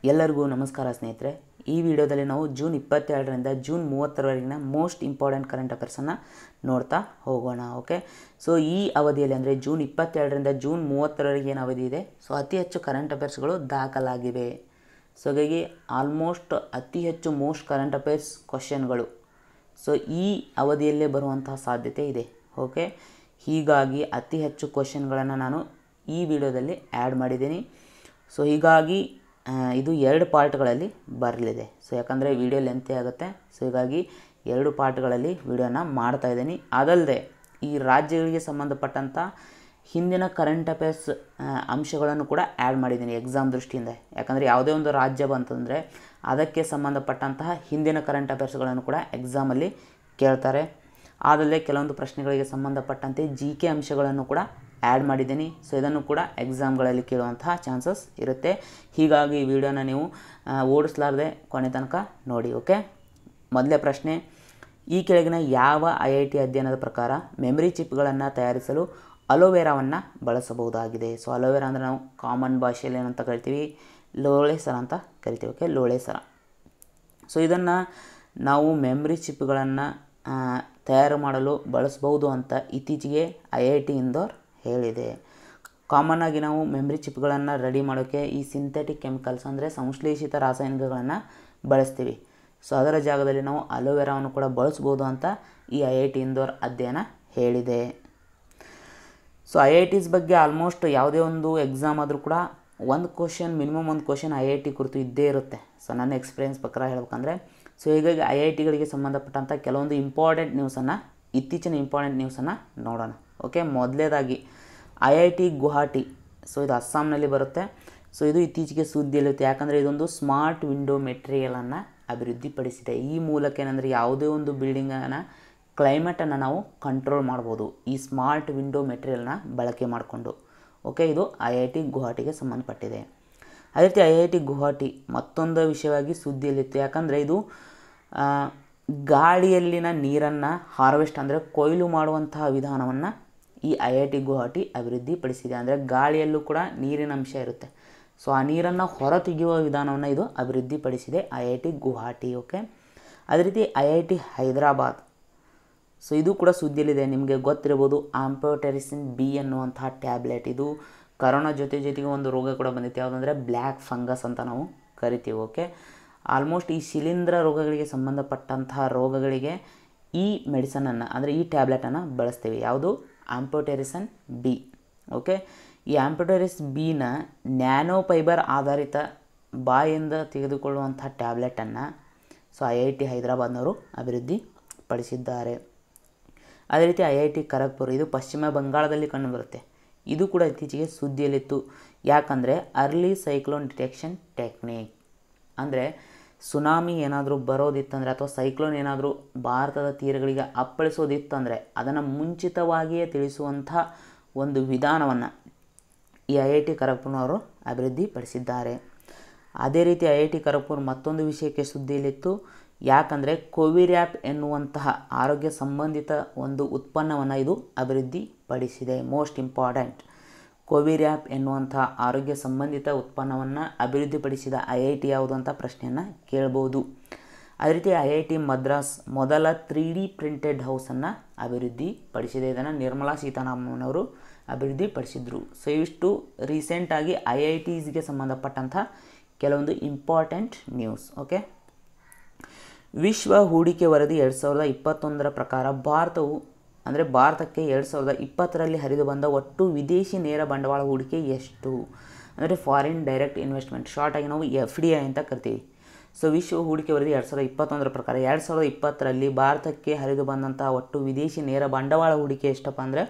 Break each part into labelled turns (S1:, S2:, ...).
S1: ಎಲ್ಲರಿಗೂ ನಮಸ್ಕಾರ ಸ್ನೇಹಿತರೆ. ಈ ವಿಡಿಯೋದಲ್ಲಿ ನಾವು ಜೂನ್ 22ರಿಂದ ಜೂನ್ 30ರವರೆಗಿನ ಮೋಸ್ಟ್ ಇಂಪಾರ್ಟೆಂಟ್ ಕರೆಂಟ್ ಅಫೇರ್ಸನ್ನು ನೋಡ್ತಾ ಹೋಗೋಣ. ಓಕೆ, ಸೊ ಈ ಅವಧಿಯಲ್ಲಿ ಅಂದರೆ ಜೂನ್ 22ರಿಂದ ಜೂನ್ 30ರವರೆಗೆ ಏನು ಅವಧಿ ಇದೆ, ಸೊ ಅತಿ ಹೆಚ್ಚು ಕರೆಂಟ್ ಅಫೇರ್ಸ್ಗಳು ದಾಖಲಾಗಿವೆ. ಸೊ ಹಾಗಾಗಿ ಆಲ್ಮೋಸ್ಟ್ ಅತಿ ಹೆಚ್ಚು ಮೋಸ್ಟ್ ಕರೆಂಟ್ ಅಫೇರ್ಸ್ ಕ್ವಶನ್ಗಳು ಸೊ ಈ ಅವಧಿಯಲ್ಲೇ ಬರುವಂತಹ ಸಾಧ್ಯತೆ ಇದೆ. ಓಕೆ, ಹೀಗಾಗಿ ಅತಿ ಹೆಚ್ಚು ಕ್ವಶನ್ಗಳನ್ನು ನಾನು ಈ ವಿಡಿಯೋದಲ್ಲಿ ಆ್ಯಡ್ ಮಾಡಿದ್ದೀನಿ. ಸೊ ಹೀಗಾಗಿ ಇದು 2 ಪಾರ್ಟ್ಗಳಲ್ಲಿ ಬರಲಿದೆ. ಸೊ ಯಾಕಂದರೆ ವಿಡಿಯೋ ಲೆಂತಿ ಆಗುತ್ತೆ. ಸೊ ಹೀಗಾಗಿ 2 ಪಾರ್ಟ್ಗಳಲ್ಲಿ ವಿಡಿಯೋನ ಮಾಡ್ತಾಯಿದ್ದೀನಿ. ಅದಲ್ಲದೆ ಈ ರಾಜ್ಯಗಳಿಗೆ ಸಂಬಂಧಪಟ್ಟಂಥ ಹಿಂದಿನ ಕರೆಂಟ್ ಅಫೇರ್ಸ್ ಅಂಶಗಳನ್ನು ಕೂಡ ಆ್ಯಡ್ ಮಾಡಿದ್ದೀನಿ ಎಕ್ಸಾಮ್ ದೃಷ್ಟಿಯಿಂದ. ಯಾಕಂದರೆ ಯಾವುದೇ ಒಂದು ರಾಜ್ಯ ಬಂತಂದರೆ ಅದಕ್ಕೆ ಸಂಬಂಧಪಟ್ಟಂತಹ ಹಿಂದಿನ ಕರೆಂಟ್ ಅಫೇರ್ಸ್ಗಳನ್ನು ಕೂಡ ಎಕ್ಸಾಮಲ್ಲಿ ಕೇಳ್ತಾರೆ. ಆದಲ್ಲೇ ಕೆಲವೊಂದು ಪ್ರಶ್ನೆಗಳಿಗೆ ಸಂಬಂಧಪಟ್ಟಂತೆ GK ಅಂಶಗಳನ್ನು ಕೂಡ ಆ್ಯಡ್ ಮಾಡಿದ್ದೀನಿ. ಸೊ ಇದನ್ನು ಕೂಡ ಎಕ್ಸಾಮ್ಗಳಲ್ಲಿ ಕೇಳುವಂತಹ ಚಾನ್ಸಸ್ ಇರುತ್ತೆ. ಹೀಗಾಗಿ ಈ ವಿಡಿಯೋನ ನೀವು ಓಡಿಸಲಾರದೆ ಕೊನೆ ತನಕ ನೋಡಿ. ಓಕೆ, ಮೊದಲೇ ಪ್ರಶ್ನೆ, ಈ ಕೆಳಗಿನ ಯಾವ IIT ಅಧ್ಯಯನದ ಪ್ರಕಾರ ಮೆಮರಿ ಚಿಪ್ಗಳನ್ನು ತಯಾರಿಸಲು ಅಲೋವೆರಾವನ್ನು ಬಳಸಬಹುದಾಗಿದೆ? ಸೊ ಅಲೋವೆರಾ ಅಂದರೆ ನಾವು ಕಾಮನ್ ಭಾಷೆಯಲ್ಲಿ ಏನಂತ ಕರಿತೀವಿ, ಲೋಳೆ ಸರ ಅಂತ ಕರಿತೀವಿ. ಓಕೆ, ಲೋಳೆ ಸರ. ಸೊ ಇದನ್ನು ನಾವು ಮೆಮರಿ ಚಿಪ್ಗಳನ್ನು ತಯಾರು ಮಾಡಲು ಬಳಸಬಹುದು ಅಂತ ಇತ್ತೀಚೆಗೆ IIT ಇಂದೋರ್ ಹೇಳಿದೆ. ಕಾಮನ್ನಾಗಿ ನಾವು ಮೆಮರಿ ಚಿಪ್ಗಳನ್ನು ರೆಡಿ ಮಾಡೋಕ್ಕೆ ಈ ಸಿಂಥೆಟಿಕ್ ಕೆಮಿಕಲ್ಸ್ ಅಂದರೆ ಸಂಶ್ಲೇಷಿತ ರಾಸಾಯನಿಕಗಳನ್ನು ಬಳಸ್ತೀವಿ. ಸೊ ಅದರ ಜಾಗದಲ್ಲಿ ನಾವು ಅಲೋವೆರಾವನ್ನು ಕೂಡ ಬಳಸ್ಬೋದು ಅಂತ ಈ IIT ಇಂದೋರ್ ಅಧ್ಯಯನ ಹೇಳಿದೆ. ಸೊ IITs ಬಗ್ಗೆ ಆಲ್ಮೋಸ್ಟ್ ಯಾವುದೇ ಒಂದು ಎಕ್ಸಾಮ್ ಆದರೂ ಕೂಡ ಮಿನಿಮಮ್ ಒಂದು ಕ್ವಶನ್ IIT ಕುರಿತು ಇದ್ದೇ ಇರುತ್ತೆ. ಸೊ ನನ್ನ ಎಕ್ಸ್ಪೀರಿಯೆನ್ಸ್ ಪ್ರಕಾರ ಹೇಳ್ಬೇಕಂದ್ರೆ, ಸೊ ಹೀಗಾಗಿ IITಗಳಿಗೆ ಸಂಬಂಧಪಟ್ಟಂಥ ಕೆಲವೊಂದು ಇತ್ತೀಚಿನ ಇಂಪಾರ್ಟೆಂಟ್ ನ್ಯೂಸನ್ನು ನೋಡೋಣ. ಓಕೆ, ಮೊದಲೇದಾಗಿ IIT ಗುವಾಹಟಿ. ಸೊ ಇದು ಅಸ್ಸಾಂನಲ್ಲಿ ಬರುತ್ತೆ. ಸೊ ಇದು ಇತ್ತೀಚೆಗೆ ಸುದ್ದಿಯಲ್ಲಿರುತ್ತೆ. ಯಾಕಂದರೆ ಇದೊಂದು ಸ್ಮಾರ್ಟ್ ವಿಂಡೋ ಮೆಟೀರಿಯಲನ್ನು ಅಭಿವೃದ್ಧಿಪಡಿಸಿದೆ. ಈ ಮೂಲಕ ಏನಂದರೆ ಯಾವುದೇ ಒಂದು ಬಿಲ್ಡಿಂಗನ್ನು ಕ್ಲೈಮೇಟನ್ನು ನಾವು ಕಂಟ್ರೋಲ್ ಮಾಡ್ಬೋದು ಈ ಸ್ಮಾರ್ಟ್ ವಿಂಡೋ ಮೆಟೀರಿಯಲ್ನ ಬಳಕೆ ಮಾಡಿಕೊಂಡು. ಓಕೆ, ಇದು IIT ಗುವಾಹಟಿಗೆ ಸಂಬಂಧಪಟ್ಟಿದೆ. ಅದೇ ರೀತಿ IIT ಗುವಾಹಟಿ ಮತ್ತೊಂದು ವಿಷಯವಾಗಿ ಸುದ್ದಿಯಲ್ಲಿತ್ತು. ಯಾಕಂದರೆ ಇದು ಗಾಳಿಯಲ್ಲಿನ ನೀರನ್ನು ಹಾರ್ವೆಸ್ಟ್ ಅಂದರೆ ಕೊಯ್ಲು ಮಾಡುವಂತಹ ವಿಧಾನವನ್ನು ಈ IIT ಗುವಾಹಟಿ ಅಭಿವೃದ್ಧಿಪಡಿಸಿದೆ. ಅಂದರೆ ಗಾಳಿಯಲ್ಲೂ ಕೂಡ ನೀರಿನ ಅಂಶ ಇರುತ್ತೆ. ಸೊ ಆ ನೀರನ್ನು ಹೊರತೆಗೆಯುವ ವಿಧಾನವನ್ನು ಇದು ಅಭಿವೃದ್ಧಿಪಡಿಸಿದೆ IIT ಗುವಾಹಟಿ. ಓಕೆ, ಅದೇ ರೀತಿ IIT ಹೈದರಾಬಾದ್. ಸೊ ಇದು ಕೂಡ ಸುದ್ದಿಯಲ್ಲಿದೆ. ನಿಮಗೆ ಗೊತ್ತಿರ್ಬೋದು, ಆಂಫೋಟೆರಿಸಿನ್ B ಅನ್ನುವಂತಹ ಟ್ಯಾಬ್ಲೆಟ್. ಇದು ಕರೋನಾ ಜೊತೆಗೆ ಒಂದು ರೋಗ ಕೂಡ ಬಂದಿತ್ತು, ಯಾವುದಂದರೆ ಬ್ಲ್ಯಾಕ್ ಫಂಗಸ್ ಅಂತ ನಾವು ಕರಿತೀವಿ. ಓಕೆ, ಆಲ್ಮೋಸ್ಟ್ ಈ ಶಿಲೀಂಧ್ರ ರೋಗಗಳಿಗೆ ಸಂಬಂಧಪಟ್ಟಂತಹ ರೋಗಗಳಿಗೆ ಈ ಮೆಡಿಸನನ್ನು ಅಂದರೆ ಈ ಟ್ಯಾಬ್ಲೆಟನ್ನು ಬಳಸ್ತೀವಿ. ಯಾವುದು? Amphotericin B. ಓಕೆ, ಈ ಆಂಫೋಟೆರಿಸ್ Bನ ನ್ಯಾನೋ ಫೈಬರ್ ಆಧಾರಿತ ಬಾಯಿಂದ ತೆಗೆದುಕೊಳ್ಳುವಂಥ ಟ್ಯಾಬ್ಲೆಟನ್ನು ಸೊ IIT ಹೈದರಾಬಾದ್ನವರು ಅಭಿವೃದ್ಧಿಪಡಿಸಿದ್ದಾರೆ. ಅದೇ ರೀತಿ IIT ಖರಗ್ಪುರ್. ಇದು ಪಶ್ಚಿಮ ಬಂಗಾಳದಲ್ಲಿ ಕಂಡುಬರುತ್ತೆ. ಇದು ಕೂಡ ಇತ್ತೀಚೆಗೆ ಸುದ್ದಿಯಲ್ಲಿತ್ತು. ಯಾಕಂದರೆ ಅರ್ಲಿ ಸೈಕ್ಲೋನ್ ಡಿಟೆಕ್ಷನ್ ಟೆಕ್ನಿಕ್ ಅಂದರೆ ಸುನಾಮಿ ಏನಾದರೂ ಬರೋದಿತ್ತಂದರೆ ಅಥವಾ ಸೈಕ್ಲೋನ್ ಏನಾದರೂ ಭಾರತದ ತೀರಗಳಿಗೆ ಅಪ್ಪಳಿಸೋದಿತ್ತಂದರೆ ಅದನ್ನು ಮುಂಚಿತವಾಗಿಯೇ ತಿಳಿಸುವಂಥ ಒಂದು ವಿಧಾನವನ್ನು ಈ IIT ಖರಗ್ಪುರ್ನವರು ಅಭಿವೃದ್ಧಿಪಡಿಸಿದ್ದಾರೆ. ಅದೇ ರೀತಿ IIT ಖರಗ್ಪುರ್ ಮತ್ತೊಂದು ವಿಷಯಕ್ಕೆ ಸುದ್ದಿಯಲ್ಲಿತ್ತು. ಯಾಕಂದರೆ ಕೋವಿರ್ಯಾಪ್ ಎನ್ನುವಂತಹ ಆರೋಗ್ಯ ಸಂಬಂಧಿತ ಒಂದು ಉತ್ಪನ್ನವನ್ನು ಇದು ಅಭಿವೃದ್ಧಿಪಡಿಸಿದೆ. ಮೋಸ್ಟ್ ಇಂಪಾರ್ಟೆಂಟ್, ಕೋವಿರ್ಯಾಪ್ ಎನ್ನುವಂಥ ಆರೋಗ್ಯ ಸಂಬಂಧಿತ ಉತ್ಪನ್ನವನ್ನು ಅಭಿವೃದ್ಧಿಪಡಿಸಿದ IIT ಯಾವುದು ಅಂತ ಪ್ರಶ್ನೆಯನ್ನು ಕೇಳ್ಬೋದು. ಅದೇ ರೀತಿ IIT ಮದ್ರಾಸ್ ಮೊದಲ 3D ಪ್ರಿಂಟೆಡ್ ಹೌಸನ್ನು ಅಭಿವೃದ್ಧಿಪಡಿಸಿದೆ. ಇದನ್ನು ನಿರ್ಮಲಾ ಸೀತಾರಾಮನ್ ಅವರು ಅಭಿವೃದ್ಧಿಪಡಿಸಿದರು. ಸೊ ಇವಿಷ್ಟು ರೀಸೆಂಟಾಗಿ IITಸ್ಗೆ ಸಂಬಂಧಪಟ್ಟಂಥ ಕೆಲವೊಂದು ಇಂಪಾರ್ಟೆಂಟ್ ನ್ಯೂಸ್. ಓಕೆ, ವಿಶ್ವ ಹೂಡಿಕೆ ವರದಿ 2021ರ ಪ್ರಕಾರ ಭಾರತಕ್ಕೆ 2020ರಲ್ಲಿ ಹರಿದು ಬಂದ ಒಟ್ಟು ವಿದೇಶಿ ನೇರ ಬಂಡವಾಳ ಹೂಡಿಕೆ ಎಷ್ಟು? ಅಂದರೆ ಫಾರಿನ್ ಡೈರೆಕ್ಟ್ ಇನ್ವೆಸ್ಟ್ಮೆಂಟ್, ಶಾರ್ಟಾಗಿ ನಾವು FDI ಅಂತ ಕರಿತೀವಿ. ಸೊ ವಿಶ್ವ ಹೂಡಿಕೆ ವರದಿ 2021ರ ಪ್ರಕಾರ 2020ರಲ್ಲಿ ಭಾರತಕ್ಕೆ ಹರಿದು ಬಂದಂಥ ಒಟ್ಟು ವಿದೇಶಿ ನೇರ ಬಂಡವಾಳ ಹೂಡಿಕೆ ಎಷ್ಟಪ್ಪ ಅಂದರೆ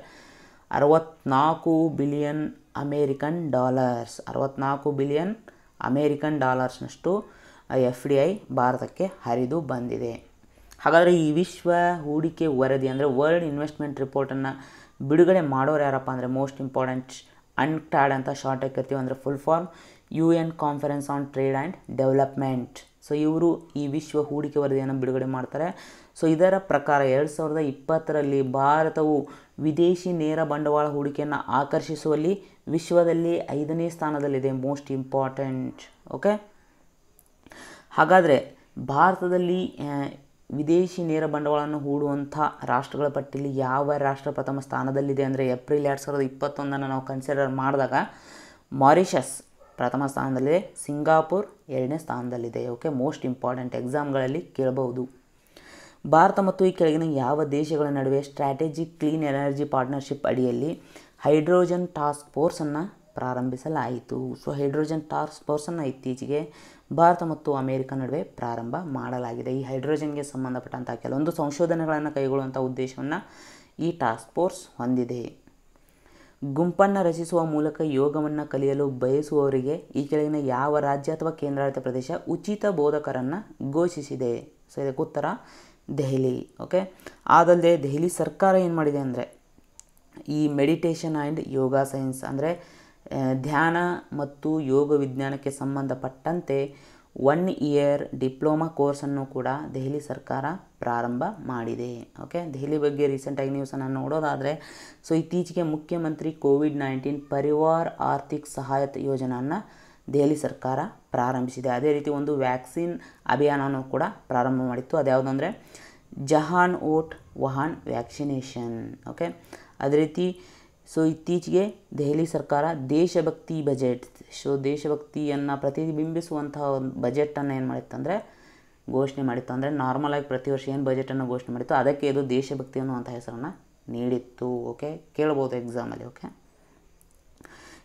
S1: 64 billion American dollars. 64 billion American ಡಾಲರ್ಸ್ನಷ್ಟು FDI ಭಾರತಕ್ಕೆ ಹರಿದು ಬಂದಿದೆ. ಹಾಗಾದರೆ ಈ ವಿಶ್ವ ಹೂಡಿಕೆ ವರದಿ ಅಂದರೆ ವರ್ಲ್ಡ್ ಇನ್ವೆಸ್ಟ್ಮೆಂಟ್ ರಿಪೋರ್ಟನ್ನು ಬಿಡುಗಡೆ ಮಾಡೋರು ಯಾರಪ್ಪ ಅಂದರೆ ಮೋಸ್ಟ್ ಇಂಪಾರ್ಟೆಂಟ್ UNCTAD ಅಂತ ಶಾರ್ಟಾಗಿ ಕರಿತೀವಿ. ಅಂದರೆ full form UN conference on trade and development. So ಇವರು ಈ ವಿಶ್ವ ಹೂಡಿಕೆ ವರದಿಯನ್ನು ಬಿಡುಗಡೆ ಮಾಡ್ತಾರೆ. ಸೊ ಇದರ ಪ್ರಕಾರ 2020ರಲ್ಲಿ ಭಾರತವು ವಿದೇಶಿ ನೇರ ಬಂಡವಾಳ ಹೂಡಿಕೆಯನ್ನು ಆಕರ್ಷಿಸುವಲ್ಲಿ ವಿಶ್ವದಲ್ಲಿ 5ನೇ ಸ್ಥಾನದಲ್ಲಿದೆ. Most important. ಓಕೆ, ಹಾಗಾದರೆ ಭಾರತದಲ್ಲಿ ವಿದೇಶಿ ನೇರ ಬಂಡವಾಳವನ್ನು ಹೂಡುವಂಥ ರಾಷ್ಟ್ರಗಳ ಪಟ್ಟಿಯಲ್ಲಿ ಯಾವ ರಾಷ್ಟ್ರ ಪ್ರಥಮ ಸ್ಥಾನದಲ್ಲಿದೆ ಅಂದರೆ ಏಪ್ರಿಲ್ 2021 ನಾವು ಕನ್ಸಿಡರ್ ಮಾಡಿದಾಗ ಮಾರಿಷಸ್ ಪ್ರಥಮ ಸ್ಥಾನದಲ್ಲಿದೆ, ಸಿಂಗಾಪುರ್ ಎರಡನೇ ಸ್ಥಾನದಲ್ಲಿದೆ. ಓಕೆ, ಮೋಸ್ಟ್ ಇಂಪಾರ್ಟೆಂಟ್ ಎಕ್ಸಾಮ್ಗಳಲ್ಲಿ ಕೇಳಬಹುದು. ಭಾರತ ಮತ್ತು ಈ ಕೆಳಗಿನ ಯಾವ ದೇಶಗಳ ನಡುವೆ ಸ್ಟ್ರಾಟಜಿಕ್ ಕ್ಲೀನ್ ಎನರ್ಜಿ ಪಾರ್ಟ್ನರ್ಶಿಪ್ ಅಡಿಯಲ್ಲಿ ಹೈಡ್ರೋಜನ್ ಟಾಸ್ಕ್ ಫೋರ್ಸನ್ನು ಪ್ರಾರಂಭಿಸಲಾಯಿತು? ಸೊ ಹೈಡ್ರೋಜನ್ ಟಾಸ್ಕ್ ಫೋರ್ಸನ್ನು ಇತ್ತೀಚೆಗೆ ಭಾರತ ಮತ್ತು ಅಮೆರಿಕ ನಡುವೆ ಪ್ರಾರಂಭ ಮಾಡಲಾಗಿದೆ. ಈ ಹೈಡ್ರೋಜನ್ಗೆ ಸಂಬಂಧಪಟ್ಟಂಥ ಕೆಲವೊಂದು ಸಂಶೋಧನೆಗಳನ್ನು ಕೈಗೊಳ್ಳುವಂಥ ಉದ್ದೇಶವನ್ನು ಈ ಟಾಸ್ಕ್ ಫೋರ್ಸ್ ಹೊಂದಿದೆ. ಗುಂಪನ್ನು ರಚಿಸುವ ಮೂಲಕ ಯೋಗವನ್ನು ಕಲಿಯಲು ಬಯಸುವವರಿಗೆ ಈ ಕೆಳಗಿನ ಯಾವ ರಾಜ್ಯ ಅಥವಾ ಕೇಂದ್ರಾಡಳಿತ ಪ್ರದೇಶ ಉಚಿತ ಬೋಧಕರನ್ನು ಘೋಷಿಸಿದೆ? ಸೊ ಇದಕ್ಕೆ ಉತ್ತರ ದೆಹಲಿ. ಓಕೆ, ಅದಲ್ಲದೆ ದೆಹಲಿ ಸರ್ಕಾರ ಏನು ಮಾಡಿದೆ ಅಂದರೆ ಈ ಮೆಡಿಟೇಷನ್ ಆ್ಯಂಡ್ ಯೋಗ ಸೈನ್ಸ್ ಅಂದರೆ ಧ್ಯಾನ ಮತ್ತು ಯೋಗ ವಿಜ್ಞಾನಕ್ಕೆ ಸಂಬಂಧಪಟ್ಟಂತೆ 1 ಇಯರ್ ಡಿಪ್ಲೊಮಾ ಕೋರ್ಸನ್ನು ಕೂಡ ದೆಹಲಿ ಸರ್ಕಾರ ಪ್ರಾರಂಭ ಮಾಡಿದೆ. ಓಕೆ, ದೆಹಲಿ ಬಗ್ಗೆ ರೀಸೆಂಟಾಗಿ ನ್ಯೂಸನ್ನು ನೋಡೋದಾದರೆ ಸೊ ಇತ್ತೀಚೆಗೆ ಮುಖ್ಯಮಂತ್ರಿ ಕೋವಿಡ್-19 ಪರಿವಾರ್ ಆರ್ಥಿಕ್ ಸಹಾಯತ ಯೋಜನೆಯನ್ನು ದೆಹಲಿ ಸರ್ಕಾರ ಪ್ರಾರಂಭಿಸಿದೆ. ಅದೇ ರೀತಿ ಒಂದು ವ್ಯಾಕ್ಸಿನ್ ಅಭಿಯಾನವನ್ನು ಕೂಡ ಪ್ರಾರಂಭ ಮಾಡಿತ್ತು. ಅದ್ಯಾವುದು ಅಂದರೆ ಜಹಾನ್ ಓಟ್ ವಹಾನ್ ವ್ಯಾಕ್ಸಿನೇಷನ್. ಓಕೆ, ಅದೇ ರೀತಿ ಸೊ ಇತ್ತೀಚೆಗೆ ದೆಹಲಿ ಸರ್ಕಾರ ದೇಶಭಕ್ತಿ ಬಜೆಟ್, ಸೊ ದೇಶಭಕ್ತಿಯನ್ನು ಪ್ರತಿಬಿಂಬಿಸುವಂತಹ ಒಂದು ಬಜೆಟನ್ನು ಏನು ಮಾಡಿತ್ತು ಅಂದರೆ ಘೋಷಣೆ ಮಾಡಿತ್ತು. ಅಂದರೆ ನಾರ್ಮಲಾಗಿ ಪ್ರತಿ ವರ್ಷ ಏನು ಬಜೆಟನ್ನು ಘೋಷಣೆ ಮಾಡಿತ್ತು ಅದಕ್ಕೆ ಇದು ದೇಶಭಕ್ತಿ ಅನ್ನುವಂಥ ಹೆಸರನ್ನು ನೀಡಿತ್ತು. ಓಕೆ, ಕೇಳ್ಬೋದು ಎಕ್ಸಾಮಲ್ಲಿ. ಓಕೆ,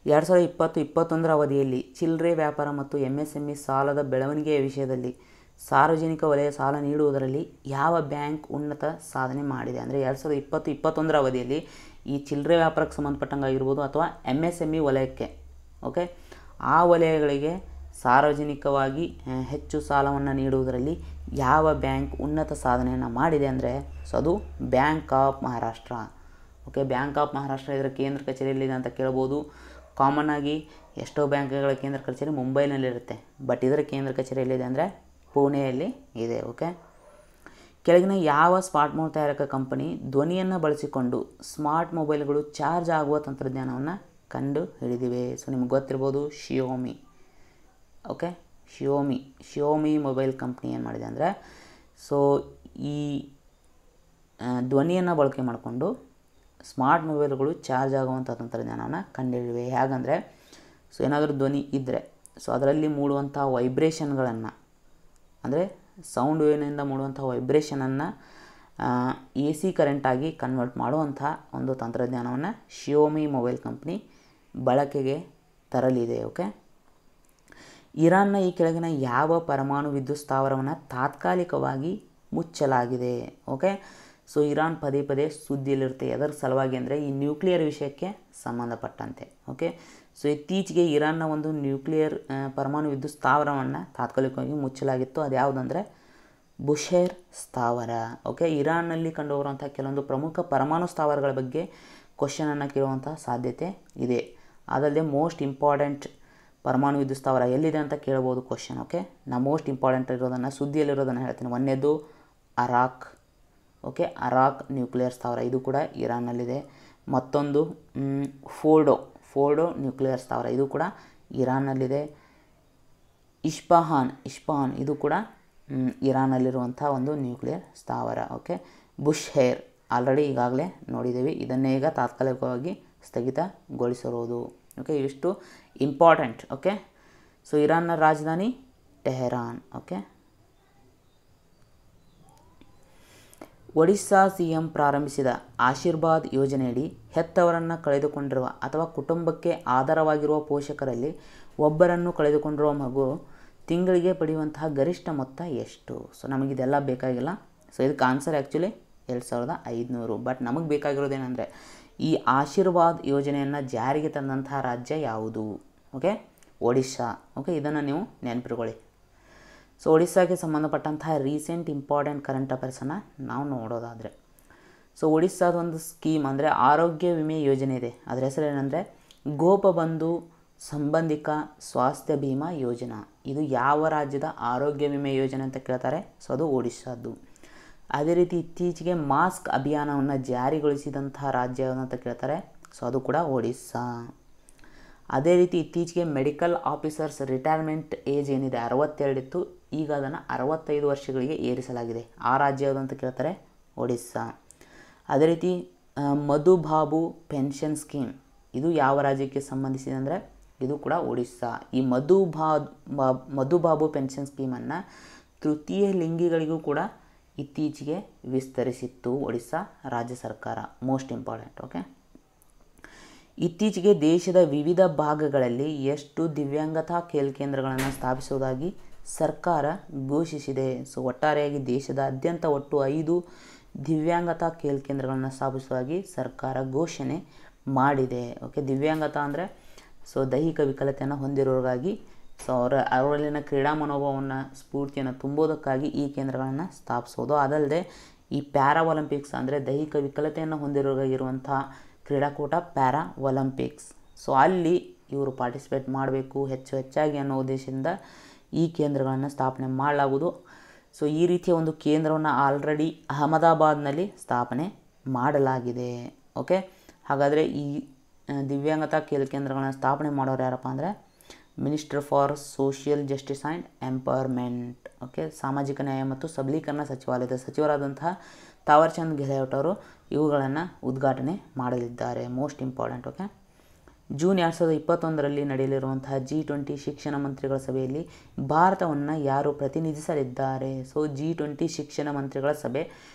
S1: 2020-21 ಅವಧಿಯಲ್ಲಿ ಚಿಲ್ಲರೆ ವ್ಯಾಪಾರ ಮತ್ತು MSME ಸಾಲದ ಬೆಳವಣಿಗೆಯ ವಿಷಯದಲ್ಲಿ ಸಾರ್ವಜನಿಕ ವಲಯ ಸಾಲ ನೀಡುವುದರಲ್ಲಿ ಯಾವ ಬ್ಯಾಂಕ್ ಉನ್ನತ ಸಾಧನೆ ಮಾಡಿದೆ? ಅಂದರೆ 2020-21 ಅವಧಿಯಲ್ಲಿ ಈ ಚಿಲ್ಲರೆ ವ್ಯಾಪಾರಕ್ಕೆ ಸಂಬಂಧಪಟ್ಟಂಗಾಗಿರ್ಬೋದು ಅಥವಾ MSME ವಲಯಕ್ಕೆ, ಓಕೆ, ಆ ವಲಯಗಳಿಗೆ ಸಾರ್ವಜನಿಕವಾಗಿ ಹೆಚ್ಚು ಸಾಲವನ್ನು ನೀಡುವುದರಲ್ಲಿ ಯಾವ ಬ್ಯಾಂಕ್ ಉನ್ನತ ಸಾಧನೆಯನ್ನು ಮಾಡಿದೆ ಅಂದರೆ ಸೊ ಅದು bank of Maharashtra. Okay, bank of Maharashtra ಇದರ ಕೇಂದ್ರ ಕಚೇರಿಯಲ್ಲಿದೆ ಅಂತ ಕೇಳ್ಬೋದು. ಕಾಮನ್ ಆಗಿ ಎಷ್ಟೋ ಬ್ಯಾಂಕ್ಗಳ ಕೇಂದ್ರ ಕಚೇರಿ ಮುಂಬೈನಲ್ಲಿರುತ್ತೆ, ಬಟ್ ಇದರ ಕೇಂದ್ರ ಕಚೇರಿ ಎಲ್ಲಿದೆ ಅಂದರೆ ಪುಣೆಯಲ್ಲಿ ಇದೆ. ಓಕೆ, ಕೆಳಗಿನ ಯಾವ ಸ್ಮಾರ್ಟ್ ಮೊಬೈಲ್ ತಯಾರಕ ಕಂಪನಿ ಧ್ವನಿಯನ್ನು ಬಳಸಿಕೊಂಡು ಸ್ಮಾರ್ಟ್ ಮೊಬೈಲ್ಗಳು ಚಾರ್ಜ್ ಆಗುವ ತಂತ್ರಜ್ಞಾನವನ್ನು ಕಂಡು ಹಿಡಿದಿವೆ? ಸೊ ನಿಮ್ಗೆ ಗೊತ್ತಿರ್ಬೋದು Xiaomi. Okay, Xiaomi mobile company ಏನು ಮಾಡಿದೆ ಅಂದರೆ ಸೊ ಈ ಧ್ವನಿಯನ್ನು ಬಳಕೆ ಮಾಡಿಕೊಂಡು ಸ್ಮಾರ್ಟ್ ಮೊಬೈಲ್ಗಳು ಚಾರ್ಜ್ ಆಗುವಂಥ ತಂತ್ರಜ್ಞಾನವನ್ನು ಕಂಡುಹಿಡಿದಿವೆ. ಹೇಗಂದರೆ ಸೊ ಏನಾದರೂ ಧ್ವನಿ ಇದ್ದರೆ ಸೊ ಅದರಲ್ಲಿ ಮೂಡುವಂಥ ವೈಬ್ರೇಷನ್ಗಳನ್ನು ಅಂದರೆ ಸೌಂಡ್ ವೇವ್ನಿಂದ ಮೂಡುವಂಥ ವೈಬ್ರೇಷನನ್ನು AC ಕರೆಂಟಾಗಿ ಕನ್ವರ್ಟ್ ಮಾಡುವಂಥ ಒಂದು ತಂತ್ರಜ್ಞಾನವನ್ನು ಶಿಯೋಮಿ ಮೊಬೈಲ್ ಕಂಪ್ನಿ ಬಳಕೆಗೆ ತರಲಿದೆ. ಓಕೆ, ಇರಾನ್ನ ಈ ಕೆಳಗಿನ ಯಾವ ಪರಮಾಣು ವಿದ್ಯುತ್ ಸ್ಥಾವರವನ್ನು ತಾತ್ಕಾಲಿಕವಾಗಿ ಮುಚ್ಚಲಾಗಿದೆ? ಓಕೆ, ಸೊ ಇರಾನ್ ಪದೇ ಪದೇ ಸುದ್ದಿಯಲ್ಲಿರುತ್ತೆ. ಅದರ ಸಲುವಾಗಿ ಅಂದರೆ ಈ ನ್ಯೂಕ್ಲಿಯರ್ ವಿಷಯಕ್ಕೆ ಸಂಬಂಧಪಟ್ಟಂತೆ. ಓಕೆ, ಸೊ ಇತ್ತೀಚೆಗೆ ಇರಾನ್ನ ಒಂದು ನ್ಯೂಕ್ಲಿಯರ್ ಪರಮಾಣು ವಿದ್ಯುತ್ ಸ್ಥಾವರವನ್ನು ತಾತ್ಕಾಲಿಕವಾಗಿ ಮುಚ್ಚಲಾಗಿತ್ತು. ಅದು ಯಾವುದಂದರೆ ಬುಷೇರ್ ಸ್ಥಾವರ. ಓಕೆ, ಇರಾನ್ನಲ್ಲಿ ಕಂಡುಬರುವಂಥ ಕೆಲವೊಂದು ಪ್ರಮುಖ ಪರಮಾಣು ಸ್ಥಾವರಗಳ ಬಗ್ಗೆ ಕ್ವಶನನ್ನು ಕೇಳುವಂಥ ಸಾಧ್ಯತೆ ಇದೆ. ಅದಲ್ಲದೆ ಮೋಸ್ಟ್ ಇಂಪಾರ್ಟೆಂಟ್ ಪರಮಾಣು ವಿದ್ಯುತ್ ಸ್ಥಾವರ ಎಲ್ಲಿದೆ ಅಂತ ಕೇಳ್ಬೋದು ಕ್ವಶನ್. ಓಕೆ, ನಾ ಮೋಸ್ಟ್ ಇಂಪಾರ್ಟೆಂಟ್ ಇರೋದನ್ನು ಸುದ್ದಿಯಲ್ಲಿರೋದನ್ನು ಹೇಳ್ತೀನಿ. ಒಂದನೇದು ಅರಾಕ್. ಓಕೆ, ಅರಾಕ್ ನ್ಯೂಕ್ಲಿಯರ್ ಸ್ಥಾವರ ಇದು ಕೂಡ ಇರಾನ್ನಲ್ಲಿದೆ. ಮತ್ತೊಂದು ಫೋರ್ಡೋ ನ್ಯೂಕ್ಲಿಯರ್ ಸ್ಥಾವರ ಇದು ಕೂಡ ಇರಾನ್ನಲ್ಲಿದೆ. ಇಸ್ಫಹಾನ್ ಇದು ಕೂಡ ಇರಾನ್ನಲ್ಲಿರುವಂಥ ಒಂದು ನ್ಯೂಕ್ಲಿಯರ್ ಸ್ಥಾವರ. ಓಕೆ, ಬುಷೇರ್ ಆಲ್ರೆಡಿ ಈಗಾಗಲೇ ನೋಡಿದ್ದೀವಿ, ಇದನ್ನೇ ಈಗ ತಾತ್ಕಾಲಿಕವಾಗಿ ಸ್ಥಗಿತಗೊಳಿಸಿರೋದು. ಓಕೆ, ಇಷ್ಟು ಇಂಪಾರ್ಟೆಂಟ್. ಓಕೆ, ಸೊ ಇರಾನ್ನ ರಾಜಧಾನಿ ಟೆಹರಾನ್. ಓಕೆ, ಒಡಿಶಾ CM ಪ್ರಾರಂಭಿಸಿದ ಆಶೀರ್ವಾದ್ ಯೋಜನೆಯಡಿ ಹೆತ್ತವರನ್ನು ಕಳೆದುಕೊಂಡಿರುವ ಅಥವಾ ಕುಟುಂಬಕ್ಕೆ ಆಧಾರವಾಗಿರುವ ಪೋಷಕರಲ್ಲಿ ಒಬ್ಬರನ್ನು ಕಳೆದುಕೊಂಡಿರುವ ಮಗು ತಿಂಗಳಿಗೆ ಪಡೆಯುವಂತಹ ಗರಿಷ್ಠ ಮೊತ್ತ ಎಷ್ಟು? ಸೊ ನಮಗಿದೆಲ್ಲ ಬೇಕಾಗಿಲ್ಲ. ಸೊ ಇದಕ್ಕೆ ಆನ್ಸರ್ ಆ್ಯಕ್ಚುಲಿ 2500. ಬಟ್ ನಮಗೆ ಬೇಕಾಗಿರೋದೇನೆಂದರೆ ಈ ಆಶೀರ್ವಾದ್ ಯೋಜನೆಯನ್ನು ಜಾರಿಗೆ ತಂದಂತಹ ರಾಜ್ಯ ಯಾವುದು? ಓಕೆ, ಒಡಿಶಾ. ಓಕೆ, ಇದನ್ನು ನೀವು ನೆನಪಿಟ್ಕೊಳ್ಳಿ. ಸೊ ಒಡಿಸ್ಸಾಗೆ ಸಂಬಂಧಪಟ್ಟಂತಹ ರೀಸೆಂಟ್ ಇಂಪಾರ್ಟೆಂಟ್ ಕರೆಂಟ್ ಅಫೇರ್ಸನ್ನು ನಾವು ನೋಡೋದಾದರೆ ಸೊ ಒಡಿಸ್ಸಾದ ಒಂದು ಸ್ಕೀಮ್ ಅಂದರೆ ಆರೋಗ್ಯ ವಿಮೆ ಯೋಜನೆ ಇದೆ. ಅದರ ಹೆಸರು ಏನಂದರೆ ಗೋಪಬಂಧು ಸಂಬಂಧಿಕ ಸ್ವಾಸ್ಥ್ಯ ಭೀಮಾ ಯೋಜನಾ. ಇದು ಯಾವ ರಾಜ್ಯದ ಆರೋಗ್ಯ ವಿಮೆ ಯೋಜನೆ ಅಂತ ಕೇಳ್ತಾರೆ? ಸೊ ಅದು ಒಡಿಸ್ಸಾದ್ದು. ಅದೇ ರೀತಿ ಇತ್ತೀಚೆಗೆ ಮಾಸ್ಕ್ ಅಭಿಯಾನವನ್ನು ಜಾರಿಗೊಳಿಸಿದಂತಹ ರಾಜ್ಯ ಯಾವುದು ಅಂತ ಕೇಳ್ತಾರೆ? ಸೊ ಅದು ಕೂಡ ಒಡಿಸ್ಸಾ. ಅದೇ ರೀತಿ ಇತ್ತೀಚೆಗೆ ಮೆಡಿಕಲ್ ಆಫೀಸರ್ಸ್ ರಿಟೈರ್ಮೆಂಟ್ ಏಜ್ ಏನಿದೆ 62 ಇತ್ತು, ಈಗ ಅದನ್ನು 65 ವರ್ಷಗಳಿಗೆ ಏರಿಸಲಾಗಿದೆ. ಆ ರಾಜ್ಯ ಯಾವುದು ಅಂತ ಕೇಳ್ತಾರೆ, ಒಡಿಸ್ಸಾ. ಅದೇ ರೀತಿ ಮಧುಬಾಬು ಪೆನ್ಷನ್ ಸ್ಕೀಮ್, ಇದು ಯಾವ ರಾಜ್ಯಕ್ಕೆ ಸಂಬಂಧಿಸಿದೆ ಅಂದರೆ ಇದು ಕೂಡ ಒಡಿಸ್ಸಾ. ಈ ಮಧುಬಾಬು ಪೆನ್ಷನ್ ಸ್ಕೀಮನ್ನು ತೃತೀಯ ಲಿಂಗಿಗಳಿಗೂ ಕೂಡ ಇತ್ತೀಚೆಗೆ ವಿಸ್ತರಿಸಿತ್ತು ಒಡಿಸ್ಸಾ ರಾಜ್ಯ ಸರ್ಕಾರ. Most important. ಓಕೆ, ಇತ್ತೀಚೆಗೆ ದೇಶದ ವಿವಿಧ ಭಾಗಗಳಲ್ಲಿ ಎಷ್ಟು ದಿವ್ಯಾಂಗತಾ ಕೇಂದ್ರಗಳನ್ನು ಸ್ಥಾಪಿಸುವುದಾಗಿ ಸರ್ಕಾರ ಘೋಷಿಸಿದೆ. ಸೊ ಒಟ್ಟಾರೆಯಾಗಿ ದೇಶದಾದ್ಯಂತ ಒಟ್ಟು 5 ದಿವ್ಯಾಂಗತಾ ಕೇಂದ್ರಗಳನ್ನು ಸ್ಥಾಪಿಸುವುದಾಗಿ ಸರ್ಕಾರ ಘೋಷಣೆ ಮಾಡಿದೆ. ಓಕೆ, ದಿವ್ಯಾಂಗತಾ ಅಂದರೆ ಸೊ ದೈಹಿಕ ವಿಕಲತೆಯನ್ನು ಹೊಂದಿರೋರಿಗಾಗಿ ಸೊ ಅವರಲ್ಲಿನ ಕ್ರೀಡಾ ಮನೋಭಾವವನ್ನು ಸ್ಫೂರ್ತಿಯನ್ನು ತುಂಬೋದಕ್ಕಾಗಿ ಈ ಕೇಂದ್ರಗಳನ್ನು ಸ್ಥಾಪಿಸೋದು. ಅದಲ್ಲದೆ ಈ ಪ್ಯಾರಾ ಒಲಿಂಪಿಕ್ಸ್ ಅಂದರೆ ದೈಹಿಕ ವಿಕಲತೆಯನ್ನು ಹೊಂದಿರೋರಿಗಾಗಿರುವಂತಹ ಕ್ರೀಡಾಕೂಟ ಪ್ಯಾರಾ ಒಲಿಂಪಿಕ್ಸ್. ಸೊ ಅಲ್ಲಿ ಇವರು ಪಾರ್ಟಿಸಿಪೇಟ್ ಮಾಡಬೇಕು ಹೆಚ್ಚಾಗಿ ಅನ್ನೋ ಉದ್ದೇಶದಿಂದ ಈ ಕೇಂದ್ರಗಳನ್ನು ಸ್ಥಾಪನೆ ಮಾಡಲಾಗುವುದು. ಸೊ ಈ ರೀತಿಯ ಒಂದು ಕೇಂದ್ರವನ್ನು ಆಲ್ರೆಡಿ ಅಹಮದಾಬಾದ್ನಲ್ಲಿ ಸ್ಥಾಪನೆ ಮಾಡಲಾಗಿದೆ. ಓಕೆ, ಹಾಗಾದರೆ ಈ ದಿವ್ಯಾಂಗತಾ ಕೇಂದ್ರಗಳನ್ನು ಸ್ಥಾಪನೆ ಮಾಡೋರು ಯಾರಪ್ಪ ಅಂದರೆ minister for social justice and empowerment. Okay, ಸಾಮಾಜಿಕ ನ್ಯಾಯ ಮತ್ತು ಸಬಲೀಕರಣ ಸಚಿವಾಲಯದ ಸಚಿವರಾದಂತಹ ತಾವರ್ಚಂದ್ ಗೆಹ್ಲೋಟ್ ಅವರು ಇವುಗಳನ್ನು ಉದ್ಘಾಟನೆ ಮಾಡಲಿದ್ದಾರೆ. Most important. ಓಕೆ, ಜೂನ್ 2021ರಲ್ಲಿ ನಡೆಯಲಿರುವಂತಹ G20 ಶಿಕ್ಷಣ ಮಂತ್ರಿಗಳ ಸಭೆಯಲ್ಲಿ ಭಾರತವನ್ನು ಯಾರು ಪ್ರತಿನಿಧಿಸಲಿದ್ದಾರೆ? ಸೊ G20 ಶಿಕ್ಷಣ ಮಂತ್ರಿಗಳ ಸಭೆ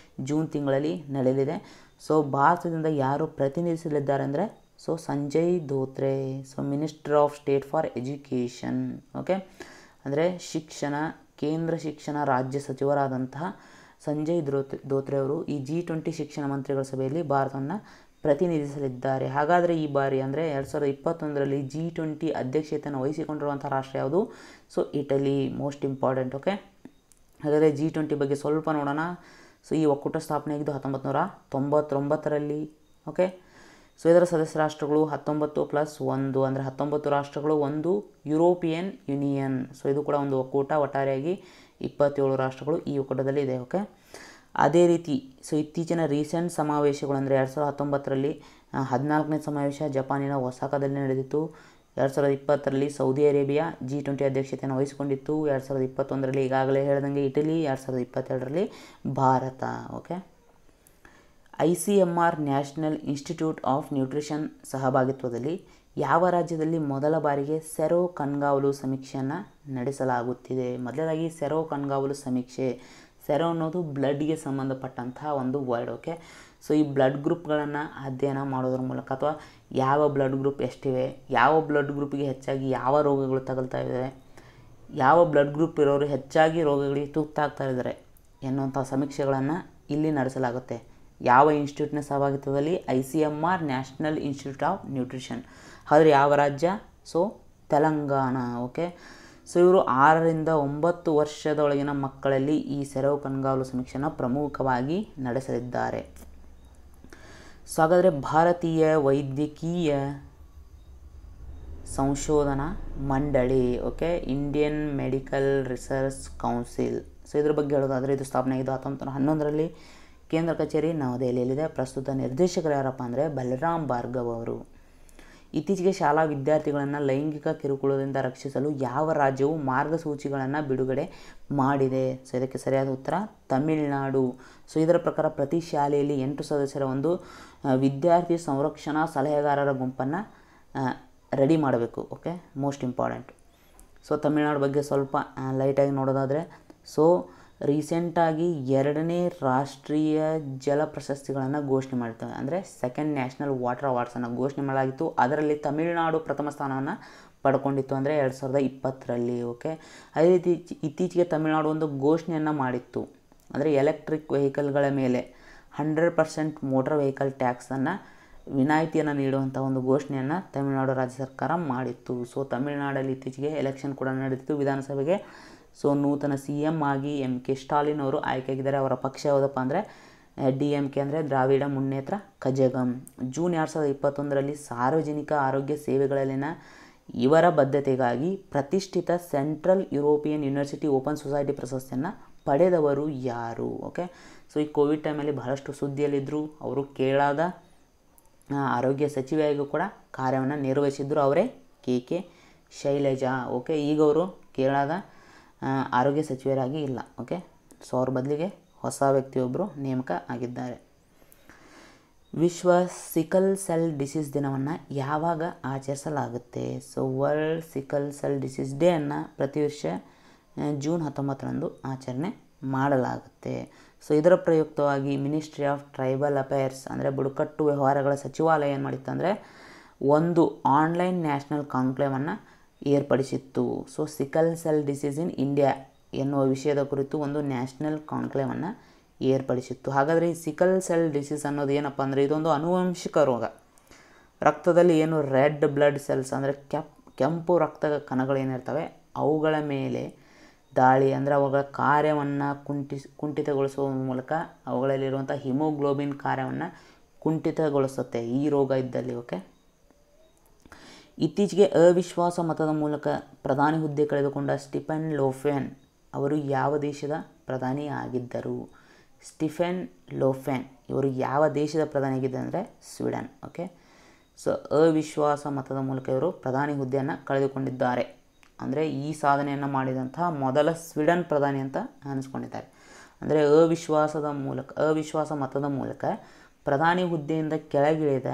S1: ಜೂನ್ ತಿಂಗಳಲ್ಲಿ ನಡೆಯಲಿದೆ. ಸೊ ಭಾರತದಿಂದ ಯಾರು ಪ್ರತಿನಿಧಿಸಲಿದ್ದಾರೆ ಅಂದರೆ so Sanjay Dhotre. So minister of state for education. Okay, ಅಂದರೆ ಕೇಂದ್ರ ಶಿಕ್ಷಣ ರಾಜ್ಯ ಸಚಿವರಾದಂತಹ ಸಂಜಯ್ ಧೋತ್ರೆ ಅವರು ಈ G20 ಶಿಕ್ಷಣ ಮಂತ್ರಿಗಳ ಸಭೆಯಲ್ಲಿ ಭಾರತವನ್ನು ಪ್ರತಿನಿಧಿಸಲಿದ್ದಾರೆ. ಹಾಗಾದರೆ ಈ ಬಾರಿ ಅಂದರೆ 2021ರಲ್ಲಿ G20 ಅಧ್ಯಕ್ಷತೆಯನ್ನು ವಹಿಸಿಕೊಂಡಿರುವಂಥ ರಾಷ್ಟ್ರ ಯಾವುದು? So Italy. Most important. Okay, ಹಾಗಾದರೆ G20 ಬಗ್ಗೆ ಸ್ವಲ್ಪ ನೋಡೋಣ. ಸೊ ಈ ಒಕ್ಕೂಟ ಸ್ಥಾಪನೆಯಾಗಿದ್ದು 1999ರಲ್ಲಿ. ಓಕೆ, ಸೊ ಇದರ ಸದಸ್ಯ ರಾಷ್ಟ್ರಗಳು 19+1 ಅಂದರೆ 19 ರಾಷ್ಟ್ರಗಳು, 1 ಯುರೋಪಿಯನ್ ಯೂನಿಯನ್. ಸೊ ಇದು ಕೂಡ ಒಂದು ಒಕ್ಕೂಟ. ಒಟ್ಟಾರೆಯಾಗಿ 27 ರಾಷ್ಟ್ರಗಳು ಈ ಒಕ್ಕೂಟದಲ್ಲಿ ಇದೆ. ಓಕೆ, ಅದೇ ರೀತಿ ಸೊ ಇತ್ತೀಚಿನ ರೀಸೆಂಟ್ ಸಮಾವೇಶಗಳು ಅಂದರೆ 2019ರಲ್ಲಿ 14ನೇ ಸಮಾವೇಶ ಜಪಾನಿನ ಒಸಾಕಾದಲ್ಲಿ ನಡೆದಿತ್ತು. 2020ರಲ್ಲಿ ಸೌದಿ ಅರೇಬಿಯಾ G20 ಅಧ್ಯಕ್ಷತೆಯನ್ನು ವಹಿಸಿಕೊಂಡಿತ್ತು. 2021ರಲ್ಲಿ ಈಗಾಗಲೇ ಹೇಳಿದಂಗೆ ಇಟಲಿ, 2022ರಲ್ಲಿ Bharat. Okay, ICMR national institute of nutrition ಸಹಭಾಗಿತ್ವದಲ್ಲಿ ಯಾವ ರಾಜ್ಯದಲ್ಲಿ ಮೊದಲ ಬಾರಿಗೆ ಸೆರೋ ಕಣ್ಗಾವಲು ಸಮೀಕ್ಷೆಯನ್ನು ನಡೆಸಲಾಗುತ್ತಿದೆ? ಮೊದಲಾಗಿ ಸೆರೋ ಕಣ್ಗಾವಲು ಸಮೀಕ್ಷೆ. ಸೆರೋ ಅನ್ನೋದು ಬ್ಲಡ್ಗೆ ಸಂಬಂಧಪಟ್ಟಂತಹ ಒಂದು ವರ್ಡ್. ಓಕೆ, ಸೊ ಈ ಬ್ಲಡ್ ಗ್ರೂಪ್ಗಳನ್ನು ಅಧ್ಯಯನ ಮಾಡೋದ್ರ ಮೂಲಕ ಅಥವಾ ಯಾವ ಬ್ಲಡ್ ಗ್ರೂಪ್ ಎಷ್ಟಿವೆ, ಯಾವ ಬ್ಲಡ್ ಗ್ರೂಪ್ಗೆ ಹೆಚ್ಚಾಗಿ ಯಾವ ರೋಗಗಳು ತಗಲ್ತಾ ಇದ್ದಾರೆ, ಯಾವ ಬ್ಲಡ್ ಗ್ರೂಪ್ ಇರೋರು ಹೆಚ್ಚಾಗಿ ರೋಗಗಳಿಗೆ ತುತ್ತಾಗ್ತಾ ಇದ್ದಾರೆ ಎನ್ನುವಂಥ ಸಮೀಕ್ಷೆಗಳನ್ನು ಇಲ್ಲಿ ನಡೆಸಲಾಗುತ್ತೆ. ಯಾವ ಇನ್ಸ್ಟಿಟ್ಯೂಟ್ನ ಸಹಭಾಗಿತ್ವದಲ್ಲಿ? ICMR national institute of nutrition. ಆದರೆ ಯಾವ ರಾಜ್ಯ? ಸೊ ತೆಲಂಗಾಣ. ಓಕೆ, ಸೊ ಇವರು 6ರಿಂದ 9 ವರ್ಷದೊಳಗಿನ ಮಕ್ಕಳಲ್ಲಿ ಈ ಸೆರೋ ಕಣ್ಗಾವಲು ಸಮೀಕ್ಷೆಯನ್ನು ಪ್ರಮುಖವಾಗಿ ನಡೆಸಲಿದ್ದಾರೆ. ಸೊ ಹಾಗಾದರೆ ಭಾರತೀಯ ವೈದ್ಯಕೀಯ ಸಂಶೋಧನಾ ಮಂಡಳಿ. Okay, Indian medical research council. So ಇದ್ರ ಬಗ್ಗೆ ಹೇಳೋದಾದರೆ ಇದು ಸ್ಥಾಪನೆ ಆಗಿದ್ದು 1911ರಲ್ಲಿ. ಕೇಂದ್ರ ಕಚೇರಿ ನವದೆಹಲಿಯಲ್ಲಿದೆ. ಪ್ರಸ್ತುತ ನಿರ್ದೇಶಕರು ಯಾರಪ್ಪ ಅಂದರೆ ಬಲರಾಮ್ ಭಾರ್ಗವ್ ಅವರು. ಇತ್ತೀಚೆಗೆ ಶಾಲಾ ವಿದ್ಯಾರ್ಥಿಗಳನ್ನು ಲೈಂಗಿಕ ಕಿರುಕುಳದಿಂದ ರಕ್ಷಿಸಲು ಯಾವ ರಾಜ್ಯವು ಮಾರ್ಗಸೂಚಿಗಳನ್ನು ಬಿಡುಗಡೆ ಮಾಡಿದೆ? ಸೊ ಇದಕ್ಕೆ ಸರಿಯಾದ ಉತ್ತರ ತಮಿಳುನಾಡು. ಸೊ ಇದರ ಪ್ರಕಾರ ಪ್ರತಿ ಶಾಲೆಯಲ್ಲಿ 8 ಸದಸ್ಯರ ಒಂದು ವಿದ್ಯಾರ್ಥಿ ಸಂರಕ್ಷಣಾ ಸಲಹೆಗಾರರ ಗುಂಪನ್ನು ರೆಡಿ ಮಾಡಬೇಕು. Okay, most important. So Tamil Nadu ಬಗ್ಗೆ ಸ್ವಲ್ಪ ಲೈಟಾಗಿ ನೋಡೋದಾದರೆ ಸೊ ರೀಸೆಂಟಾಗಿ 2ನೇ ರಾಷ್ಟ್ರೀಯ ಜಲ ಪ್ರಶಸ್ತಿಗಳನ್ನು ಘೋಷಣೆ ಮಾಡಿರ್ತವೆ. ಅಂದರೆ ಸೆಕೆಂಡ್ ನ್ಯಾಷನಲ್ ವಾಟರ್ ಅವಾರ್ಡ್ಸನ್ನು ಘೋಷಣೆ ಮಾಡಲಾಗಿತ್ತು. ಅದರಲ್ಲಿ ತಮಿಳುನಾಡು ಪ್ರಥಮ ಸ್ಥಾನವನ್ನು ಪಡ್ಕೊಂಡಿತ್ತು ಅಂದರೆ 2020ರಲ್ಲಿ. ಓಕೆ, ಅದೇ ರೀತಿ ಇತ್ತೀಚೆಗೆ ತಮಿಳುನಾಡು ಒಂದು ಘೋಷಣೆಯನ್ನು ಮಾಡಿತ್ತು. ಅಂದರೆ ಎಲೆಕ್ಟ್ರಿಕ್ ವೆಹಿಕಲ್ಗಳ ಮೇಲೆ 100% ಮೋಟಾರ್ ವೆಹಿಕಲ್ ಟ್ಯಾಕ್ಸನ್ನು ವಿನಾಯಿತಿಯನ್ನು ನೀಡುವಂಥ ಒಂದು ಘೋಷಣೆಯನ್ನು ತಮಿಳುನಾಡು ರಾಜ್ಯ ಸರ್ಕಾರ ಮಾಡಿತ್ತು. ಸೊ ತಮಿಳುನಾಡಲ್ಲಿ ಇತ್ತೀಚೆಗೆ ಎಲೆಕ್ಷನ್ ಕೂಡ ನಡೆದಿತ್ತು ವಿಧಾನಸಭೆಗೆ. ಸೊ ನೂತನ CM ಆಗಿ MK ಸ್ಟಾಲಿನ್ ಅವರು ಆಯ್ಕೆಯಾಗಿದ್ದಾರೆ. ಅವರ ಪಕ್ಷ ಯಾವುದಪ್ಪ ಅಂದರೆ DMK ಅಂದರೆ ದ್ರಾವಿಡ ಮುನ್ನೇತ್ರ ಕಜಗಂ. ಜೂನ್ 2021ರಲ್ಲಿ ಸಾರ್ವಜನಿಕ ಆರೋಗ್ಯ ಸೇವೆಗಳಲ್ಲಿನ ಇವರ ಬದ್ಧತೆಗಾಗಿ ಪ್ರತಿಷ್ಠಿತ central European university open society ಪ್ರಶಸ್ತಿಯನ್ನು ಪಡೆದವರು ಯಾರು? ಓಕೆ, ಸೊ ಈ ಕೋವಿಡ್ ಟೈಮಲ್ಲಿ ಬಹಳಷ್ಟು ಸುದ್ದಿಯಲ್ಲಿದ್ದರು. ಅವರು ಕೇರಳದ ಆರೋಗ್ಯ ಸಚಿವೆಯಾಗೂ ಕೂಡ ಕಾರ್ಯವನ್ನು ನಿರ್ವಹಿಸಿದ್ರು. ಅವರೇ KK ಶೈಲಜಾ. ಓಕೆ, ಈಗ ಅವರು ಕೇರಳದ ಆರೋಗ್ಯ ಸಚಿವರಾಗಿ ಇಲ್ಲ. ಓಕೆ, ಸೊ ಅವ್ರ ಬದಲಿಗೆ ಹೊಸ ವ್ಯಕ್ತಿಯೊಬ್ಬರು ನೇಮಕ ಆಗಿದ್ದಾರೆ. ವಿಶ್ವ ಸಿಕಲ್ ಸೆಲ್ ಡಿಸೀಸ್ ದಿನವನ್ನು ಯಾವಾಗ ಆಚರಿಸಲಾಗುತ್ತೆ? So world sickle cell disease ಡೇಯನ್ನು ಪ್ರತಿ ವರ್ಷ ಜೂನ್ 19ರಂದು ಆಚರಣೆ ಮಾಡಲಾಗುತ್ತೆ. ಸೊ ಇದರ ಪ್ರಯುಕ್ತವಾಗಿ ಮಿನಿಸ್ಟ್ರಿ ಆಫ್ ಟ್ರೈಬಲ್ ಅಫೇರ್ಸ್ ಅಂದರೆ ಬುಡಕಟ್ಟು ವ್ಯವಹಾರಗಳ ಸಚಿವಾಲಯ ಏನು ಮಾಡಿತ್ತು ಅಂದರೆ ಒಂದು ಆನ್ಲೈನ್ ನ್ಯಾಷನಲ್ ಕಾನ್ಕ್ಲೇವನ್ನು ಏರ್ಪಡಿಸಿತ್ತು. So sickle cell disease in India ಎನ್ನುವ ವಿಷಯದ ಕುರಿತು ಒಂದು ನ್ಯಾಷನಲ್ ಕಾನ್ಕ್ಲೇವನ್ನು ಏರ್ಪಡಿಸಿತ್ತು. ಹಾಗಾದರೆ ಈ ಸಿಕಲ್ ಸೆಲ್ ಡಿಸೀಸ್ ಅನ್ನೋದು ಏನಪ್ಪ ಅಂದರೆ ಇದೊಂದು ಆನುವಂಶಿಕ ರೋಗ. ರಕ್ತದಲ್ಲಿ ಏನು ರೆಡ್ ಬ್ಲಡ್ ಸೆಲ್ಸ್ ಅಂದರೆ ಕೆಂಪು ರಕ್ತ ಕಣಗಳು ಏನಿರ್ತವೆ ಅವುಗಳ ಮೇಲೆ ದಾಳಿ ಅಂದರೆ ಅವುಗಳ ಕಾರ್ಯವನ್ನು ಕುಂಠಿತಗೊಳಿಸುವ ಮೂಲಕ ಅವುಗಳಲ್ಲಿರುವಂಥ ಹಿಮೋಗ್ಲೋಬಿನ್ ಕಾರ್ಯವನ್ನು ಕುಂಠಿತಗೊಳಿಸುತ್ತೆ ಈ ರೋಗ ಇದ್ದಲ್ಲಿ. ಓಕೆ, ಇತ್ತೀಚೆಗೆ ಅವಿಶ್ವಾಸ ಮತದ ಮೂಲಕ ಪ್ರಧಾನಿ ಹುದ್ದೆ ಕಳೆದುಕೊಂಡ ಸ್ಟೀಫನ್ ಲೋಫೆನ್ ಅವರು ಯಾವ ದೇಶದ ಪ್ರಧಾನಿ ಆಗಿದ್ದರು? ಸ್ಟೀಫನ್ ಲೋಫೆನ್ ಇವರು ಯಾವ ದೇಶದ ಪ್ರಧಾನಿ ಆಗಿದ್ದಾರೆ ಅಂದರೆ ಸ್ವೀಡನ್. ಓಕೆ, ಸೊ ಅವಿಶ್ವಾಸ ಮತದ ಮೂಲಕ ಇವರು ಪ್ರಧಾನಿ ಹುದ್ದೆಯನ್ನು ಕಳೆದುಕೊಂಡಿದ್ದಾರೆ. ಅಂದರೆ ಈ ಸಾಧನೆಯನ್ನು ಮಾಡಿದಂತಹ ಮೊದಲ ಸ್ವೀಡನ್ ಪ್ರಧಾನಿ ಅಂತ ಅನಿಸ್ಕೊಂಡಿದ್ದಾರೆ. ಅಂದರೆ ಅವಿಶ್ವಾಸ ಮತದ ಮೂಲಕ ಪ್ರಧಾನಿ ಹುದ್ದೆಯಿಂದ ಕೆಳಗಿಳಿದ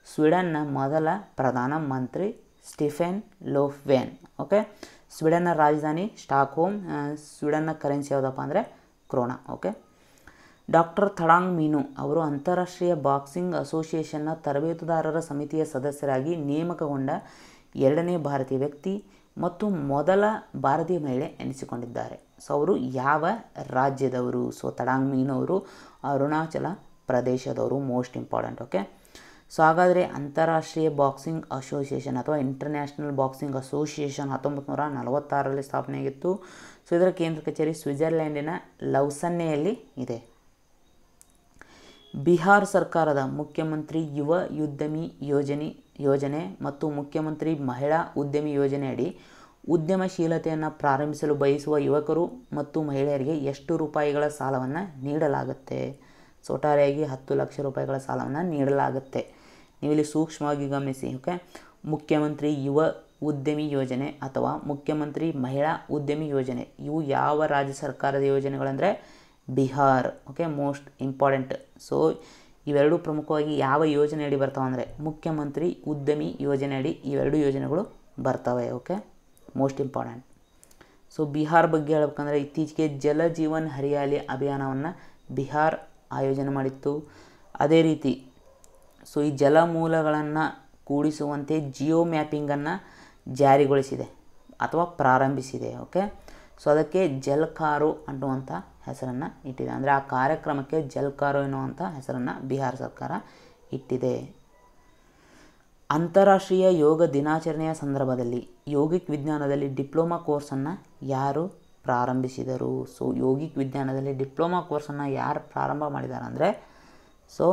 S1: ಸ್ವೀಡನ್ನ ಮೊದಲ ಪ್ರಧಾನಮಂತ್ರಿ ಸ್ಟೀಫನ್ ಲೋಫೆನ್. ಓಕೆ, ಸ್ವೀಡನ್ನ ರಾಜಧಾನಿ ಸ್ಟಾಕ್ಹೋಮ್, ಸ್ವೀಡನ್ನ ಕರೆನ್ಸಿ ಯಾವುದಪ್ಪ ಅಂದರೆ ಕ್ರೋನಾ. ಓಕೆ, ಡಾಕ್ಟರ್ ಥಡಾಂಗ್ ಮೀನು ಅವರು ಅಂತಾರಾಷ್ಟ್ರೀಯ ಬಾಕ್ಸಿಂಗ್ ಅಸೋಸಿಯೇಷನ್ನ ತರಬೇತುದಾರರ ಸಮಿತಿಯ ಸದಸ್ಯರಾಗಿ ನೇಮಕಗೊಂಡ ಎರಡನೇ ಭಾರತೀಯ ವ್ಯಕ್ತಿ ಮತ್ತು ಮೊದಲ ಭಾರತೀಯ ಮಹಿಳೆ ಎನಿಸಿಕೊಂಡಿದ್ದಾರೆ. ಸೊ ಅವರು ಯಾವ ರಾಜ್ಯದವರು? ಸೊ ಥಡಾಂಗ್ ಮೀನು ಅವರು ಅರುಣಾಚಲ ಪ್ರದೇಶದವರು. Most important. ಓಕೆ, ಸೊ ಹಾಗಾದರೆ ಅಂತಾರಾಷ್ಟ್ರೀಯ ಬಾಕ್ಸಿಂಗ್ ಅಸೋಸಿಯೇಷನ್ ಅಥವಾ ಇಂಟರ್ನ್ಯಾಷನಲ್ ಬಾಕ್ಸಿಂಗ್ ಅಸೋಸಿಯೇಷನ್ 1946ರಲ್ಲಿ ಸ್ಥಾಪನೆಯಾಗಿತ್ತು. ಸೊ ಇದರ ಕೇಂದ್ರ ಕಚೇರಿ ಸ್ವಿಟ್ಜರ್ಲ್ಯಾಂಡಿನ ಲೌಸನ್ನೆಯಲ್ಲಿ ಇದೆ. ಬಿಹಾರ್ ಸರ್ಕಾರದ ಮುಖ್ಯಮಂತ್ರಿ ಯುವ ಉದ್ಯಮಿ ಯೋಜನೆ ಮತ್ತು ಮುಖ್ಯಮಂತ್ರಿ ಮಹಿಳಾ ಉದ್ಯಮಿ ಯೋಜನೆಯಡಿ ಉದ್ಯಮಶೀಲತೆಯನ್ನು ಪ್ರಾರಂಭಿಸಲು ಬಯಸುವ ಯುವಕರು ಮತ್ತು ಮಹಿಳೆಯರಿಗೆ ಎಷ್ಟು ರೂಪಾಯಿಗಳ ಸಾಲವನ್ನು ನೀಡಲಾಗುತ್ತೆ? ಸೊ ಒಟ್ಟಾರೆಯಾಗಿ 10 ಲಕ್ಷ ರೂಪಾಯಿಗಳ ಸಾಲವನ್ನು ನೀಡಲಾಗುತ್ತೆ. ನೀವು ಇಲ್ಲಿ ಸೂಕ್ಷ್ಮವಾಗಿ ಗಮನಿಸಿ. ಓಕೆ, ಮುಖ್ಯಮಂತ್ರಿ ಯುವ ಉದ್ಯಮಿ ಯೋಜನೆ ಅಥವಾ ಮುಖ್ಯಮಂತ್ರಿ ಮಹಿಳಾ ಉದ್ಯಮಿ ಯೋಜನೆ ಇವು ಯಾವ ರಾಜ್ಯ ಸರ್ಕಾರದ ಯೋಜನೆಗಳಂದರೆ Bihar. Okay, most important. So ಇವೆರಡೂ ಪ್ರಮುಖವಾಗಿ ಯಾವ ಯೋಜನೆ ಅಡಿ ಬರ್ತಾವೆ ಅಂದರೆ ಮುಖ್ಯಮಂತ್ರಿ ಉದ್ಯಮಿ ಯೋಜನೆ ಅಡಿ ಇವೆರಡು ಯೋಜನೆಗಳು ಬರ್ತವೆ. Okay, most important. So Bihar ಬಗ್ಗೆ ಹೇಳ್ಬೇಕಂದ್ರೆ ಇತ್ತೀಚೆಗೆ ಜಲ ಜೀವನ್ ಹರಿಯಾಲಿ ಅಭಿಯಾನವನ್ನು ಬಿಹಾರ್ ಆಯೋಜನೆ ಮಾಡಿತ್ತು. ಅದೇ ರೀತಿ ಸೊ ಈ ಜಲಮೂಲಗಳನ್ನು ಕೂಡಿಸುವಂತೆ ಜಿಯೋ ಮ್ಯಾಪಿಂಗನ್ನು ಜಾರಿಗೊಳಿಸಿದೆ ಅಥವಾ ಪ್ರಾರಂಭಿಸಿದೆ. ಓಕೆ, ಸೊ ಅದಕ್ಕೆ ಜಲ್ಕಾರೋ ಅನ್ನುವಂಥ ಹೆಸರನ್ನು ಇಟ್ಟಿದೆ. ಅಂದರೆ ಆ ಕಾರ್ಯಕ್ರಮಕ್ಕೆ ಜಲ್ಕಾರೋ ಎನ್ನುವಂಥ ಹೆಸರನ್ನು ಬಿಹಾರ ಸರ್ಕಾರ ಇಟ್ಟಿದೆ. ಅಂತಾರಾಷ್ಟ್ರೀಯ ಯೋಗ ದಿನಾಚರಣೆಯ ಸಂದರ್ಭದಲ್ಲಿ ಯೋಗಿಕ್ ವಿಜ್ಞಾನದಲ್ಲಿ ಡಿಪ್ಲೊಮಾ ಕೋರ್ಸನ್ನು ಯಾರು ಪ್ರಾರಂಭಿಸಿದರು? ಸೊ ಯೋಗಿಕ್ ವಿಜ್ಞಾನದಲ್ಲಿ ಡಿಪ್ಲೊಮಾ ಕೋರ್ಸನ್ನು ಯಾರು ಪ್ರಾರಂಭ ಮಾಡಿದ್ದಾರೆ ಅಂದರೆ ಸೊ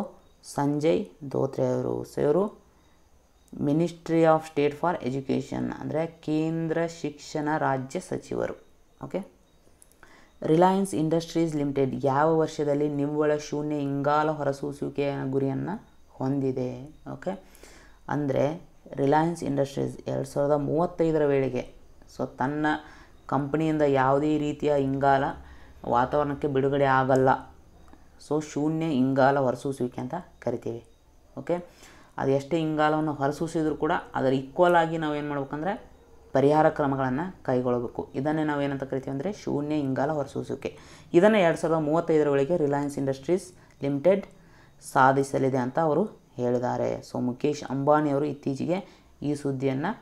S1: ಸಂಜಯ್ ಧೋತ್ರೆ ಅವರು. ಸೊ ಇವರು ministry of state for education ಅಂದರೆ ಕೇಂದ್ರ ಶಿಕ್ಷಣ ರಾಜ್ಯ ಸಚಿವರು. ಓಕೆ, ರಿಲಯನ್ಸ್ ಇಂಡಸ್ಟ್ರೀಸ್ ಲಿಮಿಟೆಡ್ ಯಾವ ವರ್ಷದಲ್ಲಿ ನಿವ್ವಳ ಶೂನ್ಯ ಇಂಗಾಲ ಹೊರಸೂಸುವಿಕೆಯ ಗುರಿಯನ್ನು ಹೊಂದಿದೆ? ಓಕೆ, ಅಂದರೆ ರಿಲಯನ್ಸ್ ಇಂಡಸ್ಟ್ರೀಸ್ 2035ರ ವೇಳೆಗೆ ಸೊ ತನ್ನ ಕಂಪನಿಯಿಂದ ಯಾವುದೇ ರೀತಿಯ ಇಂಗಾಲ ವಾತಾವರಣಕ್ಕೆ ಬಿಡುಗಡೆ ಆಗಲ್ಲ. ಸೊ ಶೂನ್ಯ ಇಂಗಾಲ ಹೊರಸೂಸುವಿಕೆ ಅಂತ ಕರಿತೀವಿ. ಓಕೆ, ಅದು ಎಷ್ಟೇ ಇಂಗಾಲವನ್ನು ಹೊರಸೂಸಿದರೂ ಕೂಡ ಅದರ ಈಕ್ವಲ್ ಆಗಿ ನಾವೇನು ಮಾಡ್ಬೇಕಂದ್ರೆ ಪರಿಹಾರ ಕ್ರಮಗಳನ್ನು ಕೈಗೊಳ್ಳಬೇಕು. ಇದನ್ನೇ ನಾವೇನಂತ ಕರಿತೀವಿ ಅಂದರೆ ಶೂನ್ಯ ಇಂಗಾಲ ಹೊರಸೂಸುವಿಕೆ. ಇದನ್ನು 2035ರ ವೇಳೆಗೆ ರಿಲಯನ್ಸ್ ಇಂಡಸ್ಟ್ರೀಸ್ ಲಿಮಿಟೆಡ್ ಸಾಧಿಸಲಿದೆ ಅಂತ ಅವರು ಹೇಳಿದ್ದಾರೆ. ಸೊ ಮುಖೇಶ್ ಅಂಬಾನಿ ಅವರು ಇತ್ತೀಚೆಗೆ ಈ ಸುದ್ದಿಯನ್ನು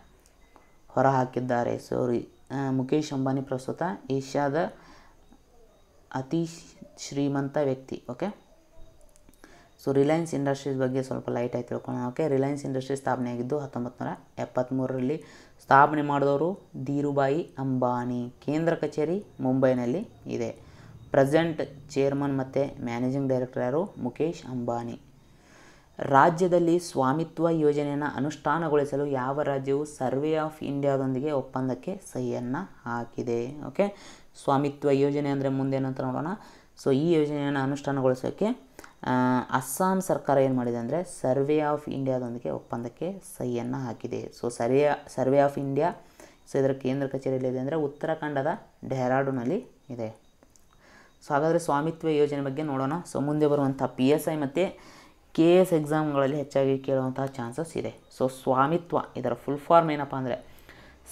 S1: ಹೊರಹಾಕಿದ್ದಾರೆ. ಸೊ ಮುಖೇಶ್ ಅಂಬಾನಿ ಪ್ರಸ್ತುತ ಏಷ್ಯಾದ ಅತಿ ಶ್ರೀಮಂತ ವ್ಯಕ್ತಿ. ಓಕೆ, ಸೊ ರಿಲಯನ್ಸ್ ಇಂಡಸ್ಟ್ರೀಸ್ ಬಗ್ಗೆ ಸ್ವಲ್ಪ ಲೈಟಾಗಿ ತಿಳ್ಕೊಳ್ಳೋಣ. ಓಕೆ, ರಿಲಯನ್ಸ್ ಇಂಡಸ್ಟ್ರೀಸ್ ಸ್ಥಾಪನೆಯಾಗಿದ್ದು 1973ರಲ್ಲಿ. ಸ್ಥಾಪನೆ ಮಾಡಿದವರು ಧೀರುಭಾಯಿ ಅಂಬಾನಿ. ಕೇಂದ್ರ ಕಚೇರಿ ಮುಂಬೈನಲ್ಲಿ ಇದೆ. ಪ್ರೆಸೆಂಟ್ ಚೇರ್ಮನ್ ಮತ್ತು ಮ್ಯಾನೇಜಿಂಗ್ ಡೈರೆಕ್ಟರ್ ಯಾರು? ಮುಖೇಶ್ ಅಂಬಾನಿ. ರಾಜ್ಯದಲ್ಲಿ ಸ್ವಾಮಿತ್ವ ಯೋಜನೆಯನ್ನು ಅನುಷ್ಠಾನಗೊಳಿಸಲು ಯಾವ ರಾಜ್ಯವು ಸರ್ವೆ ಆಫ್ ಇಂಡಿಯಾದೊಂದಿಗೆ ಒಪ್ಪಂದಕ್ಕೆ ಸಹಿಯನ್ನು ಹಾಕಿದೆ? ಓಕೆ, ಸ್ವಾಮಿತ್ವ ಯೋಜನೆ ಅಂದರೆ ಮುಂದೇನಂತ ನೋಡೋಣ. ಸೊ ಈ ಯೋಜನೆಯನ್ನು ಅನುಷ್ಠಾನಗೊಳಿಸೋಕ್ಕೆ ಅಸ್ಸಾಂ ಸರ್ಕಾರ ಏನು ಮಾಡಿದೆ ಅಂದರೆ ಸರ್ವೆ ಆಫ್ ಇಂಡಿಯಾದೊಂದಿಗೆ ಒಪ್ಪಂದಕ್ಕೆ ಸಹಿಯನ್ನು ಹಾಕಿದೆ. So survey of India so ಇದರ ಕೇಂದ್ರ ಕಚೇರಿ ಎಲ್ಲಿದೆ ಅಂದರೆ ಉತ್ತರಾಖಂಡದ ಡೆಹ್ರಾಡೂನಲ್ಲಿ ಇದೆ. ಸೊ ಹಾಗಾದರೆ ಸ್ವಾಮಿತ್ವ ಯೋಜನೆ ಬಗ್ಗೆ ನೋಡೋಣ. ಸೊ ಮುಂದೆ ಬರುವಂಥ PSI ಮತ್ತು KS ಎಕ್ಸಾಮ್ಗಳಲ್ಲಿ ಹೆಚ್ಚಾಗಿ ಕೇಳುವಂತಹ ಚಾನ್ಸಸ್ ಇದೆ. ಸೊ ಸ್ವಾಮಿತ್ವ ಇದರ ಫುಲ್ ಫಾರ್ಮ್ ಏನಪ್ಪ ಅಂದರೆ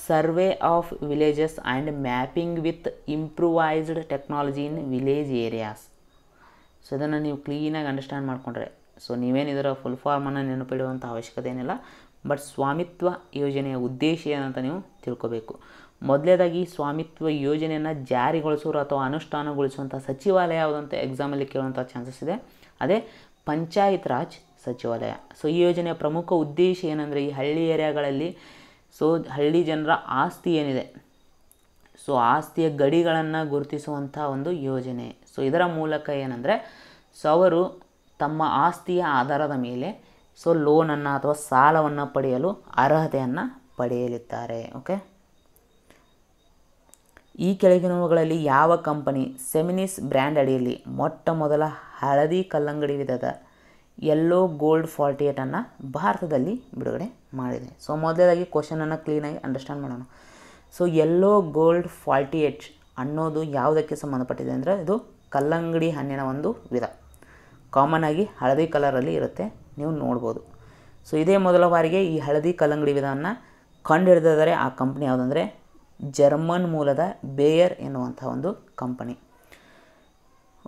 S1: survey of villages and mapping with improvised technology in village areas. So ಇದನ್ನು ನೀವು ಕ್ಲೀನಾಗಿ ಅಂಡರ್ಸ್ಟ್ಯಾಂಡ್ ಮಾಡಿಕೊಂಡ್ರೆ ಸೊ ನೀವೇನು ಇದರ ಫುಲ್ ಫಾರ್ಮನ್ನು ನೆನಪಿಡುವಂಥ ಅವಶ್ಯಕತೆ ಏನಿಲ್ಲ. ಬಟ್ ಸ್ವಾಮಿತ್ವ ಯೋಜನೆಯ ಉದ್ದೇಶ ಏನಂತ ನೀವು ತಿಳ್ಕೊಬೇಕು. ಮೊದಲನೇದಾಗಿ ಸ್ವಾಮಿತ್ವ ಯೋಜನೆಯನ್ನು ಜಾರಿಗೊಳಿಸೋರು ಅಥವಾ ಅನುಷ್ಠಾನಗೊಳಿಸುವಂಥ ಸಚಿವಾಲಯ ಯಾವುದಂತ ಎಕ್ಸಾಮಲ್ಲಿ ಕೇಳುವಂಥ ಚಾನ್ಸಸ್ ಇದೆ. ಅದೇ ಪಂಚಾಯತ್ ರಾಜ್ ಸಚಿವಾಲಯ. ಸೊ ಈ ಯೋಜನೆಯ ಪ್ರಮುಖ ಉದ್ದೇಶ ಏನಂದರೆ ಈ ಹಳ್ಳಿ ಏರಿಯಾಗಳಲ್ಲಿ ಸೊ ಹಳ್ಳಿ ಜನರ ಆಸ್ತಿ ಏನಿದೆ ಸೊ ಆಸ್ತಿಯ ಗಡಿಗಳನ್ನು ಗುರುತಿಸುವಂಥ ಒಂದು ಯೋಜನೆ. ಸೊ ಇದರ ಮೂಲಕ ಏನಂದರೆ ಸೊ ಅವರು ತಮ್ಮ ಆಸ್ತಿಯ ಆಧಾರದ ಮೇಲೆ ಸೊ ಲೋನನ್ನು ಅಥವಾ ಸಾಲವನ್ನು ಪಡೆಯಲು ಅರ್ಹತೆಯನ್ನು ಪಡೆಯಲಿದ್ದಾರೆ. ಓಕೆ, ಈ ಕೆಳಗಿನವುಗಳಲ್ಲಿ ಯಾವ ಕಂಪನಿ ಸೆಮಿನಿಸ್ ಬ್ರ್ಯಾಂಡ್ ಅಡಿಯಲ್ಲಿ ಮೊಟ್ಟ ಮೊದಲ ಹಳದಿ ಕಲ್ಲಂಗಡಿ ವಿಧದ ಯೆಲ್ಲೋ ಗೋಲ್ಡ್ 48 ಭಾರತದಲ್ಲಿ ಬಿಡುಗಡೆ ಮಾಡಿದೆ? ಸೊ ಮೊದಲನೇದಾಗಿ ಕ್ವಶನನ್ನು ಕ್ಲೀನಾಗಿ ಅಂಡರ್ಸ್ಟ್ಯಾಂಡ್ ಮಾಡೋಣ. ಸೊ ಯೆಲ್ಲೋ ಗೋಲ್ಡ್ 48 ಅನ್ನೋದು ಯಾವುದಕ್ಕೆ ಸಂಬಂಧಪಟ್ಟಿದೆ ಅಂದರೆ ಇದು ಕಲ್ಲಂಗಡಿ ಹಣ್ಣಿನ ಒಂದು ವಿಧ. ಕಾಮನ್ ಆಗಿ ಹಳದಿ ಕಲರಲ್ಲಿ ಇರುತ್ತೆ, ನೀವು ನೋಡ್ಬೋದು. ಸೊ ಇದೇ ಮೊದಲ ಬಾರಿಗೆ ಈ ಹಳದಿ ಕಲ್ಲಂಗಡಿ ವಿಧವನ್ನು ಕಂಡುಹಿಡಿದಿದ್ದಾರೆ. ಆ ಕಂಪ್ನಿ ಯಾವುದಂದರೆ ಜರ್ಮನ್ ಮೂಲದ ಬೇಯರ್ ಎನ್ನುವಂಥ ಒಂದು ಕಂಪನಿ.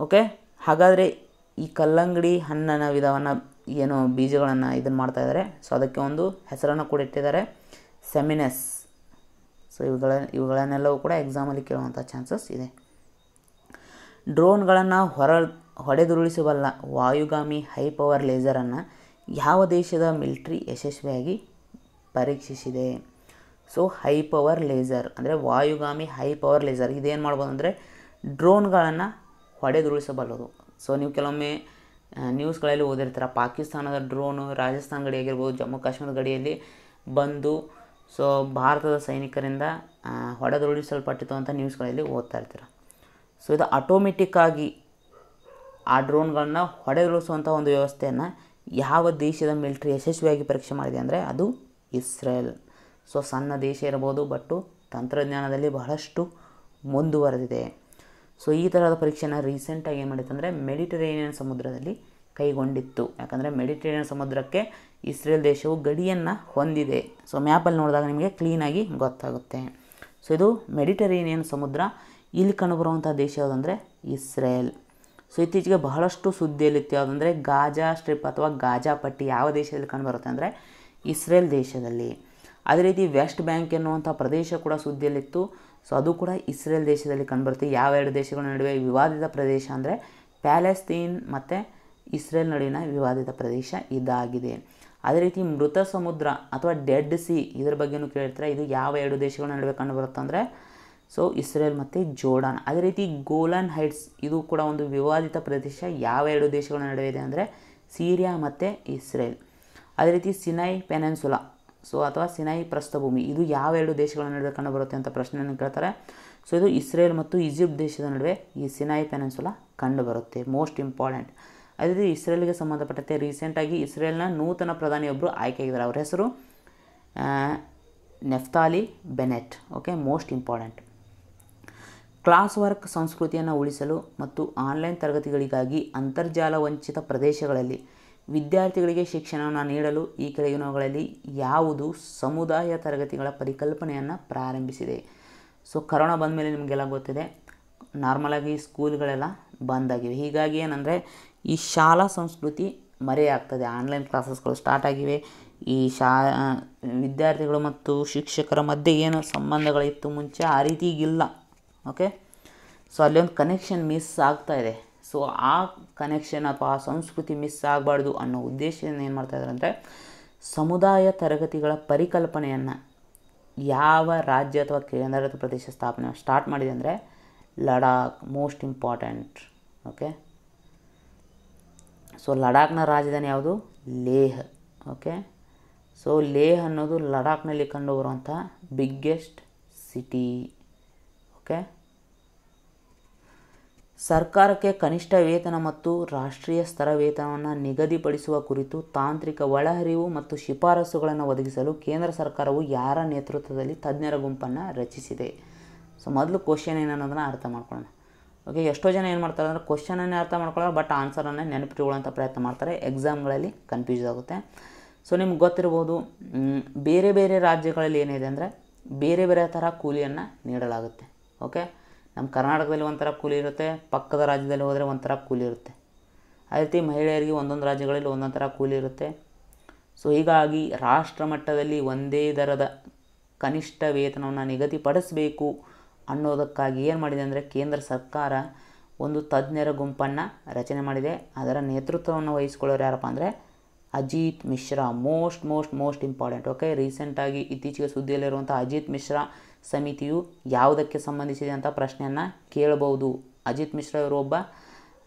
S1: ಓಕೆ, ಹಾಗಾದರೆ ಈ ಕಲ್ಲಂಗಡಿ ಹಣ್ಣಿನ ವಿಧವನ್ನು ಏನು ಬೀಜಗಳನ್ನು ಇದನ್ನು ಮಾಡ್ತಾಯಿದ್ದಾರೆ. ಸೊ ಅದಕ್ಕೆ ಒಂದು ಹೆಸರನ್ನು ಕೂಡ ಇಟ್ಟಿದ್ದಾರೆ, ಸೆಮಿನಸ್. ಸೊ ಇವುಗಳನ್ನೆಲ್ಲವೂ ಕೂಡ ಎಕ್ಸಾಮಲ್ಲಿ ಕೇಳುವಂಥ ಚಾನ್ಸಸ್ ಇದೆ. ಡ್ರೋನ್ಗಳನ್ನು ಹೊಡೆದುರುಳಿಸಬಲ್ಲ ವಾಯುಗಾಮಿ ಹೈ ಪವರ್ ಲೇಸರನ್ನು ಯಾವ ದೇಶದ ಮಿಲಿಟ್ರಿ ಯಶಸ್ವಿಯಾಗಿ ಪರೀಕ್ಷಿಸಿದೆ? ಸೊ ಹೈ ಪವರ್ ಲೇಸರ್ ಅಂದರೆ ವಾಯುಗಾಮಿ ಹೈ ಪವರ್ ಲೇಸರ್ ಇದೇನು ಮಾಡ್ಬೋದು ಅಂದರೆ ಡ್ರೋನ್ಗಳನ್ನು ಹೊಡೆದುರುಳಿಸಬಲ್ಲದು. ಸೊ ನೀವು ಕೆಲವೊಮ್ಮೆ ನ್ಯೂಸ್ಗಳಲ್ಲಿ ಓದಿರ್ತೀರ, ಪಾಕಿಸ್ತಾನದ ಡ್ರೋನು ರಾಜಸ್ಥಾನ ಗಡಿ ಆಗಿರ್ಬೋದು, ಜಮ್ಮು ಕಾಶ್ಮೀರದ ಗಡಿಯಲ್ಲಿ ಬಂದು ಸೊ ಭಾರತದ ಸೈನಿಕರಿಂದ ಹೊಡೆದುರುಳಿಸಲ್ಪಟ್ಟಿತು ಅಂತ ನ್ಯೂಸ್ಗಳಲ್ಲಿ ಓದ್ತಾ ಇರ್ತೀರ. ಸೊ ಇದು ಆಟೋಮೆಟಿಕ್ಕಾಗಿ ಆ ಡ್ರೋನ್ಗಳನ್ನ ಹೊಡೆದುರುಳಿಸುವಂಥ ಒಂದು ವ್ಯವಸ್ಥೆಯನ್ನು ಯಾವ ದೇಶದ ಮಿಲಿಟ್ರಿ ಯಶಸ್ವಿಯಾಗಿ ಪರೀಕ್ಷೆ ಮಾಡಿದೆ ಅಂದರೆ ಅದು ಇಸ್ರೇಲ್. ಸೊ ಸಣ್ಣ ದೇಶ ಇರ್ಬೋದು, ಬಟ್ಟು ತಂತ್ರಜ್ಞಾನದಲ್ಲಿ ಬಹಳಷ್ಟು ಮುಂದುವರೆದಿದೆ. ಸೊ ಈ ಥರದ ಪರೀಕ್ಷೆನ ರೀಸೆಂಟಾಗಿ ಏನು ಮಾಡಿತ್ತು ಅಂದರೆ ಮೆಡಿಟರೇನಿಯನ್ ಸಮುದ್ರದಲ್ಲಿ ಕೈಗೊಂಡಿತ್ತು. ಯಾಕಂದರೆ ಮೆಡಿಟರೇನಿಯನ್ ಸಮುದ್ರಕ್ಕೆ ಇಸ್ರೇಲ್ ದೇಶವು ಗಡಿಯನ್ನು ಹೊಂದಿದೆ. ಸೊ ಮ್ಯಾಪಲ್ಲಿ ನೋಡಿದಾಗ ನಿಮಗೆ ಕ್ಲೀನಾಗಿ ಗೊತ್ತಾಗುತ್ತೆ. ಸೊ ಇದು ಮೆಡಿಟರೇನಿಯನ್ ಸಮುದ್ರ. ಇಲ್ಲಿ ಕಂಡುಬರುವಂಥ ದೇಶ ಯಾವುದಂದರೆ ಇಸ್ರೇಲ್. ಸೊ ಇತ್ತೀಚೆಗೆ ಬಹಳಷ್ಟು ಸುದ್ದಿಯಲ್ಲಿತ್ತು ಯಾವುದಂದರೆ ಗಾಜಾ ಸ್ಟ್ರಿಪ್ ಅಥವಾ ಗಾಜಾ ಪಟ್ಟಿ ಯಾವ ದೇಶದಲ್ಲಿ ಕಂಡುಬರುತ್ತೆ ಅಂದರೆ ಇಸ್ರೇಲ್ ದೇಶದಲ್ಲಿ. ಅದೇ ರೀತಿ ವೆಸ್ಟ್ ಬ್ಯಾಂಕ್ ಎನ್ನುವಂಥ ಪ್ರದೇಶ ಕೂಡ ಸುದ್ದಿಯಲ್ಲಿತ್ತು. ಸೊ ಅದು ಕೂಡ ಇಸ್ರೇಲ್ ದೇಶದಲ್ಲಿ ಕಂಡುಬರುತ್ತೆ. ಯಾವ ಎರಡು ದೇಶಗಳ ನಡುವೆ ವಿವಾದಿತ ಪ್ರದೇಶ ಅಂದರೆ ಪ್ಯಾಲೆಸ್ತೀನ್ ಮತ್ತು ಇಸ್ರೇಲ್ ನಡುವಿನ ವಿವಾದಿತ ಪ್ರದೇಶ ಇದಾಗಿದೆ. ಅದೇ ರೀತಿ ಮೃತ ಸಮುದ್ರ ಅಥವಾ ಡೆಡ್ ಸಿ ಇದರ ಬಗ್ಗೆಯೂ ಕೇಳಿರ್ತಾರೆ. ಇದು ಯಾವ ಎರಡು ದೇಶಗಳ ನಡುವೆ ಕಂಡುಬರುತ್ತೆ ಅಂದರೆ ಸೊ ಇಸ್ರೇಲ್ ಮತ್ತು ಜೋರ್ಡಾನ್. ಅದೇ ರೀತಿ ಗೋಲನ್ ಹೈಟ್ಸ್ ಇದು ಕೂಡ ಒಂದು ವಿವಾದಿತ ಪ್ರದೇಶ ಯಾವ ಎರಡು ದೇಶಗಳ ನಡುವೆ ಇದೆ ಅಂದರೆ ಸಿರಿಯಾ ಮತ್ತು ಇಸ್ರೇಲ್. ಅದೇ ರೀತಿ ಸಿನೈ ಪೆನೆನ್ಸುಲಾ ಸೊ ಅಥವಾ ಸಿನೈ ಪ್ರಸ್ಥಭೂಮಿ ಇದು ಯಾವ ಎರಡು ದೇಶಗಳ ನಡುವೆ ಕಂಡುಬರುತ್ತೆ ಅಂತ ಪ್ರಶ್ನೆಯನ್ನು ಕೇಳ್ತಾರೆ. ಸೊ ಇದು ಇಸ್ರೇಲ್ ಮತ್ತು ಈಜಿಪ್ಟ್ ದೇಶದ ನಡುವೆ ಈ ಸಿನೈ ಪೆನೆನ್ಸುಲಾ ಕಂಡುಬರುತ್ತೆ. Most important. ಅದೇ ರೀತಿ ಇಸ್ರೇಲ್ಗೆ ಸಂಬಂಧಪಟ್ಟಂತೆ ರೀಸೆಂಟಾಗಿ ಇಸ್ರೇಲ್ನ ನೂತನ ಪ್ರಧಾನಿಯೊಬ್ಬರು ಆಯ್ಕೆಯಾಗಿದ್ದಾರೆ. ಅವರ ಹೆಸರು Naftali Bennett. Okay, most important. Class work ಸಂಸ್ಕೃತಿಯನ್ನು ಉಳಿಸಲು ಮತ್ತು ಆನ್ಲೈನ್ ತರಗತಿಗಳಿಗಾಗಿ ಅಂತರ್ಜಾಲ ವಂಚಿತ ಪ್ರದೇಶಗಳಲ್ಲಿ ವಿದ್ಯಾರ್ಥಿಗಳಿಗೆ ಶಿಕ್ಷಣವನ್ನು ನೀಡಲು ಈ ಕೆಳಗಿನವುಗಳಲ್ಲಿ ಯಾವುದು ಸಮುದಾಯ ತರಗತಿಗಳ ಪರಿಕಲ್ಪನೆಯನ್ನು ಪ್ರಾರಂಭಿಸಿದೆ? ಸೊ ಕರೋನಾ ಬಂದ ಮೇಲೆ ನಿಮಗೆಲ್ಲ ಗೊತ್ತಿದೆ, ನಾರ್ಮಲಾಗಿ ಸ್ಕೂಲ್ಗಳೆಲ್ಲ ಬಂದಾಗಿವೆ. ಹೀಗಾಗಿ ಏನಂದರೆ ಈ ಶಾಲಾ ಸಂಸ್ಕೃತಿ ಮರೆಯಾಗ್ತದೆ. ಆನ್ಲೈನ್ ಕ್ಲಾಸಸ್ಗಳು ಸ್ಟಾರ್ಟ್ ಆಗಿವೆ. ಈ ವಿದ್ಯಾರ್ಥಿಗಳು ಮತ್ತು ಶಿಕ್ಷಕರ ಮಧ್ಯೆ ಏನು ಸಂಬಂಧಗಳಿತ್ತು ಮುಂಚೆ ಆ ರೀತಿ ಈಗಿಲ್ಲ. ಓಕೆ, ಸೊ ಅಲ್ಲಿ ಒಂದು ಕನೆಕ್ಷನ್ ಮಿಸ್ ಆಗ್ತಾ ಇದೆ. ಸೊ ಆ ಕನೆಕ್ಷನ್ ಅಥವಾ ಆ ಸಂಸ್ಕೃತಿ ಮಿಸ್ ಆಗಬಾರ್ದು ಅನ್ನೋ ಉದ್ದೇಶದಿಂದ ಏನು ಮಾಡ್ತಾಯಿದ್ದಾರೆ ಅಂದರೆ ಸಮುದಾಯ ತರಗತಿಗಳ ಪರಿಕಲ್ಪನೆಯನ್ನು ಯಾವ ರಾಜ್ಯ ಅಥವಾ ಕೇಂದ್ರಾಡಳಿತ ಪ್ರದೇಶ ಸ್ಟಾರ್ಟ್ ಮಾಡಿದೆ ಅಂದರೆ Ladakh. Most important. Okay, so ಲಡಾಖ್ನ ರಾಜಧಾನಿ ಯಾವುದು? ಲೇಹ್. ಓಕೆ, ಸೊ ಲೇಹ್ ಅನ್ನೋದು ಲಡಾಖ್ನಲ್ಲಿ ಕಂಡುಬರುವಂಥ ಬಿಗ್ಗೆಸ್ಟ್ ಸಿಟಿ. ಓಕೆ, ಸರ್ಕಾರಕ್ಕೆ ಕನಿಷ್ಠ ವೇತನ ಮತ್ತು ರಾಷ್ಟ್ರೀಯ ಸ್ತರ ವೇತನವನ್ನು ನಿಗದಿಪಡಿಸುವ ಕುರಿತು ತಾಂತ್ರಿಕ ಒಳಹರಿವು ಮತ್ತು ಶಿಫಾರಸುಗಳನ್ನು ಒದಗಿಸಲು ಕೇಂದ್ರ ಸರ್ಕಾರವು ಯಾರ ನೇತೃತ್ವದಲ್ಲಿ ತಜ್ಞರ ಗುಂಪನ್ನು ರಚಿಸಿದೆ? ಸೊ ಮೊದಲು ಕ್ವಶನ್ ಏನನ್ನೋದನ್ನು ಅರ್ಥ ಮಾಡ್ಕೊಳ್ಳೋಣ. ಓಕೆ, ಎಷ್ಟೋ ಜನ ಏನು ಮಾಡ್ತಾರೆ ಅಂದರೆ ಕ್ವಶನನ್ನೇ ಅರ್ಥ ಮಾಡ್ಕೊಳ್ಳೋರು, ಬಟ್ ಆನ್ಸರನ್ನು ನೆನಪಿಟ್ಕೊಳ್ಳೋಂಥ ಪ್ರಯತ್ನ ಮಾಡ್ತಾರೆ. ಎಕ್ಸಾಮ್ಗಳಲ್ಲಿ ಕನ್ಫ್ಯೂಸ್ ಆಗುತ್ತೆ. ಸೊ ನಿಮ್ಗೆ ಗೊತ್ತಿರ್ಬೋದು, ಬೇರೆ ಬೇರೆ ರಾಜ್ಯಗಳಲ್ಲಿ ಏನಿದೆ ಅಂದರೆ ಬೇರೆ ಬೇರೆ ಥರ ಕೂಲಿಯನ್ನು ನೀಡಲಾಗುತ್ತೆ. ಓಕೆ, ನಮ್ಮ ಕರ್ನಾಟಕದಲ್ಲಿ ಒಂಥರ ಕೂಲಿ ಇರುತ್ತೆ, ಪಕ್ಕದ ರಾಜ್ಯದಲ್ಲಿ ಹೋದರೆ ಒಂಥರ ಕೂಲಿ ಇರುತ್ತೆ. ಅದೇ ರೀತಿ ಮಹಿಳೆಯರಿಗೆ ಒಂದೊಂದು ರಾಜ್ಯಗಳಲ್ಲಿ ಒಂದೊಂದು ಥರ ಕೂಲಿ ಇರುತ್ತೆ. ಸೊ ಹೀಗಾಗಿ ರಾಷ್ಟ್ರ ಮಟ್ಟದಲ್ಲಿ ಒಂದೇ ದರದ ಕನಿಷ್ಠ ವೇತನವನ್ನು ನಿಗದಿಪಡಿಸಬೇಕು ಅನ್ನೋದಕ್ಕಾಗಿ ಏನು ಮಾಡಿದೆ ಅಂದರೆ ಕೇಂದ್ರ ಸರ್ಕಾರ ಒಂದು ತಜ್ಞರ ಗುಂಪನ್ನು ರಚನೆ ಮಾಡಿದೆ. ಅದರ ನೇತೃತ್ವವನ್ನು ವಹಿಸ್ಕೊಳ್ಳೋರು ಯಾರಪ್ಪ ಅಂದರೆ Ajit Mishra. Most important. Okay, ರೀಸೆಂಟಾಗಿ ಇತ್ತೀಚೆಗೆ ಸುದ್ದಿಯಲ್ಲಿರುವಂಥ ಅಜಿತ್ ಮಿಶ್ರಾ ಸಮಿತಿಯು ಯಾವುದಕ್ಕೆ ಸಂಬಂಧಿಸಿದೆ ಅಂತ ಪ್ರಶ್ನೆಯನ್ನು ಕೇಳಬಹುದು. ಅಜಿತ್ ಮಿಶ್ರಾ ಇವರು ಒಬ್ಬ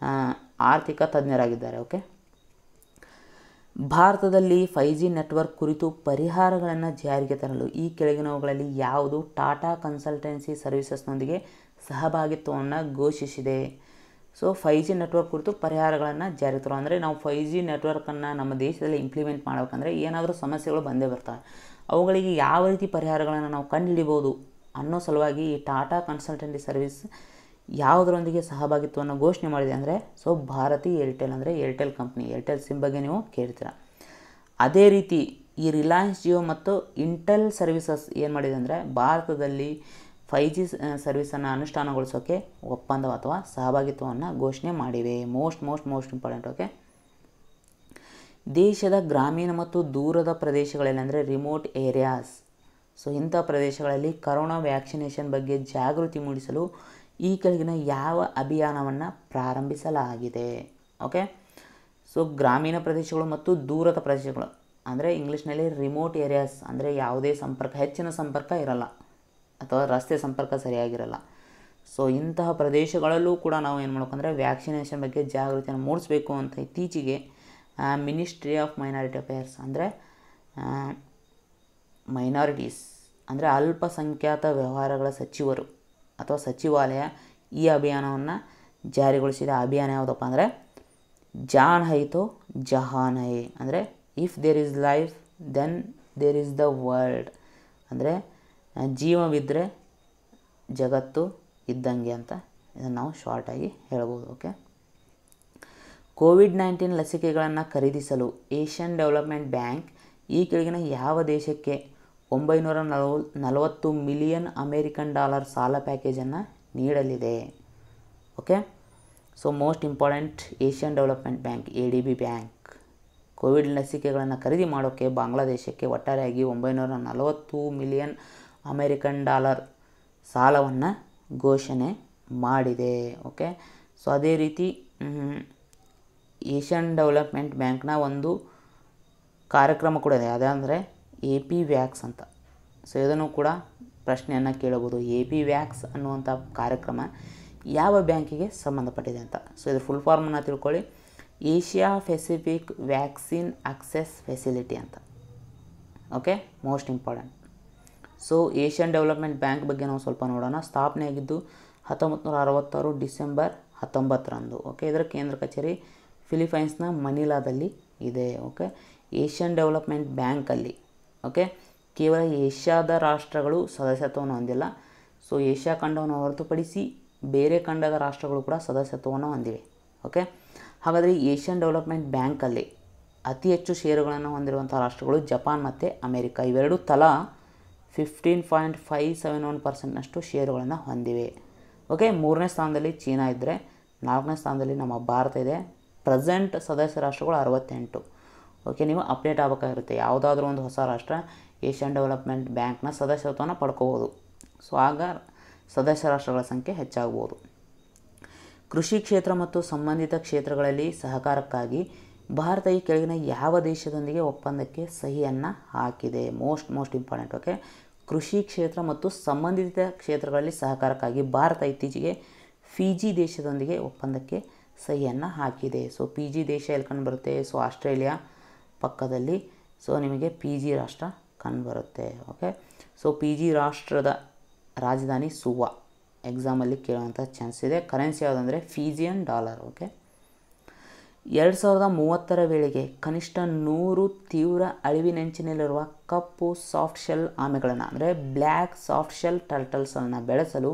S1: ಆರ್ಥಿಕ ತಜ್ಞರಾಗಿದ್ದಾರೆ. ಓಕೆ, ಭಾರತದಲ್ಲಿ 5G ನೆಟ್ವರ್ಕ್ ಕುರಿತು ಪರಿಹಾರಗಳನ್ನು ಜಾರಿಗೆ ತರಲು ಈ ಕೆಳಗಿನವುಗಳಲ್ಲಿ ಯಾವುದು ಟಾಟಾ ಕನ್ಸಲ್ಟೆನ್ಸಿ ಸರ್ವಿಸಸ್ನೊಂದಿಗೆ ಸಹಭಾಗಿತ್ವವನ್ನು ಘೋಷಿಸಿದೆ? ಸೊ 5G ನೆಟ್ವರ್ಕ್ ಕುರಿತು ಪರಿಹಾರಗಳನ್ನು ಜಾರಿಗೆ ತರೋ ಅಂದರೆ ನಾವು 5G ನೆಟ್ವರ್ಕನ್ನು ನಮ್ಮ ದೇಶದಲ್ಲಿ ಇಂಪ್ಲಿಮೆಂಟ್ ಮಾಡಬೇಕಂದ್ರೆ ಏನಾದರೂ ಸಮಸ್ಯೆಗಳು ಬಂದೇ ಬರ್ತವೆ. ಅವುಗಳಿಗೆ ಯಾವ ರೀತಿ ಪರಿಹಾರಗಳನ್ನು ನಾವು ಕಂಡುಹಿಡಿಬೋದು ಅನ್ನೋ ಸಲುವಾಗಿ ಈ ಟಾಟಾ ಕನ್ಸಲ್ಟೆನ್ಸಿ ಸರ್ವಿಸ್ ಯಾವುದರೊಂದಿಗೆ ಸಹಭಾಗಿತ್ವವನ್ನು ಘೋಷಣೆ ಮಾಡಿದೆ ಅಂದರೆ ಸೊ ಭಾರತಿ ಏರ್ಟೆಲ್, ಅಂದರೆ ಏರ್ಟೆಲ್ ಕಂಪ್ನಿ. ಏರ್ಟೆಲ್ ಸಿಮ್ ಬಗ್ಗೆ ನೀವು ಕೇಳ್ತೀರ. ಅದೇ ರೀತಿ ಈ ರಿಲಯನ್ಸ್ ಜಿಯೋ ಮತ್ತು ಇಂಟೆಲ್ ಸರ್ವಿಸಸ್ ಏನು ಮಾಡಿದೆ ಅಂದರೆ ಭಾರತದಲ್ಲಿ 5G ಸರ್ವಿಸನ್ನು ಅನುಷ್ಠಾನಗೊಳಿಸೋಕ್ಕೆ ಒಪ್ಪಂದ ಅಥವಾ ಸಹಭಾಗಿತ್ವವನ್ನು ಘೋಷಣೆ ಮಾಡಿವೆ. Most important. ಓಕೆ, ದೇಶದ ಗ್ರಾಮೀಣ ಮತ್ತು ದೂರದ ಪ್ರದೇಶಗಳಲ್ಲಿ ಅಂದರೆ ರಿಮೋಟ್ ಏರಿಯಾಸ್, ಸೊ ಇಂಥ ಪ್ರದೇಶಗಳಲ್ಲಿ ಕರೋನಾ ವ್ಯಾಕ್ಸಿನೇಷನ್ ಬಗ್ಗೆ ಜಾಗೃತಿ ಮೂಡಿಸಲು ಈ ಕೆಳಗಿನ ಯಾವ ಅಭಿಯಾನವನ್ನು ಪ್ರಾರಂಭಿಸಲಾಗಿದೆ? ಓಕೆ, ಸೊ ಗ್ರಾಮೀಣ ಪ್ರದೇಶಗಳು ಮತ್ತು ದೂರದ ಪ್ರದೇಶಗಳು ಅಂದರೆ ಇಂಗ್ಲೀಷ್ನಲ್ಲಿ ರಿಮೋಟ್ ಏರಿಯಾಸ್ ಅಂದರೆ ಯಾವುದೇ ಹೆಚ್ಚಿನ ಸಂಪರ್ಕ ಇರಲ್ಲ ಅಥವಾ ರಸ್ತೆ ಸಂಪರ್ಕ ಸರಿಯಾಗಿರಲ್ಲ. ಸೊ ಇಂತಹ ಪ್ರದೇಶಗಳಲ್ಲೂ ಕೂಡ ನಾವು ಏನು ಮಾಡ್ಬೇಕಂದ್ರೆ ವ್ಯಾಕ್ಸಿನೇಷನ್ ಬಗ್ಗೆ ಜಾಗೃತಿಯನ್ನು ಮೂಡಿಸಬೇಕು ಅಂತ ಇತ್ತೀಚೆಗೆ ಮಿನಿಸ್ಟ್ರಿ ಆಫ್ ಮೈನಾರಿಟಿ ಅಫೇರ್ಸ್ ಅಂದರೆ ಮೈನಾರಿಟೀಸ್ ಅಂದರೆ ಅಲ್ಪಸಂಖ್ಯಾತ ವ್ಯವಹಾರಗಳ ಸಚಿವರು ಅಥವಾ ಸಚಿವಾಲಯ ಈ ಅಭಿಯಾನವನ್ನು ಜಾರಿಗೊಳಿಸಿದ. ಅಭಿಯಾನ ಯಾವುದಪ್ಪ ಅಂದರೆ ಜಾನ್ ಹೈ ತೋ ಜಹಾನ್ ಹೈ, ಅಂದರೆ if there is life then there is the world, ಅಂದರೆ ಜೀವವಿದ್ದರೆ ಜಗತ್ತು ಇದ್ದಂಗೆ ಅಂತ ಇದನ್ನು ನಾವು ಶಾರ್ಟಾಗಿ ಹೇಳ್ಬೋದು. ಓಕೆ, ಕೋವಿಡ್-19 ಲಸಿಕೆಗಳನ್ನು ಖರೀದಿಸಲು ಏಷ್ಯನ್ ಡೆವಲಪ್ಮೆಂಟ್ ಬ್ಯಾಂಕ್ ಈ ಕೆಳಗಿನ ಯಾವ ದೇಶಕ್ಕೆ $940 ಮಿಲಿಯನ್ ಅಮೇರಿಕನ್ ಡಾಲರ್ ಸಾಲ ಪ್ಯಾಕೇಜನ್ನು ನೀಡಲಿದೆ? Okay, so most important, Asian Development bank ADB bank Covid ಲಸಿಕೆಗಳನ್ನು ಖರೀದಿ ಮಾಡೋಕ್ಕೆ ಬಾಂಗ್ಲಾದೇಶಕ್ಕೆ ಒಟ್ಟಾರೆಯಾಗಿ $940 ಮಿಲಿಯನ್ ಅಮೇರಿಕನ್ ಡಾಲರ್ ಸಾಲವನ್ನು ಘೋಷಣೆ ಮಾಡಿದೆ. ಓಕೆ, ಸೊ ಅದೇ ರೀತಿ ಏಷ್ಯನ್ ಡೆವಲಪ್ಮೆಂಟ್ ಬ್ಯಾಂಕ್ನ ಒಂದು ಕಾರ್ಯಕ್ರಮ ಕೂಡ ಇದೆ, ಅದಂದರೆ AP ವ್ಯಾಕ್ಸ್ ಅಂತ. ಸೊ ಇದನ್ನು ಕೂಡ ಪ್ರಶ್ನೆಯನ್ನು ಕೇಳಬಹುದು. AP ವ್ಯಾಕ್ಸ್ ಅನ್ನುವಂಥ ಕಾರ್ಯಕ್ರಮ ಯಾವ ಬ್ಯಾಂಕಿಗೆ ಸಂಬಂಧಪಟ್ಟಿದೆ ಅಂತ. ಸೊ ಇದು ಫುಲ್ ಫಾರ್ಮನ್ನು ತಿಳ್ಕೊಳ್ಳಿ, Asia Pacific Vaccine Access Facility ಅಂತ. Okay, most important. So Asian Development Bank ಬಗ್ಗೆ ನಾವು ಸ್ವಲ್ಪ ನೋಡೋಣ. ಸ್ಥಾಪನೆಯಾಗಿದ್ದು 1966 ಡಿಸೆಂಬರ್ 19ರಂದು. ಓಕೆ, ಇದರ ಕೇಂದ್ರ ಕಚೇರಿ ಫಿಲಿಪೈನ್ಸ್ನ ಮನಿಲಾದಲ್ಲಿ ಇದೆ. ಓಕೆ, ಏಷ್ಯನ್ ಡೆವಲಪ್ಮೆಂಟ್ ಬ್ಯಾಂಕಲ್ಲಿ ಓಕೆ ಕೇವಲ ಏಷ್ಯಾದ ರಾಷ್ಟ್ರಗಳು ಸದಸ್ಯತ್ವವನ್ನು ಹೊಂದಿಲ್ಲ. ಸೊ ಏಷ್ಯಾ ಖಂಡವನ್ನು ಹೊರತುಪಡಿಸಿ ಬೇರೆ ಖಂಡದ ರಾಷ್ಟ್ರಗಳು ಕೂಡ ಸದಸ್ಯತ್ವವನ್ನು ಹೊಂದಿವೆ. ಓಕೆ, ಹಾಗಾದರೆ ಏಷ್ಯನ್ ಡೆವಲಪ್ಮೆಂಟ್ ಬ್ಯಾಂಕಲ್ಲಿ ಅತಿ ಹೆಚ್ಚು ಷೇರುಗಳನ್ನು ಹೊಂದಿರುವಂಥ ರಾಷ್ಟ್ರಗಳು ಜಪಾನ್ ಮತ್ತು ಅಮೇರಿಕಾ. ಇವೆರಡು ತಲಾ 15.571% ಷೇರುಗಳನ್ನು ಹೊಂದಿವೆ. ಓಕೆ, 3ನೇ ಸ್ಥಾನದಲ್ಲಿ ಚೀನಾ ಇದ್ದರೆ 4ನೇ ಸ್ಥಾನದಲ್ಲಿ ನಮ್ಮ ಭಾರತ ಇದೆ. ಪ್ರೆಸೆಂಟ್ ಸದಸ್ಯ ರಾಷ್ಟ್ರಗಳು 68. ಓಕೆ, ನೀವು ಅಪ್ಡೇಟ್ ಆಗಬೇಕಾಗಿರುತ್ತೆ. ಯಾವುದಾದ್ರೂ ಒಂದು ಹೊಸ ರಾಷ್ಟ್ರ ಏಷ್ಯನ್ ಡೆವಲಪ್ಮೆಂಟ್ ಬ್ಯಾಂಕ್ನ ಸದಸ್ಯತ್ವವನ್ನು ಪಡ್ಕೋಬೋದು. ಸೊ ಆಗ ಸದಸ್ಯ ರಾಷ್ಟ್ರಗಳ ಸಂಖ್ಯೆ ಹೆಚ್ಚಾಗ್ಬೋದು. ಕೃಷಿ ಕ್ಷೇತ್ರ ಮತ್ತು ಸಂಬಂಧಿತ ಕ್ಷೇತ್ರಗಳಲ್ಲಿ ಸಹಕಾರಕ್ಕಾಗಿ ಭಾರತ ಈ ಕೆಳಗಿನ ಯಾವ ದೇಶದೊಂದಿಗೆ ಒಪ್ಪಂದಕ್ಕೆ ಸಹಿಯನ್ನು ಹಾಕಿದೆ? Most important. ಓಕೆ, ಕೃಷಿ ಕ್ಷೇತ್ರ ಮತ್ತು ಸಂಬಂಧಿತ ಕ್ಷೇತ್ರಗಳಲ್ಲಿ ಸಹಕಾರಕ್ಕಾಗಿ ಭಾರತ ಇತ್ತೀಚೆಗೆ ಫಿಜಿ ದೇಶದೊಂದಿಗೆ ಒಪ್ಪಂದಕ್ಕೆ ಸಹಿಯನ್ನು ಹಾಕಿದೆ. ಸೊ PG ದೇಶ ಎಲ್ಲಿ ಕಂಡುಬರುತ್ತೆ? ಸೊ ಆಸ್ಟ್ರೇಲಿಯಾ ಪಕ್ಕದಲ್ಲಿ. ಸೊ ನಿಮಗೆ PG ರಾಷ್ಟ್ರ ಕಂಡುಬರುತ್ತೆ. ಓಕೆ, ಸೊ PG ರಾಷ್ಟ್ರದ ರಾಜಧಾನಿ ಸುವಾ. ಎಕ್ಸಾಮಲ್ಲಿ ಕೇಳುವಂಥ ಚಾನ್ಸ್ ಇದೆ. ಕರೆನ್ಸಿ ಯಾವುದಂದರೆ ಫಿಜಿಯನ್ ಡಾಲರ್. ಓಕೆ, 2030 ವೇಳೆಗೆ ಕನಿಷ್ಠ 100 ತೀವ್ರ ಅಳಿವಿನಂಚಿನಲ್ಲಿರುವ ಕಪ್ಪು ಸಾಫ್ಟ್ ಶೆಲ್ ಆಮೆಗಳನ್ನು ಅಂದರೆ ಬ್ಲ್ಯಾಕ್ ಸಾಫ್ಟ್ ಶೆಲ್ ಟರ್ಟಲ್ಸನ್ನು ಬೆಳೆಸಲು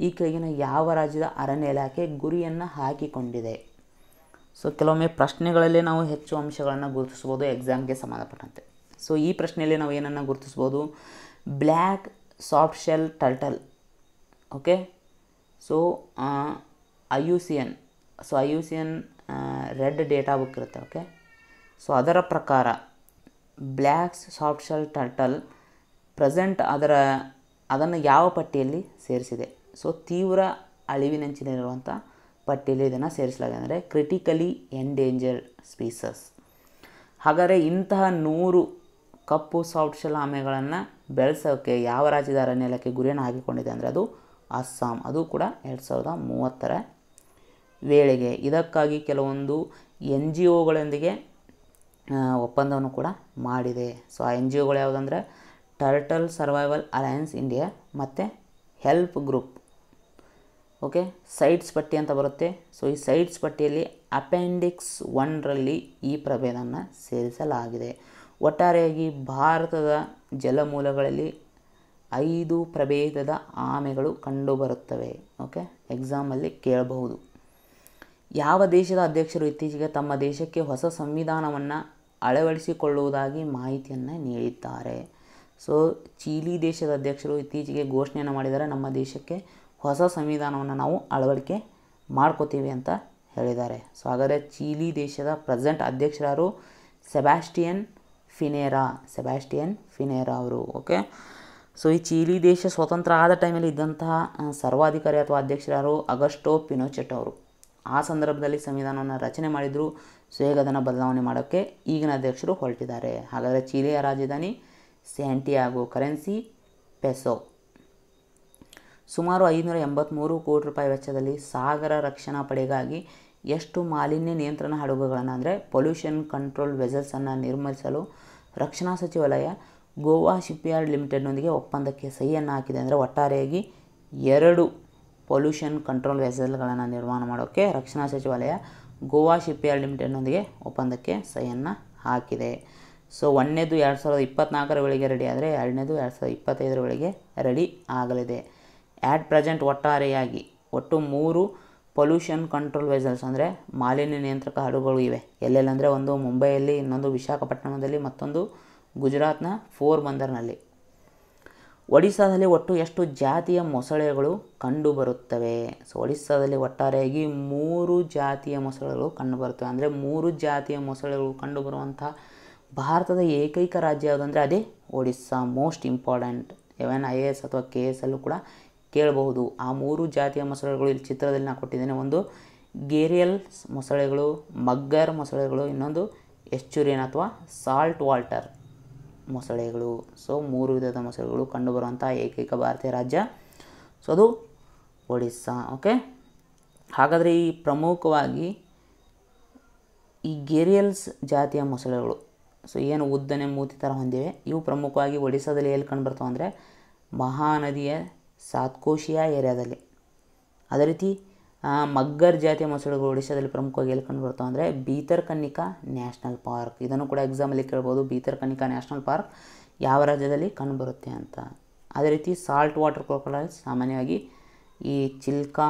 S1: ಈ ಕೆಳಗಿನ ಯಾವ ರಾಜ್ಯದ ಅರಣ್ಯ ಇಲಾಖೆ ಗುರಿಯನ್ನು ಹಾಕಿಕೊಂಡಿದೆ? ಸೊ ಕೆಲವೊಮ್ಮೆ ಪ್ರಶ್ನೆಗಳಲ್ಲಿ ನಾವು ಹೆಚ್ಚು ಅಂಶಗಳನ್ನು ಗುರುತಿಸ್ಬೋದು ಎಕ್ಸಾಮ್ಗೆ ಸಂಬಂಧಪಟ್ಟಂತೆ. ಸೊ ಈ ಪ್ರಶ್ನೆಯಲ್ಲಿ ನಾವು ಏನನ್ನು ಗುರುತಿಸ್ಬೋದು? Black soft shell turtle. Okay, so IUCN red data book ಇರುತ್ತೆ. ಓಕೆ, ಸೊ ಅದರ ಪ್ರಕಾರ black soft shell turtle present ಅದನ್ನು ಯಾವ ಪಟ್ಟಿಯಲ್ಲಿ ಸೇರಿಸಿದೆ? ಸೊ ತೀವ್ರ ಅಳಿವಿನಂಚಿನಲ್ಲಿರುವಂಥ ಪಟ್ಟಿಯಲ್ಲಿ ಇದನ್ನು ಸೇರಿಸಲಾಗಿದೆ, ಅಂದರೆ ಕ್ರಿಟಿಕಲಿ ಎಂಡೇಂಜರ್ಡ್ ಸ್ಪೀಸಸ್. ಹಾಗಾದರೆ ಇಂತಹ 100 ಕಪ್ಪು ಸಾಫ್ಟ್ ಶೆಲ್ ಆಮೆಗಳನ್ನು ಬೆಳೆಸೋಕ್ಕೆ ಯಾವ ರಾಜ್ಯದ ಅರಣ್ಯ ಇಲಾಖೆ ಗುರಿಯನ್ನು ಹಾಕಿಕೊಂಡಿದೆ ಅಂದರೆ ಅದು ಅಸ್ಸಾಂ. ಅದು ಕೂಡ 2030 ವೇಳೆಗೆ. ಇದಕ್ಕಾಗಿ ಕೆಲವೊಂದು NGOಗಳೊಂದಿಗೆ ಒಪ್ಪಂದವನ್ನು ಕೂಡ ಮಾಡಿದೆ. ಸೊ ಆ NGOಗಳು ಯಾವುದಂದರೆ ಟರ್ಟಲ್ ಸರ್ವೈವಲ್ ಅಲಯನ್ಸ್ ಇಂಡಿಯಾ ಮತ್ತು ಹೆಲ್ಪ್ ಗ್ರೂಪ್. ಓಕೆ, ಸೈಟ್ಸ್ ಪಟ್ಟಿ ಅಂತ ಬರುತ್ತೆ. ಸೊ ಈ ಸೈಟ್ಸ್ ಪಟ್ಟಿಯಲ್ಲಿ ಅಪೆಂಡಿಕ್ಸ್ 1ರಲ್ಲಿ ಈ ಪ್ರಭೇದವನ್ನು ಸೇರಿಸಲಾಗಿದೆ. ಒಟ್ಟಾರೆಯಾಗಿ ಭಾರತದ ಜಲಮೂಲಗಳಲ್ಲಿ 5 ಪ್ರಭೇದದ ಆಮೆಗಳು ಕಂಡುಬರುತ್ತವೆ. ಓಕೆ, ಎಕ್ಸಾಮಲ್ಲಿ ಕೇಳಬಹುದು. ಯಾವ ದೇಶದ ಅಧ್ಯಕ್ಷರು ಇತ್ತೀಚೆಗೆ ತಮ್ಮ ದೇಶಕ್ಕೆ ಹೊಸ ಸಂವಿಧಾನವನ್ನು ಅಳವಡಿಸಿಕೊಳ್ಳುವುದಾಗಿ ಮಾಹಿತಿಯನ್ನು ನೀಡಿದ್ದಾರೆ? ಸೊ ಚೀಲಿ ದೇಶದ ಅಧ್ಯಕ್ಷರು ಇತ್ತೀಚೆಗೆ ಘೋಷಣೆಯನ್ನು ಮಾಡಿದ್ದಾರೆ, ನಮ್ಮ ದೇಶಕ್ಕೆ ಹೊಸ ಸಂವಿಧಾನವನ್ನು ನಾವು ಅಳವಡಿಕೆ ಮಾಡ್ಕೋತೀವಿ ಅಂತ ಹೇಳಿದ್ದಾರೆ. ಸೊ ಹಾಗಾದರೆ ಚೀಲಿ ದೇಶದ ಪ್ರೆಸೆಂಟ್ ಅಧ್ಯಕ್ಷರಾರು ಸೆಬಾಸ್ಟಿಯನ್ ಫಿನೇರಾ ಅವರು. ಓಕೆ, ಸೊ ಈ ಚೀಲಿ ದೇಶ ಸ್ವತಂತ್ರ ಆದ ಟೈಮಲ್ಲಿ ಇದ್ದಂತಹ ಸರ್ವಾಧಿಕಾರಿ ಅಥವಾ ಅಧ್ಯಕ್ಷರಾರು ಅಗಸ್ಟೋ ಪಿನೋಚೆಟ್ ಅವರು. ಆ ಸಂದರ್ಭದಲ್ಲಿ ಸಂವಿಧಾನವನ್ನು ರಚನೆ ಮಾಡಿದರು. ಸೊ ಈಗ ಅದನ್ನು ಬದಲಾವಣೆ ಮಾಡೋಕ್ಕೆ ಈಗಿನ ಅಧ್ಯಕ್ಷರು ಹೊರಟಿದ್ದಾರೆ. ಹಾಗಾದರೆ ಚೀಲಿಯ ರಾಜಧಾನಿ ಸ್ಯಾಂಟಿಯಾಗೋ. Currency peso. ಸುಮಾರು 583 ಕೋಟಿ ರೂಪಾಯಿ ವೆಚ್ಚದಲ್ಲಿ ಸಾಗರ ರಕ್ಷಣಾ ಪಡೆಗಾಗಿ ಎಷ್ಟು ಮಾಲಿನ್ಯ ನಿಯಂತ್ರಣ ಹಡಗುಗಳನ್ನು ಅಂದರೆ ಪೊಲ್ಯೂಷನ್ ಕಂಟ್ರೋಲ್ ವೆಸಲ್ಸನ್ನು ನಿರ್ಮಿಸಲು ರಕ್ಷಣಾ ಸಚಿವಾಲಯ ಗೋವಾ ಶಿಪ್ಯಾರ್ಡ್ ಲಿಮಿಟೆಡ್ನೊಂದಿಗೆ ಒಪ್ಪಂದಕ್ಕೆ ಸಹಿಯನ್ನು ಹಾಕಿದೆ? ಅಂದರೆ ಒಟ್ಟಾರೆಯಾಗಿ 2 ಪೊಲ್ಯೂಷನ್ ಕಂಟ್ರೋಲ್ ವೆಸಲ್ಗಳನ್ನು ನಿರ್ಮಾಣ ಮಾಡೋಕ್ಕೆ ರಕ್ಷಣಾ ಸಚಿವಾಲಯ ಗೋವಾ ಶಿಪ್ಯಾರ್ಡ್ ಲಿಮಿಟೆಡ್ನೊಂದಿಗೆ ಒಪ್ಪಂದಕ್ಕೆ ಸಹಿಯನ್ನು ಹಾಕಿದೆ. ಸೊ 1ನೇದು 2024 ವೇಳೆಗೆ ರೆಡಿ ಆದರೆ 2ನೇದು 2025 ವೇಳೆಗೆ ರೆಡಿ ಆಗಲಿದೆ. ಆ್ಯಟ್ ಪ್ರೆಸೆಂಟ್ ಒಟ್ಟಾರೆಯಾಗಿ ಒಟ್ಟು 3 ಪೊಲ್ಯೂಷನ್ ಕಂಟ್ರೋಲ್ ವೆಸಲ್ಸ್ ಅಂದರೆ ಮಾಲಿನ್ಯ ನಿಯಂತ್ರಕ ಹಡಗುಗಳು ಇವೆ. ಎಲ್ಲೆಲ್ಲಂದರೆ ಒಂದು ಮುಂಬೈಯಲ್ಲಿ, ಇನ್ನೊಂದು ವಿಶಾಖಪಟ್ಟಣದಲ್ಲಿ, ಮತ್ತೊಂದು ಗುಜರಾತ್ನ ಪೋರ್ಬಂದರ್ನಲ್ಲಿ. ಒಡಿಸ್ಸಾದಲ್ಲಿ ಒಟ್ಟು ಎಷ್ಟು ಜಾತಿಯ ಮೊಸಳೆಗಳು ಕಂಡುಬರುತ್ತವೆ? ಸೊ ಒಡಿಸ್ಸಾದಲ್ಲಿ ಒಟ್ಟಾರೆಯಾಗಿ 3 ಜಾತಿಯ ಮೊಸಳೆಗಳು ಕಂಡುಬರುತ್ತವೆ. ಅಂದರೆ 3 ಜಾತಿಯ ಮೊಸಳೆಗಳು ಕಂಡುಬರುವಂಥ ಭಾರತದ ಏಕೈಕ ರಾಜ್ಯ ಯಾವುದಂದರೆ ಅದೇ Odisha. Most important. even IAS ಅಥವಾ KS ಅಲ್ಲೂ ಕೂಡ ಕೇಳಬಹುದು. ಆ 3 ಜಾತಿಯ ಮೊಸಳೆಗಳು ಇಲ್ಲಿ ಚಿತ್ರದಲ್ಲಿ ನಾನು ಕೊಟ್ಟಿದ್ದೇನೆ. ಒಂದು ಗೇರಿಯಲ್ ಮೊಸಳೆಗಳು, ಮಗ್ಗರ್ ಮೊಸಳೆಗಳು, ಇನ್ನೊಂದು ಎಸ್ಚುರಿಯನ್ ಅಥವಾ ಸಾಲ್ಟ್ ವಾಟರ್ ಮೊಸಳೆಗಳು. ಸೊ 3 ವಿಧದ ಮೊಸಳೆಗಳು ಕಂಡುಬರುವಂಥ ಏಕೈಕ ಭಾರತೀಯ ರಾಜ್ಯ ಸೊ ಅದು ಒಡಿಸ್ಸಾ. ಓಕೆ, ಹಾಗಾದರೆ ಈ ಪ್ರಮುಖವಾಗಿ ಈ ಗೇರಿಯಲ್ಸ್ ಜಾತಿಯ ಮೊಸಳೆಗಳು ಸೊ ಏನು ಉದ್ದನೆ ಮೂತಿ ಥರ ಹೊಂದಿವೆ, ಇವು ಪ್ರಮುಖವಾಗಿ ಒಡಿಸ್ಸಾದಲ್ಲಿ ಎಲ್ಲಿ ಕಂಡುಬರ್ತವೆ ಅಂದರೆ ಮಹಾನದಿಯ ಸಾತ್ಕೋಶಿಯಾ ಏರಿಯಾದಲ್ಲಿ. ಅದೇ ರೀತಿ ಮಗ್ಗರ್ ಜಾತಿಯ ಮೊಸಳೆಗಳು ಒಡಿಸ್ಸಾದಲ್ಲಿ ಪ್ರಮುಖವಾಗಿ ಎಲ್ಲಿ ಕಂಡುಬರ್ತವೆ ಅಂದರೆ ಬೀತರ್ಕನಿಕಾ ನ್ಯಾಷನಲ್ ಪಾರ್ಕ್. ಇದನ್ನು ಕೂಡ ಎಕ್ಸಾಮಲ್ಲಿ ಕೇಳ್ಬೋದು. ಬೀತರ್ಕನಿಕಾ ನ್ಯಾಷನಲ್ ಪಾರ್ಕ್ ಯಾವ ರಾಜ್ಯದಲ್ಲಿ ಕಂಡುಬರುತ್ತೆ ಅಂತ. ಅದೇ ರೀತಿ ಸಾಲ್ಟ್ ವಾಟರ್ ಕ್ರೊಕೊಡೈಲ್ಸ್ ಸಾಮಾನ್ಯವಾಗಿ ಈ ಚಿಲ್ಕಾ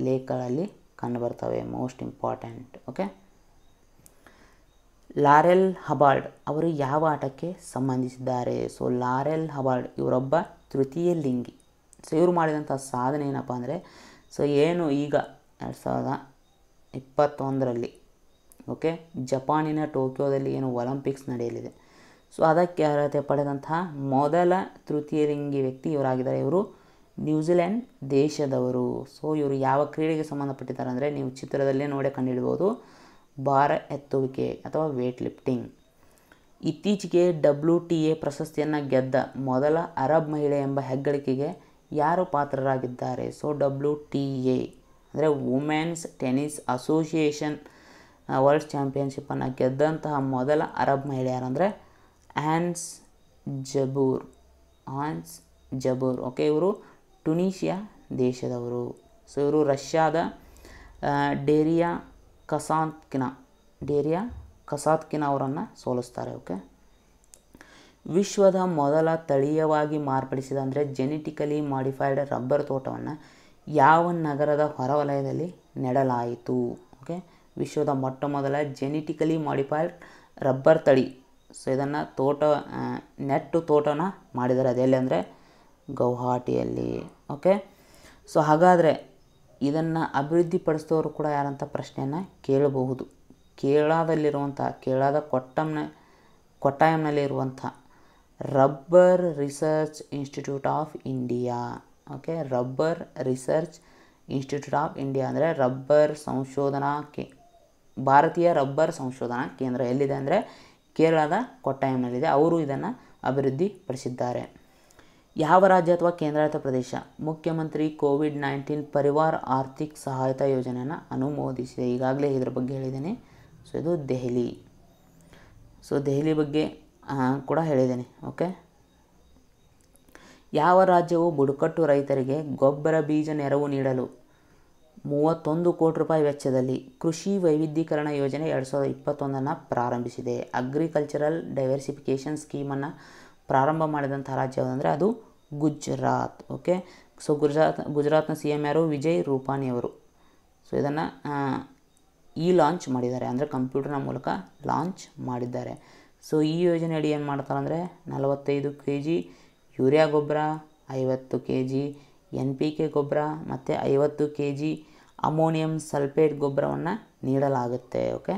S1: ಲೇಕ್ಗಳಲ್ಲಿ ಕಂಡುಬರ್ತವೆ. Most important. ಓಕೆ, ಲಾರೆಲ್ ಹಬಾರ್ಡ್ ಅವರು ಯಾವ ಆಟಕ್ಕೆ ಸಂಬಂಧಿಸಿದ್ದಾರೆ? ಸೊ ಲಾರೆಲ್ ಹಬಾರ್ಡ್ ಇವರೊಬ್ಬ ತೃತೀಯ ಲಿಂಗಿ. ಸೊ ಇವರು ಮಾಡಿದಂಥ ಸಾಧನೆ ಏನಪ್ಪ ಅಂದರೆ ಸೊ ಏನು ಈಗ 2021ರಲ್ಲಿ ಓಕೆ ಜಪಾನಿನ ಟೋಕಿಯೋದಲ್ಲಿ ಏನು ಒಲಿಂಪಿಕ್ಸ್ ನಡೆಯಲಿದೆ ಸೊ ಅದಕ್ಕೆ ಅರ್ಹತೆ ಪಡೆದಂತಹ ಮೊದಲ ತೃತೀಯ ಲಿಂಗಿ ವ್ಯಕ್ತಿ ಇವರಾಗಿದ್ದಾರೆ. ಇವರು ನ್ಯೂಜಿಲೆಂಡ್ ದೇಶದವರು. ಸೊ ಇವರು ಯಾವ ಕ್ರೀಡೆಗೆ ಸಂಬಂಧಪಟ್ಟಿದ್ದಾರೆ ಅಂದರೆ ನೀವು ಚಿತ್ರದಲ್ಲೇ ನೋಡಿ ಕಂಡುಹಿಡ್ಬೋದು, ಭಾರ ಎತ್ತುವಿಕೆ ಅಥವಾ ವೇಟ್ ಲಿಫ್ಟಿಂಗ್. ಇತ್ತೀಚೆಗೆ WTA ಪ್ರಶಸ್ತಿಯನ್ನು ಗೆದ್ದ ಮೊದಲ ಅರಬ್ ಮಹಿಳೆ ಎಂಬ ಹೆಗ್ಗಳಿಕೆಗೆ ಯಾರು ಪಾತ್ರರಾಗಿದ್ದಾರೆ? ಸೊ WTA ಅಂದರೆ ವುಮೆನ್ಸ್ ಟೆನ್ನಿಸ್ ಅಸೋಸಿಯೇಷನ್ ವರ್ಲ್ಡ್ ಚಾಂಪಿಯನ್ಶಿಪ್ಪನ್ನು ಗೆದ್ದಂತಹ ಮೊದಲ ಅರಬ್ ಮಹಿಳೆ ಯಾರಂದರೆ ಆನ್ಸ್ ಜಬೂರ್. ಓಕೆ, ಇವರು ಟುನೀಷಿಯಾ ದೇಶದವರು. ಸೊ ಇವರು ರಷ್ಯಾದ ಡೇರಿಯಾ ಕಸಾತ್ಕಿನಾ ಅವರನ್ನು ಸೋಲಿಸ್ತಾರೆ. ಓಕೆ. ವಿಶ್ವದ ಮೊದಲ ತಳೀಯವಾಗಿ ಮಾರ್ಪಡಿಸಿದ ಅಂದರೆ ಜೆನೆಟಿಕಲಿ ಮಾಡಿಫೈಡ್ ರಬ್ಬರ್ ತೋಟವನ್ನು ಯಾವ ನಗರದ ಹೊರವಲಯದಲ್ಲಿ ನೆಡಲಾಯಿತು? ಓಕೆ. ವಿಶ್ವದ ಮೊಟ್ಟ ಮೊದಲ ಜೆನೆಟಿಕಲಿ ಮಾಡಿಫೈಡ್ ರಬ್ಬರ್ ತಳಿ. ಸೊ ಇದನ್ನು ತೋಟನ ಮಾಡಿದ್ದಾರೆ. ಅದೆಲ್ಲಿ ಅಂದರೆ ಗೌಹಾಟಿಯಲ್ಲಿ. ಓಕೆ. ಸೊ ಹಾಗಾದರೆ ಇದನ್ನು ಅಭಿವೃದ್ಧಿಪಡಿಸಿದವರು ಕೂಡ ಯಾರಂತ ಪ್ರಶ್ನೆಯನ್ನು ಕೇಳಬಹುದು. ಕೇರಳದ ಕೊಟ್ಟಾಯಂನಲ್ಲಿರುವಂಥ Rubber Research Institute of India. Okay. Rubber Research Institute of India ಅಂದರೆ ಭಾರತೀಯ ರಬ್ಬರ್ ಸಂಶೋಧನಾ ಕೇಂದ್ರ ಎಲ್ಲಿದೆ ಅಂದರೆ ಕೇರಳದ ಕೊಟ್ಟಾಯಂನಲ್ಲಿದೆ. ಅವರು ಇದನ್ನು ಅಭಿವೃದ್ಧಿಪಡಿಸಿದ್ದಾರೆ. ಯಾವ ರಾಜ್ಯ ಅಥವಾ ಕೇಂದ್ರಾಡಳಿತ ಪ್ರದೇಶ ಮುಖ್ಯಮಂತ್ರಿ ಕೋವಿಡ್-19 ಪರಿವಾರ್ ಆರ್ಥಿಕ ಸಹಾಯತಾ ಯೋಜನೆಯನ್ನು ಅನುಮೋದಿಸಿದೆ? ಈಗಾಗಲೇ ಇದರ ಬಗ್ಗೆ ಹೇಳಿದ್ದೇನೆ. ಸೊ ಇದು ದೆಹಲಿ. ಸೊ ದೆಹಲಿ ಬಗ್ಗೆ ಕೂಡ ಹೇಳಿದ್ದೇನೆ. ಓಕೆ. ಯಾವ ರಾಜ್ಯವು ಬುಡಕಟ್ಟು ರೈತರಿಗೆ ಗೊಬ್ಬರ ಬೀಜ ನೆರವು ನೀಡಲು 31 ಕೋಟಿ ರೂಪಾಯಿ ವೆಚ್ಚದಲ್ಲಿ ಕೃಷಿ ವೈವಿಧ್ಯೀಕರಣ ಯೋಜನೆ 2021 ಪ್ರಾರಂಭಿಸಿದೆ? ಅಗ್ರಿಕಲ್ಚರಲ್ ಡೈವರ್ಸಿಫಿಕೇಷನ್ ಸ್ಕೀಮನ್ನು ಪ್ರಾರಂಭ ಮಾಡಿದಂಥ ರಾಜ್ಯ ಯಾವುದಂದರೆ ಅದು ಗುಜರಾತ್. ಓಕೆ. ಸೊ ಗುಜರಾತ್ನ CM ಯಾರು? ವಿಜಯ್ ರೂಪಾನಿ ಅವರು. ಸೊ ಇದನ್ನು ಲಾಂಚ್ ಮಾಡಿದ್ದಾರೆ, ಅಂದರೆ ಕಂಪ್ಯೂಟರ್ನ ಮೂಲಕ ಲಾಂಚ್ ಮಾಡಿದ್ದಾರೆ. ಸೊ ಈ ಯೋಜನೆ ಅಡಿ ಏನು ಮಾಡ್ತಾರೆ ಅಂದರೆ 45 kg ಯೂರಿಯಾ ಗೊಬ್ಬರ, 50 kg NPK ಗೊಬ್ಬರ ಮತ್ತು 50 kg ಅಮೋನಿಯಂ ಸಲ್ಫೇಟ್ ಗೊಬ್ಬರವನ್ನು ನೀಡಲಾಗುತ್ತೆ. ಓಕೆ.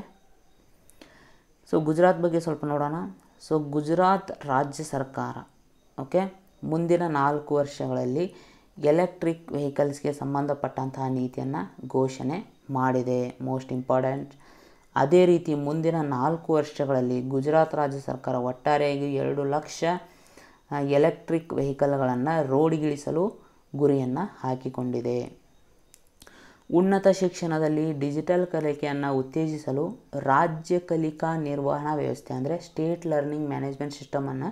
S1: ಸೊ ಗುಜರಾತ್ ಬಗ್ಗೆ ಸ್ವಲ್ಪ ನೋಡೋಣ. ಸೊ ಗುಜರಾತ್ ರಾಜ್ಯ ಸರ್ಕಾರ ಓಕೆ ಮುಂದಿನ 4 ವರ್ಷಗಳಲ್ಲಿ ಎಲೆಕ್ಟ್ರಿಕ್ ವೆಹಿಕಲ್ಸ್ಗೆ ಸಂಬಂಧಪಟ್ಟಂತಹ ನೀತಿಯನ್ನು ಘೋಷಣೆ ಮಾಡಿದೆ. Most important. ಅದೇ ರೀತಿ ಮುಂದಿನ 4 ವರ್ಷಗಳಲ್ಲಿ ಗುಜರಾತ್ ರಾಜ್ಯ ಸರ್ಕಾರ ಒಟ್ಟಾರೆಯಾಗಿ 2 ಲಕ್ಷ ಎಲೆಕ್ಟ್ರಿಕ್ ವೆಹಿಕಲ್ಗಳನ್ನು ರೋಡಿಗಿಳಿಸಲು ಗುರಿಯನ್ನು ಹಾಕಿಕೊಂಡಿದೆ. ಉನ್ನತ ಶಿಕ್ಷಣದಲ್ಲಿ ಡಿಜಿಟಲ್ ಕಲಿಕೆಯನ್ನು ಉತ್ತೇಜಿಸಲು ರಾಜ್ಯ ಕಲಿಕಾ ನಿರ್ವಹಣಾ ವ್ಯವಸ್ಥೆ ಅಂದರೆ ಸ್ಟೇಟ್ ಲರ್ನಿಂಗ್ ಮ್ಯಾನೇಜ್ಮೆಂಟ್ ಸಿಸ್ಟಮನ್ನು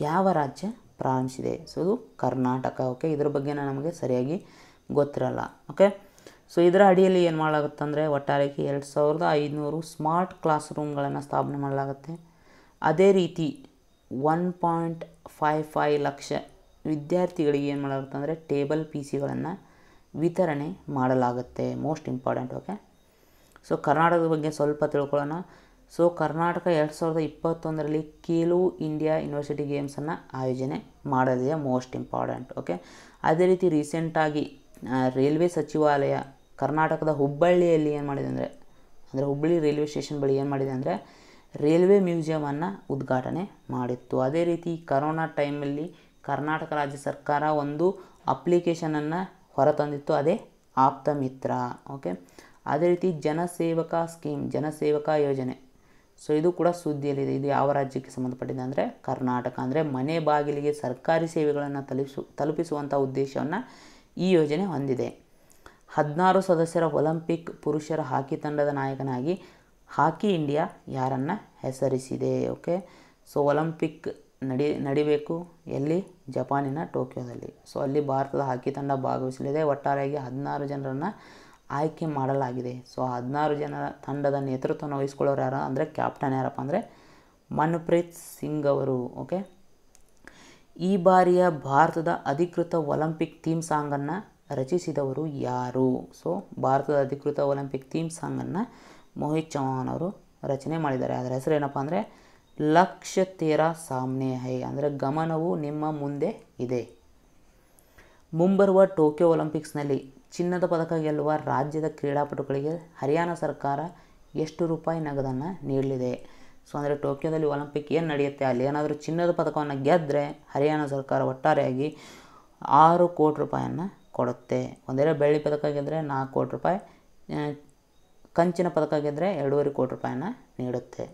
S1: ಯಾವ ರಾಜ್ಯ ಪ್ರಾರಂಭಿಸಿದೆ? ಸೊ ಇದು ಕರ್ನಾಟಕ. ಓಕೆ. ಇದ್ರ ಬಗ್ಗೆ ನಮಗೆ ಸರಿಯಾಗಿ ಗೊತ್ತಿರಲ್ಲ. ಓಕೆ. ಸೊ ಇದರ ಅಡಿಯಲ್ಲಿ ಏನು ಮಾಡಲಾಗುತ್ತೆ ಅಂದರೆ ಒಟ್ಟಾರೆಯಾಗಿ 2500 ಸ್ಮಾರ್ಟ್ ಕ್ಲಾಸ್ ರೂಮ್ಗಳನ್ನು ಸ್ಥಾಪನೆ ಮಾಡಲಾಗುತ್ತೆ. ಅದೇ ರೀತಿ 1.55 ಲಕ್ಷ ವಿದ್ಯಾರ್ಥಿಗಳಿಗೆ ಏನು ಮಾಡಲಾಗುತ್ತೆ ಅಂದರೆ ಟೇಬಲ್ PCಗಳನ್ನು ವಿತರಣೆ ಮಾಡಲಾಗುತ್ತೆ. Most important. ಓಕೆ. ಸೊ ಕರ್ನಾಟಕದ ಬಗ್ಗೆ ಸ್ವಲ್ಪ ತಿಳ್ಕೊಳ್ಳೋಣ. ಸೊ ಕರ್ನಾಟಕ 2021ರಲ್ಲಿ ಖೇಲೋ ಇಂಡಿಯಾ ಯೂನಿವರ್ಸಿಟಿ ಗೇಮ್ಸನ್ನು ಆಯೋಜನೆ ಮಾಡಲಿದೆ. Most important. ಓಕೆ. ಅದೇ ರೀತಿ ರೀಸೆಂಟಾಗಿ ರೈಲ್ವೆ ಸಚಿವಾಲಯ ಕರ್ನಾಟಕದ ಹುಬ್ಬಳ್ಳಿಯಲ್ಲಿ ಏನು ಮಾಡಿದೆ ಅಂದರೆ ಹುಬ್ಬಳ್ಳಿ ರೈಲ್ವೆ ಸ್ಟೇಷನ್ ಬಳಿ ಏನು ಮಾಡಿದೆ ಅಂದರೆ ರೈಲ್ವೆ ಮ್ಯೂಸಿಯಮನ್ನು ಉದ್ಘಾಟನೆ ಮಾಡಿತ್ತು. ಅದೇ ರೀತಿ ಕರೋನಾ ಟೈಮಲ್ಲಿ ಕರ್ನಾಟಕ ರಾಜ್ಯ ಸರ್ಕಾರ ಒಂದು ಅಪ್ಲಿಕೇಶನನ್ನು ಹೊರತಂದಿತ್ತು, ಅದೇ ಆಪ್ತ ಮಿತ್ರ. ಓಕೆ. ಅದೇ ರೀತಿ ಜನಸೇವಕ ಯೋಜನೆ. ಸೊ ಇದು ಕೂಡ ಸುದ್ದಿಯಲ್ಲಿದೆ. ಇದು ಯಾವ ರಾಜ್ಯಕ್ಕೆ ಸಂಬಂಧಪಟ್ಟಿದೆ ಅಂದರೆ ಕರ್ನಾಟಕ. ಅಂದರೆ ಮನೆ ಬಾಗಿಲಿಗೆ ಸರ್ಕಾರಿ ಸೇವೆಗಳನ್ನು ತಲುಪಿಸುವಂಥ ಉದ್ದೇಶವನ್ನು ಈ ಯೋಜನೆ ಹೊಂದಿದೆ. 16 ಸದಸ್ಯರ ಒಲಿಂಪಿಕ್ ಪುರುಷರ ಹಾಕಿ ತಂಡದ ನಾಯಕನಾಗಿ ಹಾಕಿ ಇಂಡಿಯಾ ಯಾರನ್ನು ಹೆಸರಿಸಿದೆ? ಓಕೆ. ಸೊ ಒಲಿಂಪಿಕ್ ನಡಿಬೇಕು ಎಲ್ಲಿ? ಜಪಾನಿನ ಟೋಕಿಯೋದಲ್ಲಿ. ಸೊ ಅಲ್ಲಿ ಭಾರತದ ಹಾಕಿ ತಂಡ ಭಾಗವಹಿಸಲಿದೆ. ಒಟ್ಟಾರೆಯಾಗಿ 16 ಜನರನ್ನು ಆಯ್ಕೆ ಮಾಡಲಾಗಿದೆ. ಸೊ 16 ಜನರ ತಂಡದ ನೇತೃತ್ವವನ್ನು ವಹಿಸ್ಕೊಳ್ಳೋರು ಯಾರು ಅಂದರೆ ಕ್ಯಾಪ್ಟನ್ ಯಾರಪ್ಪ ಅಂದರೆ ಮನ್ಪ್ರೀತ್ ಸಿಂಗ್ ಅವರು. ಓಕೆ. ಈ ಬಾರಿಯ ಭಾರತದ ಅಧಿಕೃತ ಒಲಿಂಪಿಕ್ ಥೀಮ್ ಸಾಂಗನ್ನು ರಚಿಸಿದವರು ಯಾರು? ಸೊ ಭಾರತದ ಅಧಿಕೃತ ಒಲಿಂಪಿಕ್ ಥೀಮ್ ಸಾಂಗನ್ನು ಮೋಹಿತ್ ಚೌಹಾನ್ ಅವರು ರಚನೆ ಮಾಡಿದ್ದಾರೆ. ಅದರ ಹೆಸರು ಏನಪ್ಪ ಅಂದರೆ ಲಕ್ಷ್ಯ ತೇರಾ ಸಾಮ್ನೆ ಹೈ, ಅಂದರೆ ಗಮನವು ನಿಮ್ಮ ಮುಂದೆ ಇದೆ. ಮುಂಬರುವ ಟೋಕಿಯೋ ಒಲಿಂಪಿಕ್ಸ್ನಲ್ಲಿ ಚಿನ್ನದ ಪದಕ ಗೆಲ್ಲುವ ರಾಜ್ಯದ ಕ್ರೀಡಾಪಟುಗಳಿಗೆ ಹರಿಯಾಣ ಸರ್ಕಾರ ಎಷ್ಟು ರೂಪಾಯಿ ನಗದನ್ನು ನೀಡಲಿದೆ? ಸೊ ಅಂದರೆ ಟೋಕಿಯೋದಲ್ಲಿ ಒಲಿಂಪಿಕ್ ಏನು ನಡೆಯುತ್ತೆ ಅಲ್ಲಿ ಏನಾದರೂ ಚಿನ್ನದ ಪದಕವನ್ನು ಗೆದ್ದರೆ ಹರಿಯಾಣ ಸರ್ಕಾರ ಒಟ್ಟಾರೆಯಾಗಿ 6 ಕೋಟಿ ರೂಪಾಯಿಯನ್ನು ಕೊಡುತ್ತೆ. ಒಂದೇಳೆ ಬೆಳ್ಳಿ ಪದಕ ಗೆದ್ದರೆ 4 ಕೋಟಿ ರೂಪಾಯಿ, ಕಂಚಿನ ಪದಕ ಗೆದ್ದರೆ 2.5 ಕೋಟಿ ರೂಪಾಯಿಯನ್ನು ನೀಡುತ್ತೆ.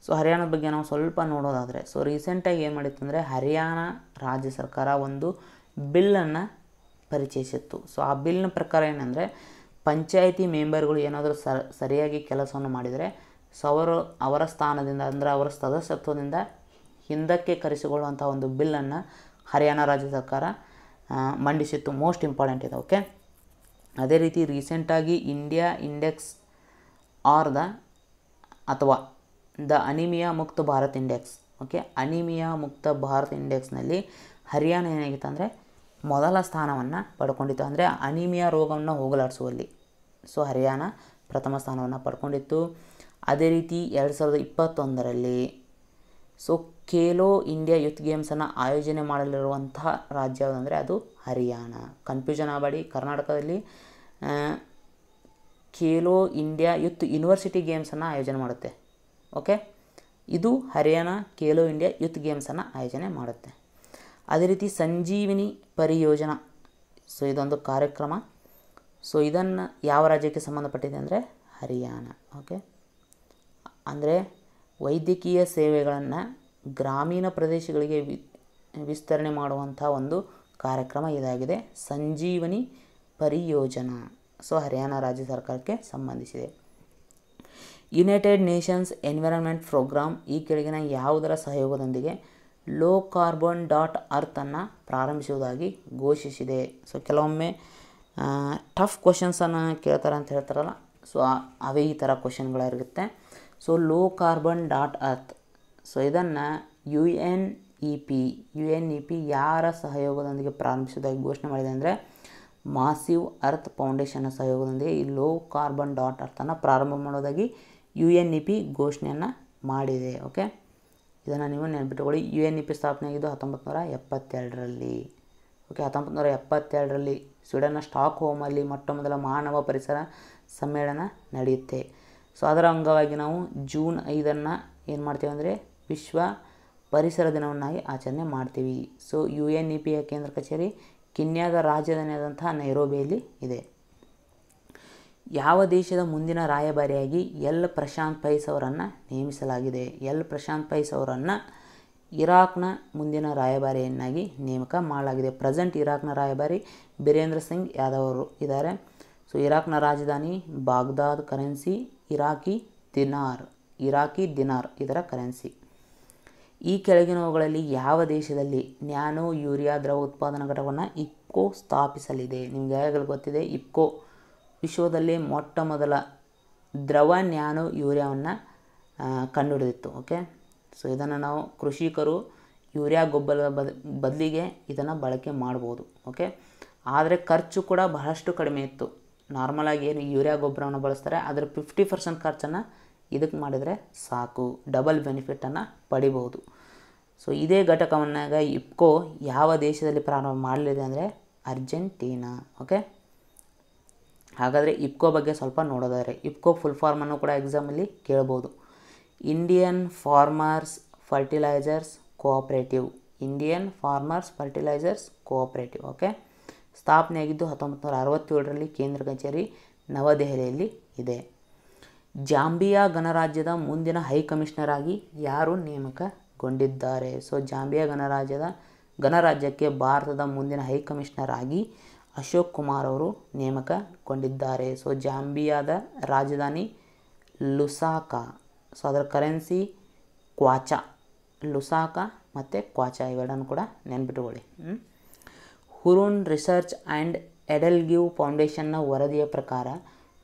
S1: ಸೊ ಹರಿಯಾಣದ ಬಗ್ಗೆ ನಾವು ಸ್ವಲ್ಪ ನೋಡೋದಾದರೆ, ಸೊ ರೀಸೆಂಟಾಗಿ ಏನು ಮಾಡಿತ್ತು ಅಂದರೆ ಹರಿಯಾಣ ರಾಜ್ಯ ಸರ್ಕಾರ ಒಂದು ಬಿಲ್ಲನ್ನು ಪರಿಚಯಿಸಿತ್ತು. ಸೊ ಆ ಬಿಲ್ನ ಪ್ರಕಾರ ಏನಂದರೆ ಪಂಚಾಯಿತಿ ಮೆಂಬರ್ಗಳು ಏನಾದರೂ ಸರಿಯಾಗಿ ಕೆಲಸವನ್ನು ಮಾಡಿದರೆ ಸೊ ಅವರ ಸ್ಥಾನದಿಂದ ಅಂದರೆ ಅವರ ಸದಸ್ಯತ್ವದಿಂದ ಹಿಂದಕ್ಕೆ ಕರೆಸಿಕೊಳ್ಳುವಂಥ ಒಂದು ಬಿಲ್ಲನ್ನು ಹರಿಯಾಣ ರಾಜ್ಯ ಸರ್ಕಾರ ಮಂಡಿಸಿತ್ತು. ಮೋಸ್ಟ್ ಇಂಪಾರ್ಟೆಂಟ್ ಇದೆ. ಓಕೆ, ಅದೇ ರೀತಿ ರೀಸೆಂಟಾಗಿ ಇಂಡಿಯಾ ಇಂಡೆಕ್ಸ್ ಅಥವಾ ದ ಅನಿಮಿಯಾ ಮುಕ್ತ ಭಾರತ್ ಇಂಡೆಕ್ಸ್, ಓಕೆ, ಅನಿಮಿಯಾ ಮುಕ್ತ ಭಾರತ್ ಇಂಡೆಕ್ಸ್ನಲ್ಲಿ ಹರಿಯಾಣ ಏನಾಗಿತ್ತು ಅಂದರೆ ಮೊದಲ ಸ್ಥಾನವನ್ನು ಪಡ್ಕೊಂಡಿತ್ತು, ಅಂದರೆ ಅನಿಮಿಯಾ ರೋಗವನ್ನು ಹೋಗಲಾಡಿಸುವಲ್ಲಿ. ಸೊ ಹರಿಯಾಣ ಪ್ರಥಮ ಸ್ಥಾನವನ್ನು ಪಡ್ಕೊಂಡಿತ್ತು. ಅದೇ ರೀತಿ 2021ರಲ್ಲಿ ಸೊ ಖೇಲೋ ಇಂಡಿಯಾ ಯೂತ್ ಗೇಮ್ಸನ್ನು ಆಯೋಜನೆ ಮಾಡಲಿರುವಂತಹ ರಾಜ್ಯ ಯಾವುದಂದರೆ ಅದು ಹರಿಯಾಣ. ಕನ್ಫ್ಯೂಷನ್ ಆಗಬೇಡಿ, ಕರ್ನಾಟಕದಲ್ಲಿ ಖೇಲೋ ಇಂಡಿಯಾ ಯೂತ್ ಯೂನಿವರ್ಸಿಟಿ ಗೇಮ್ಸನ್ನು ಆಯೋಜನೆ ಮಾಡುತ್ತೆ. ಓಕೆ, ಇದು ಹರಿಯಾಣ ಖೇಲೋ ಇಂಡಿಯಾ ಯೂತ್ ಗೇಮ್ಸನ್ನು ಆಯೋಜನೆ ಮಾಡುತ್ತೆ. ಅದೇ ರೀತಿ ಸಂಜೀವಿನಿ ಪರಿಯೋಜನಾ, ಸೊ ಇದೊಂದು ಕಾರ್ಯಕ್ರಮ. ಸೊ ಇದನ್ನು ಯಾವ ರಾಜ್ಯಕ್ಕೆ ಸಂಬಂಧಪಟ್ಟಿದೆ ಅಂದರೆ ಹರಿಯಾಣ. ಓಕೆ, ಅಂದರೆ ವೈದ್ಯಕೀಯ ಸೇವೆಗಳನ್ನು ಗ್ರಾಮೀಣ ಪ್ರದೇಶಗಳಿಗೆ ವಿಸ್ತರಣೆ ಮಾಡುವಂಥ ಒಂದು ಕಾರ್ಯಕ್ರಮ ಇದಾಗಿದೆ, ಸಂಜೀವನಿ ಪರಿಯೋಜನಾ. ಸೊ ಹರಿಯಾಣ ರಾಜ್ಯ ಸರ್ಕಾರಕ್ಕೆ ಸಂಬಂಧಿಸಿದೆ. ಯುನೈಟೆಡ್ ನೇಷನ್ಸ್ ಎನ್ವಿರಾನ್ಮೆಂಟ್ ಪ್ರೋಗ್ರಾಮ್ ಈ ಕೆಳಗಿನ ಯಾವುದರ ಸಹಯೋಗದೊಂದಿಗೆ ಲೋ ಕಾರ್ಬನ್ .ಅರ್ಥನ್ನು ಪ್ರಾರಂಭಿಸುವುದಾಗಿ ಘೋಷಿಸಿದೆ. ಸೊ ಕೆಲವೊಮ್ಮೆ ಟಫ್ ಕ್ವಶನ್ಸನ್ನು ಕೇಳ್ತಾರೆ ಅಂತ ಹೇಳ್ತಾರಲ್ಲ, ಸೊ ಅವೇ ಈ ಥರ ಕ್ವಶನ್ಗಳಿರುತ್ತೆ. So low carbon .earth, so ಇದನ್ನು UNEP ಯಾರ ಸಹಯೋಗದೊಂದಿಗೆ ಪ್ರಾರಂಭಿಸುವುದಾಗಿ ಘೋಷಣೆ ಮಾಡಿದೆ ಅಂದರೆ ಮಾಸಿವ್ ಅರ್ತ್ ಫೌಂಡೇಶನ್ನ ಸಹಯೋಗದೊಂದಿಗೆ ಈ ಲೋ ಕಾರ್ಬನ್ .ಅರ್ಥನ್ನು ಪ್ರಾರಂಭ ಮಾಡೋದಾಗಿ UNEP ಘೋಷಣೆಯನ್ನು ಮಾಡಿದೆ. ಓಕೆ, ಇದನ್ನು ನೀವು ನೆನಪಿಟ್ಟುಕೊಳ್ಳಿ. UNEP ಸ್ಥಾಪನೆ ಆಗಿದ್ದು 1972ರಲ್ಲಿ. ಓಕೆ, 1972ರಲ್ಲಿ ಸ್ವೀಡನ್ನ ಸ್ಟಾಕ್ ಹೋಮಲ್ಲಿ ಮೊಟ್ಟ ಮೊದಲ ಮಾನವ ಪರಿಸರ ಸಮ್ಮೇಳನ ನಡೆಯುತ್ತೆ. ಸೊ ಅದರ ಅಂಗವಾಗಿ ನಾವು ಜೂನ್ 5 ಏನು ಮಾಡ್ತೀವಿ ಅಂದರೆ ವಿಶ್ವ ಪರಿಸರ ದಿನವನ್ನಾಗಿ ಆಚರಣೆ ಮಾಡ್ತೀವಿ. ಸೊ UNEPಯ ಕೇಂದ್ರ ಕಚೇರಿ ಕೆನ್ಯಾದ ರಾಜಧಾನಿಯಾದಂತಹ ನೈರೋಬಿಯಲ್ಲಿ ಇದೆ. ಯಾವ ದೇಶದ ಮುಂದಿನ ರಾಯಭಾರಿಯಾಗಿ ಎಲ್ ಪ್ರಶಾಂತ್ ಪೈಸ್ ಅವರನ್ನು ನೇಮಿಸಲಾಗಿದೆ? ಎಲ್ ಪ್ರಶಾಂತ್ ಪೈಸ್ ಅವರನ್ನು ಇರಾಕ್ನ ಮುಂದಿನ ರಾಯಭಾರಿಯನ್ನಾಗಿ ನೇಮಕ ಮಾಡಲಾಗಿದೆ. ಪ್ರೆಸೆಂಟ್ ಇರಾಕ್ನ ರಾಯಭಾರಿ ಬಿರೇಂದ್ರ ಸಿಂಗ್ ಯಾದವ್ ಅವರು ಇದ್ದಾರೆ. ಸೊ ಇರಾಕ್ನ ರಾಜಧಾನಿ ಬಾಗ್ದಾದ್, ಕರೆನ್ಸಿ ಇರಾಕಿ ದಿನಾರ್ ಇದರ ಕರೆನ್ಸಿ. ಈ ಕೆಳಗಿನವುಗಳಲ್ಲಿ ಯಾವ ದೇಶದಲ್ಲಿ ನ್ಯಾನೋ ಯೂರಿಯಾ ದ್ರವ ಉತ್ಪಾದನಾ ಘಟಕವನ್ನು ಇಫ್ಕೋ ಸ್ಥಾಪಿಸಲಿದೆ? ನಿಮಗೆ ಯಾವಾಗಲೂ ಗೊತ್ತಿದೆ, ಇಫ್ಕೋ ವಿಶ್ವದಲ್ಲಿ ಮೊಟ್ಟ ಮೊದಲ ದ್ರವ ನ್ಯಾನೋ ಯೂರಿಯಾವನ್ನು ಕಂಡುಹಿಡಿದಿತ್ತು. ಓಕೆ, ಸೊ ಇದನ್ನು ನಾವು ಕೃಷಿಕರು ಯೂರಿಯಾ ಗೊಬ್ಬರದ ಬದಲಿಗೆ ಇದನ್ನು ಬಳಕೆ ಮಾಡ್ಬೋದು. ಓಕೆ, ಆದರೆ ಖರ್ಚು ಕೂಡ ಬಹಳಷ್ಟು ಕಡಿಮೆ ಇತ್ತು. ನಾರ್ಮಲಾಗಿ ಏನು ಯೂರಿಯಾ ಗೊಬ್ಬರವನ್ನು ಬಳಸ್ತಾರೆ ಅದರ 50% ಖರ್ಚನ್ನು ಇದಕ್ಕೆ ಮಾಡಿದರೆ ಸಾಕು, ಡಬಲ್ ಬೆನಿಫಿಟನ್ನು ಪಡಿಬೋದು. ಸೊ ಇದೇ ಘಟಕವನ್ನಾಗ ಇಫ್ಕೋ ಯಾವ ದೇಶದಲ್ಲಿ ಪ್ರಾರಂಭ ಮಾಡಲಿದೆ ಅಂದರೆ ಅರ್ಜೆಂಟೀನಾ. ಓಕೆ, ಹಾಗಾದರೆ ಇಫ್ಕೋ ಬಗ್ಗೆ ಸ್ವಲ್ಪ ನೋಡೋದಾದರೆ ಇಫ್ಕೋ ಫುಲ್ ಫಾರ್ಮನ್ನು ಕೂಡ ಎಕ್ಸಾಮಲ್ಲಿ ಕೇಳ್ಬೋದು. Indian Farmers Fertilisers Cooperative. Okay, ಸ್ಥಾಪನೆಯಾಗಿದ್ದು 1967ರಲ್ಲಿ. ಕೇಂದ್ರ ಕಚೇರಿ ನವದೆಹಲಿಯಲ್ಲಿ ಇದೆ. ಜಾಂಬಿಯಾ ಗಣರಾಜ್ಯದ ಮುಂದಿನ ಹೈಕಮಿಷನರ್ ಆಗಿ ಯಾರು ನೇಮಕಗೊಂಡಿದ್ದಾರೆ? ಸೊ ಜಾಂಬಿಯಾ ಗಣರಾಜ್ಯಕ್ಕೆ ಭಾರತದ ಮುಂದಿನ ಹೈಕಮಿಷನರ್ ಆಗಿ ಅಶೋಕ್ ಕುಮಾರ್ ಅವರು ನೇಮಕಗೊಂಡಿದ್ದಾರೆ. ಸೊ ಜಾಂಬಿಯಾದ ರಾಜಧಾನಿ ಲುಸಾಕಾ. ಸೊ ಅದರ ಕರೆನ್ಸಿ ಕ್ವಾಚಾ. ಲುಸಾಕಾ ಮತ್ತು ಕ್ವಾಚಾ ಇವೆರಡನ್ನು ಕೂಡ ನೆನ್ಪಿಟ್ಟುಕೊಳ್ಳಿ. ಹುರುನ್ ರಿಸರ್ಚ್ ಆ್ಯಂಡ್ ಎಡೆಲ್ಗಿವ್ ಫೌಂಡೇಶನ್ನ ವರದಿಯ ಪ್ರಕಾರ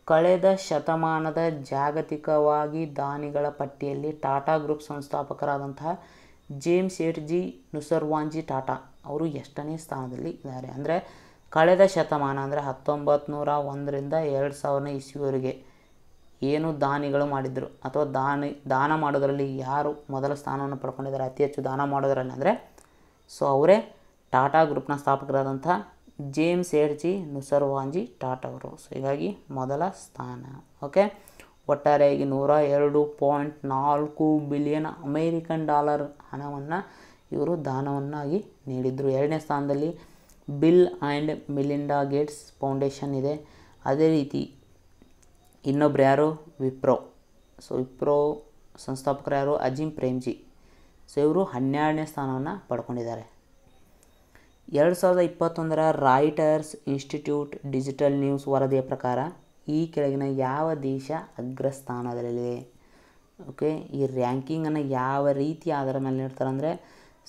S1: ಕಳೆದ ಶತಮಾನದ ಜಾಗತಿಕವಾಗಿ ದಾನಿಗಳ ಪಟ್ಟಿಯಲ್ಲಿ ಟಾಟಾ ಗ್ರೂಪ್ ಸಂಸ್ಥಾಪಕರಾದಂತಹ ಜೇಮ್ಸ್ ಸೇಠ್ಜಿ ನುಸರ್ವಾಂಜಿ ಟಾಟಾ ಅವರು ಎಷ್ಟನೇ ಸ್ಥಾನದಲ್ಲಿ ಇದ್ದಾರೆ? ಅಂದರೆ ಕಳೆದ ಶತಮಾನ ಅಂದರೆ 1901ರಿಂದ 2000 ಇಸ್ವಿವರೆಗೆ ಏನು ದಾನಿಗಳು ಮಾಡಿದರು ಅಥವಾ ದಾನ ಮಾಡೋದರಲ್ಲಿ ಯಾರು ಮೊದಲ ಸ್ಥಾನವನ್ನು ಪಡ್ಕೊಂಡಿದ್ದಾರೆ, ಅತಿ ಹೆಚ್ಚು ದಾನ ಮಾಡೋದರಲ್ಲಿ ಅಂದರೆ ಸೊ ಅವರೇ ಟಾಟಾ ಗ್ರೂಪ್ನ ಸ್ಥಾಪಕರಾದಂಥ ಜೇಮ್ಸ್ ಸೇಠ್ಜಿ ನುಸರ್ವಾಂಜಿ ಟಾಟಾ ಅವರು. ಸೊ ಹೀಗಾಗಿ ಮೊದಲ ಸ್ಥಾನ. ಓಕೆ, ಒಟ್ಟಾರೆಯಾಗಿ $102.4 ಬಿಲಿಯನ್ ಅಮೇರಿಕನ್ ಡಾಲರ್ ಹಣವನ್ನು ಇವರು ದಾನವನ್ನಾಗಿ ನೀಡಿದರು. ಎರಡನೇ ಸ್ಥಾನದಲ್ಲಿ bill and Melinda Gates foundation ಇದೆ. ಅದೇ ರೀತಿ ಇನ್ನೊಬ್ರು ಯಾರು? ವಿಪ್ರೋ. ಸೊ ವಿಪ್ರೋ ಸಂಸ್ಥಾಪಕರು ಯಾರು? ಅಜಿಮ್ ಪ್ರೇಮ್ಜಿ. ಸೊ ಇವರು 12ನೇ ಸ್ಥಾನವನ್ನು ಪಡ್ಕೊಂಡಿದ್ದಾರೆ. 2021ರ ರಾಯ್ಟರ್ಸ್ ಇನ್ಸ್ಟಿಟ್ಯೂಟ್ ಡಿಜಿಟಲ್ ನ್ಯೂಸ್ ವರದಿಯ ಪ್ರಕಾರ ಈ ಕೆಳಗಿನ ಯಾವ ದೇಶ ಅಗ್ರಸ್ಥಾನದಲ್ಲಿದೆ? ಓಕೆ, ಈ ರ್ಯಾಂಕಿಂಗನ್ನು ಯಾವ ರೀತಿ ಆಧಾರ ಮೇಲೆ ನೀಡ್ತಾರೆ ಅಂದರೆ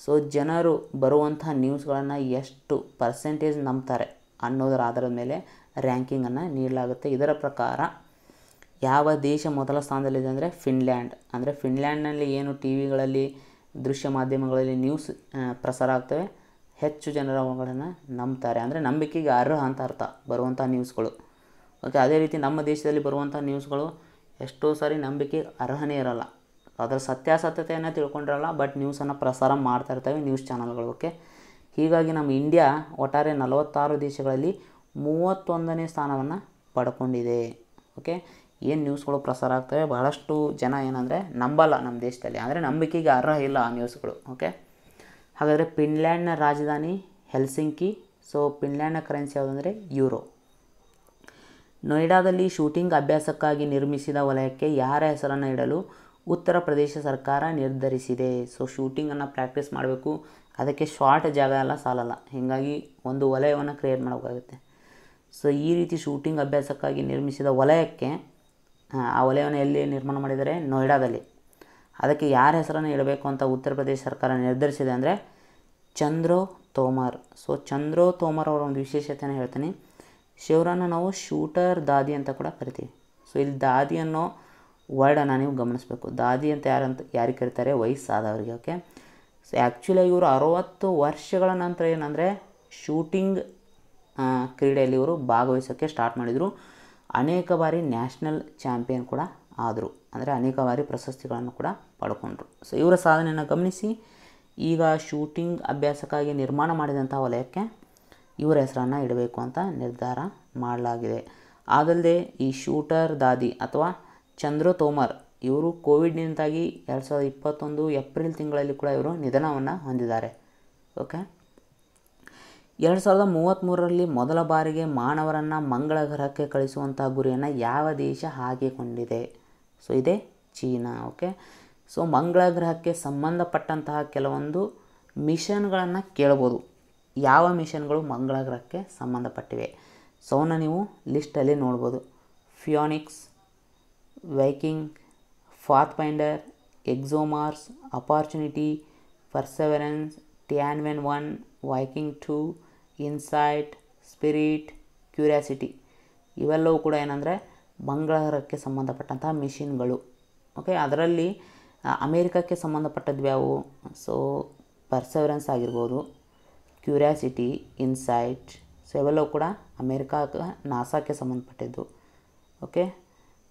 S1: ಸೊ ಜನರು ಬರುವಂಥ ನ್ಯೂಸ್ಗಳನ್ನು ಎಷ್ಟು ಪರ್ಸೆಂಟೇಜ್ ನಂಬ್ತಾರೆ ಅನ್ನೋದರ ಆಧಾರದ ಮೇಲೆ ರ್ಯಾಂಕಿಂಗನ್ನು ನೀಡಲಾಗುತ್ತೆ. ಇದರ ಪ್ರಕಾರ ಯಾವ ದೇಶ ಮೊದಲ ಸ್ಥಾನದಲ್ಲಿದೆ ಅಂದರೆ ಫಿನ್ಲ್ಯಾಂಡ್. ಅಂದರೆ ಫಿನ್ಲ್ಯಾಂಡ್ನಲ್ಲಿ ಏನು ಟಿ ವಿಗಳಲ್ಲಿ ದೃಶ್ಯ ಮಾಧ್ಯಮಗಳಲ್ಲಿ ನ್ಯೂಸ್ ಪ್ರಸಾರ ಆಗ್ತವೆ, ಹೆಚ್ಚು ಜನರು ಅವುಗಳನ್ನು ನಂಬ್ತಾರೆ. ಅಂದರೆ ನಂಬಿಕೆಗೆ ಅರ್ಹ ಅಂತ ಅರ್ಥ ಬರುವಂಥ ನ್ಯೂಸ್ಗಳು. ಓಕೆ, ಅದೇ ರೀತಿ ನಮ್ಮ ದೇಶದಲ್ಲಿ ಬರುವಂಥ ನ್ಯೂಸ್ಗಳು ಎಷ್ಟೋ ಸಾರಿ ನಂಬಿಕೆ ಅರ್ಹನೇ ಇರೋಲ್ಲ, ಅದರ ಸತ್ಯಾಸತ್ಯತೆಯನ್ನು ತಿಳ್ಕೊಂಡಿರಲ್ಲ, ಬಟ್ ನ್ಯೂಸನ್ನು ಪ್ರಸಾರ ಮಾಡ್ತಾ ಇರ್ತವೆ ನ್ಯೂಸ್ ಚಾನಲ್ಗಳು. ಓಕೆ, ಹೀಗಾಗಿ ನಮ್ಮ ಇಂಡಿಯಾ ಒಟ್ಟಾರೆ 46 ದೇಶಗಳಲ್ಲಿ 31ನೇ ಸ್ಥಾನವನ್ನು ಪಡ್ಕೊಂಡಿದೆ. ಓಕೆ, ಏನು ನ್ಯೂಸ್ಗಳು ಪ್ರಸಾರ ಆಗ್ತವೆ ಬಹಳಷ್ಟು ಜನ ಏನಂದರೆ ನಂಬಲ್ಲ ನಮ್ಮ ದೇಶದಲ್ಲಿ, ಅಂದರೆ ನಂಬಿಕೆಗೆ ಅರ್ಹ ಇಲ್ಲ ಆ ನ್ಯೂಸ್ಗಳು. ಓಕೆ, ಹಾಗಾದರೆ ಫಿನ್ಲ್ಯಾಂಡ್ನ ರಾಜಧಾನಿ ಹೆಲ್ಸಿಂಕಿ. ಸೊ ಫಿನ್ಲ್ಯಾಂಡ್ನ ಕರೆನ್ಸಿ ಯಾವುದಂದರೆ ಯೂರೋ. ನೋಯ್ಡಾದಲ್ಲಿ ಶೂಟಿಂಗ್ ಅಭ್ಯಾಸಕ್ಕಾಗಿ ನಿರ್ಮಿಸಿದ ವಲಯಕ್ಕೆ ಯಾರ ಹೆಸರನ್ನು ಇಡಲು ಉತ್ತರ ಪ್ರದೇಶ ಸರ್ಕಾರ ನಿರ್ಧರಿಸಿದೆ. ಸೊ ಶೂಟಿಂಗನ್ನು ಪ್ರಾಕ್ಟೀಸ್ ಮಾಡಬೇಕು, ಅದಕ್ಕೆ ಶಾರ್ಟ್ ಜಾಗ ಎಲ್ಲ ಸಾಲಲ್ಲ, ಹೀಗಾಗಿ ಒಂದು ವಲಯವನ್ನು ಕ್ರಿಯೇಟ್ ಮಾಡಬೇಕಾಗುತ್ತೆ. ಸೊ ಈ ರೀತಿ ಶೂಟಿಂಗ್ ಅಭ್ಯಾಸಕ್ಕಾಗಿ ನಿರ್ಮಿಸಿದ ವಲಯಕ್ಕೆ ಆ ವಲಯವನ್ನು ಎಲ್ಲಿ ನಿರ್ಮಾಣ ಮಾಡಿದ್ದಾರೆ? ನೋಯ್ಡಾದಲ್ಲಿ. ಅದಕ್ಕೆ ಯಾರ ಹೆಸರನ್ನು ಇಡಬೇಕು ಅಂತ ಉತ್ತರ ಪ್ರದೇಶ ಸರ್ಕಾರ ನಿರ್ಧರಿಸಿದೆ ಅಂದರೆ ಚಂದ್ರೋ ತೋಮರ್. ಸೊ ಚಂದ್ರೋ ತೋಮರ್ ಅವರ ಒಂದು ವಿಶೇಷತೆಯನ್ನು ಹೇಳ್ತೀನಿ. ಶಿವರನ್ನು ನಾವು ಶೂಟರ್ ದಾದಿ ಅಂತ ಕೂಡ ಕರಿತೀವಿ. ಸೊ ಇಲ್ಲಿ ದಾದಿ ಅನ್ನೋ ವರ್ಡನ್ನು ನೀವು ಗಮನಿಸಬೇಕು. ದಾದಿ ಅಂತ ಯಾರಿಗೆ ಕರೀತಾರೆ? ವಯಸ್ಸಾದವರಿಗೆ. ಓಕೆ, ಸೊ ಆ್ಯಕ್ಚುಲಾಗಿ ಇವರು 60 ವರ್ಷಗಳ ನಂತರ ಏನಂದರೆ ಶೂಟಿಂಗ್ ಕ್ರೀಡೆಯಲ್ಲಿ ಇವರು ಭಾಗವಹಿಸೋಕ್ಕೆ ಸ್ಟಾರ್ಟ್ ಮಾಡಿದರು. ಅನೇಕ ಬಾರಿ ನ್ಯಾಷನಲ್ ಚಾಂಪಿಯನ್ ಕೂಡ ಆದರು, ಅಂದರೆ ಅನೇಕ ಬಾರಿ ಪ್ರಶಸ್ತಿಗಳನ್ನು ಕೂಡ ಪಡ್ಕೊಂಡ್ರು. ಸೊ ಇವರ ಸಾಧನೆಯನ್ನು ಗಮನಿಸಿ ಈಗ ಶೂಟಿಂಗ್ ಅಭ್ಯಾಸಕ್ಕಾಗಿ ನಿರ್ಮಾಣ ಮಾಡಿದಂಥ ವಲಯಕ್ಕೆ ಇವರ ಹೆಸರನ್ನು ಇಡಬೇಕು ಅಂತ ನಿರ್ಧಾರ ಮಾಡಲಾಗಿದೆ. ಅದಲ್ಲದೆ ಈ ಶೂಟರ್ ದಾದಿ ಅಥವಾ ಚಂದ್ರೋ ತೋಮರ್ ಇವರು ಕೋವಿಡ್ನಿಂದಾಗಿ 2021 ಏಪ್ರಿಲ್ ತಿಂಗಳಲ್ಲಿ ಕೂಡ ಇವರು ನಿಧನವನ್ನು ಹೊಂದಿದ್ದಾರೆ. ಓಕೆ, 2033ರಲ್ಲಿ ಮೊದಲ ಬಾರಿಗೆ ಮಾನವರನ್ನು ಮಂಗಳ ಗ್ರಹಕ್ಕೆ ಕಳಿಸುವಂಥ ಗುರಿಯನ್ನು ಯಾವ ದೇಶ ಹಾಕಿಕೊಂಡಿದೆ? ಸೊ ಇದೇ ಚೀನಾ. ಓಕೆ, ಸೊ ಮಂಗಳ ಗ್ರಹಕ್ಕೆ ಸಂಬಂಧಪಟ್ಟಂತಹ ಕೆಲವೊಂದು ಮಿಷನ್ಗಳನ್ನು ಕೇಳ್ಬೋದು. ಯಾವ ಮಿಷನ್ಗಳು ಮಂಗಳ ಗ್ರಹಕ್ಕೆ ಸಂಬಂಧಪಟ್ಟಿವೆ? ಸೊ ಅವನ್ನ ನೀವು ಲಿಸ್ಟಲ್ಲಿ ನೋಡ್ಬೋದು. Phoenix, Viking, Pathfinder, ExoMars, Opportunity, Perseverance, Tianwen 1, Viking 2, InSight, Spirit, Curiosity. ಇವೆಲ್ಲವೂ ಕೂಡ ಏನಂದರೆ ಮಂಗಳ ಗ್ರಹಕ್ಕೆ ಸಂಬಂಧಪಟ್ಟಂತಹ ಮಿಷನ್ಗಳು. ಓಕೆ, ಅದರಲ್ಲಿ ಅಮೇರಿಕಕ್ಕೆ ಸಂಬಂಧಪಟ್ಟದ್ದು ಯಾವುವು? ಸೊ ಪರ್ಸೆವೆರೆನ್ಸ್ ಆಗಿರ್ಬೋದು, ಕ್ಯೂರಿಯಾಸಿಟಿ, ಇನ್ಸೈಟ್. ಸೊ ಇವೆಲ್ಲವೂ ಕೂಡ ಅಮೇರಿಕಾಕ್ಕೆ ನಾಸಾಕ್ಕೆ ಸಂಬಂಧಪಟ್ಟಿದ್ದು. ಓಕೆ,